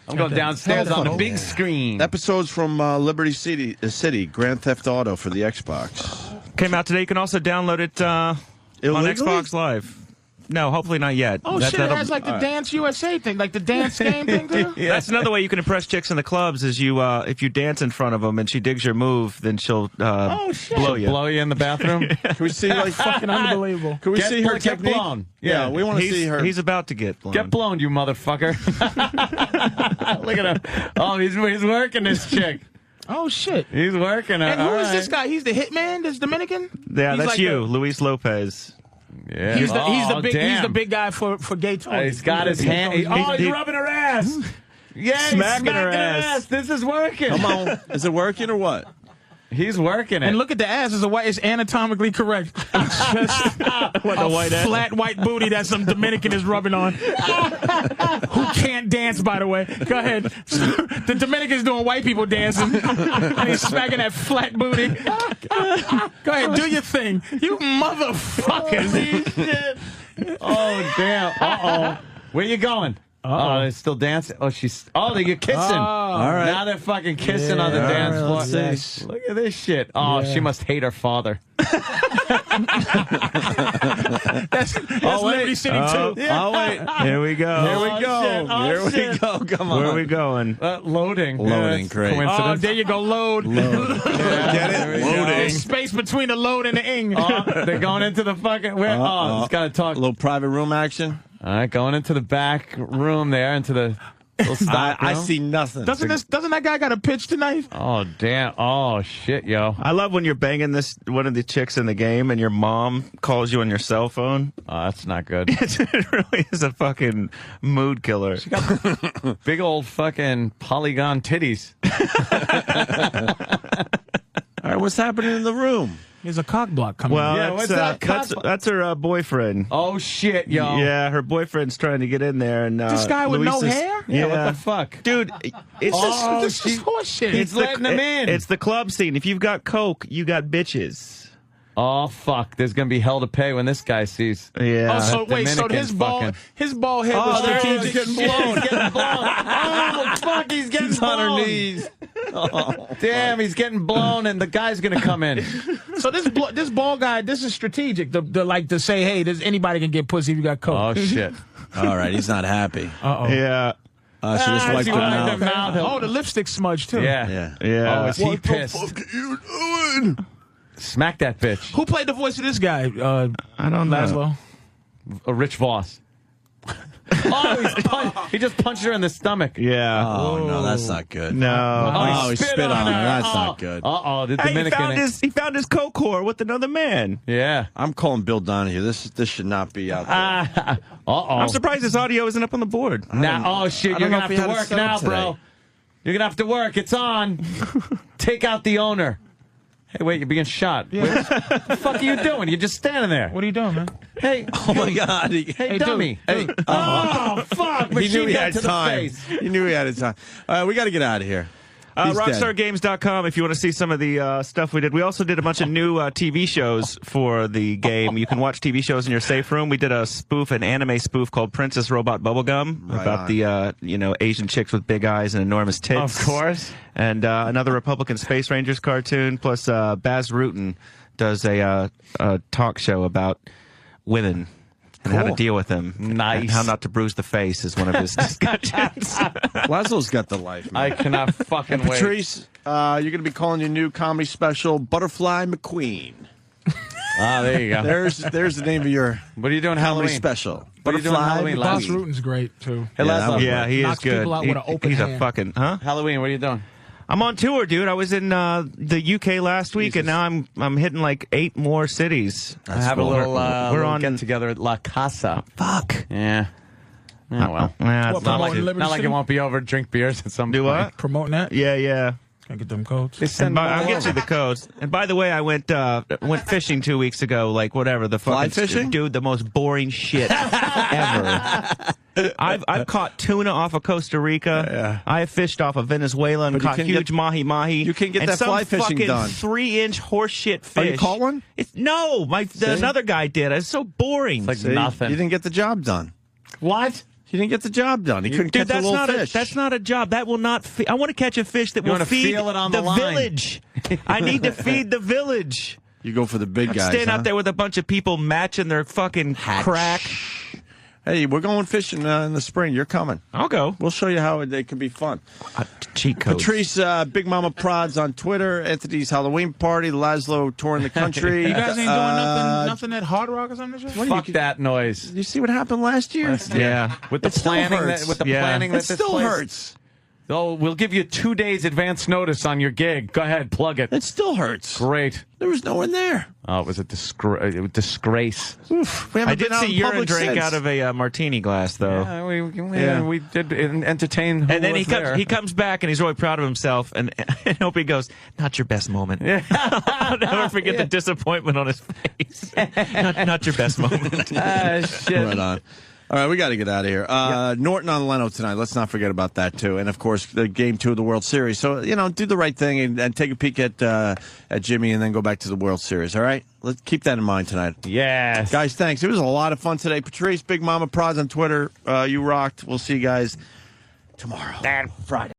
I'm going downstairs on the big screen. Episodes from Liberty City, Grand Theft Auto for the Xbox. Came out today. You can also download it on Illegally? Xbox Live. No, hopefully not yet. Oh, shit, it has like the Dance USA thing, like the dance game thing, too? That's another way you can impress chicks in the clubs is you if you dance in front of them and she digs your move, then she'll blow you. Blow you in the bathroom? Can we see, like, Fucking unbelievable. Can we see her Get technique? blown. Yeah, we want to see her. He's about to get blown. Get blown, you motherfucker. Look at him. Oh, he's working this chick. Oh, shit. He's working her. And who All is right. this guy? He's the hitman? This Dominican? Yeah, He's that's like you, Luis Lopez. Yeah. He's the damn. big guy for gay talk. He's got his hand. He's rubbing her ass. Yeah, Smacking her ass. This is working. Come on. Is it working or what? He's working it. And look at the ass. It's anatomically correct. It's just What, the white ass? flat white booty that some Dominican is rubbing on. Who can't dance, by the way. Go ahead. The Dominican's doing white people dancing. And he's smacking that flat booty. Go ahead, do your thing. You motherfuckers. Oh, damn. Uh-oh. Where you going? Oh, they're still dancing. Oh, they're kissing. All right. Now they're fucking kissing on the Yeah, dance all right, floor. let's see. Look at this shit. Oh, she must hate her father. That's Liberty City, too. Oh, wait. Here we go. Here we go. shit. Oh, Here we shit. go. Come on. Where are we going? Loading. Loading, that's great. Coincidence. Oh, there you go, load. Get it? Loading. Space between the load and the ing. They're going into the fucking... it's got to talk. A little private room action. All right, going into the back room there, into the little stock I room. see nothing. Doesn't that guy got a pitch tonight? Oh, damn. Oh, shit, yo. I love when you're banging one of the chicks in the game and your mom calls you on your cell phone. Oh, that's not good. It really is a fucking mood killer. Big old fucking polygon titties. All right, what's happening in the room? There's a cock block coming. Well, Yeah, what's that? that's her boyfriend. Oh, shit, yo. Yeah, her boyfriend's trying to get in there, and This guy with no Luis is- hair? Yeah, what the fuck? dude. It's This is horseshit. He's letting them in. It's the club scene. If you've got coke, you got bitches. Oh, fuck. There's going to be hell to pay when this guy sees. Yeah. Oh, so that wait, so Dominican's his ball head was there he is, strategic. getting blown. Getting blown. Oh, fuck, he's getting blown. On her knees. Oh, damn, he's getting blown, and the guy's going to come in. So this ball guy, this is strategic. To say, hey, anybody can get pussy if you got coke. Oh, shit. All right, he's not happy. Uh-oh. Yeah. She just wiped she her wiped mouth. her mouth. Oh, the lipstick smudge too. Yeah. Yeah. Oh, is he What pissed? the fuck are you doing? Smack that bitch. Who played the voice of this guy? I don't know. Laszlo. Rich Voss. Oh, he just punched her in the stomach. Yeah. Oh, no, that's not good. No. Oh, he spit on her. That's not good. Uh-oh, the Hey, Dominican. he found his coke whore with another man. Yeah. I'm calling Bill Donahue. This should not be out there. Uh-oh. I'm surprised his audio isn't up on the board. Now, oh, shit, I you're don't know going to if have he to had it work set up now, today. bro. You're going to have to work. It's on. Take out the owner. Hey, wait, you're being shot. Yeah. What the fuck are you doing? You're just standing there. What are you doing, man? Hey. Oh, my God. Hey, dummy. Dude. Hey. Oh, fuck. He knew Machine he gun had to the time. face. He knew he had time. We got to get out of here. He's dead. RockstarGames.com if you want to see some of the stuff we did. We also did a bunch of new TV shows for the game. You can watch TV shows in your safe room. We did an anime spoof called Princess Robot Bubblegum about the Asian chicks with big eyes and enormous tits. Of course. And another Republican Space Rangers cartoon. Plus Baz Rutten does a talk show about women. And how to deal with them. Nice. And how not to bruise the face is one of his discussions. Laszlo's got the life, man. I cannot fucking wait. Patrice, you're going to be calling your new comedy special Butterfly McQueen. Ah, there you go. There's the name of your What are you doing comedy Halloween? special. What are you doing Halloween, Boss Laszlo? Rutten's great too. Hey, Laszlo. Yeah, he is Knocks good. people out with an open He's hand. a fucking, huh? Halloween, what are you doing? I'm on tour, dude. I was in the UK last week, and now I'm hitting like 8 more cities. I have cool. a little, We're on get together at La Casa. Fuck. Yeah. Yeah, well. Nah, What, it's not like promoting Liberty Not like City? it won't be over. Drink beers at some Do point. what? Promoting that. Yeah. Gotta get them codes. They send I'll them get over. you the codes. And by the way, I went fishing 2 weeks ago. Like whatever the Fly fucking fishing? dude, the most boring shit ever. I've caught tuna off of Costa Rica. Yeah. I have fished off of Venezuela and But you caught can huge get- mahi-mahi. you can get and that some fly fishing fucking done. 3-inch horseshit fish. Oh, you caught one? No, another guy did. It's so boring. Like See, nothing. You didn't get the job done. What? He didn't get the job done. He couldn't Dude, catch a little fish. that's not a job. That will not. I want to catch a fish that You will wanna feed feel it on the line. village. I need to feed the village. You go for the big guys. Staying out there with a bunch of people matching their fucking crack. Hey, we're going fishing in the spring. You're coming. I'll go. We'll show you how it can be fun. Cheat codes. Patrice, Big Mama Prods on Twitter. Anthony's Halloween party. Laszlo touring the country. You guys ain't doing nothing at Hard Rock or something? Fuck that noise. You see what happened last year? Yeah. With the planning It that still hurts. Oh, we'll give you 2 days advance notice on your gig. Go ahead, plug it. It still hurts. Great. There was no one there. Oh, it was a disgrace. Oof, we haven't I did been out see in urine public drink since. out of a martini glass, though. Yeah, we did entertain who And then was there. he comes back and he's really proud of himself. And Opie goes, "Not your best moment." Yeah. I'll never forget the disappointment on his face. not your best moment. Shit. Right on. All right, we got to get out of here. Norton on Leno tonight. Let's not forget about that, too. And, of course, the Game 2 of the World Series. So, do the right thing and take a peek at Jimmy and then go back to the World Series, all right? Let's keep that in mind tonight. Yes. Guys, thanks. It was a lot of fun today. Patrice, Big Mama Prods on Twitter. You rocked. We'll see you guys tomorrow. Friday.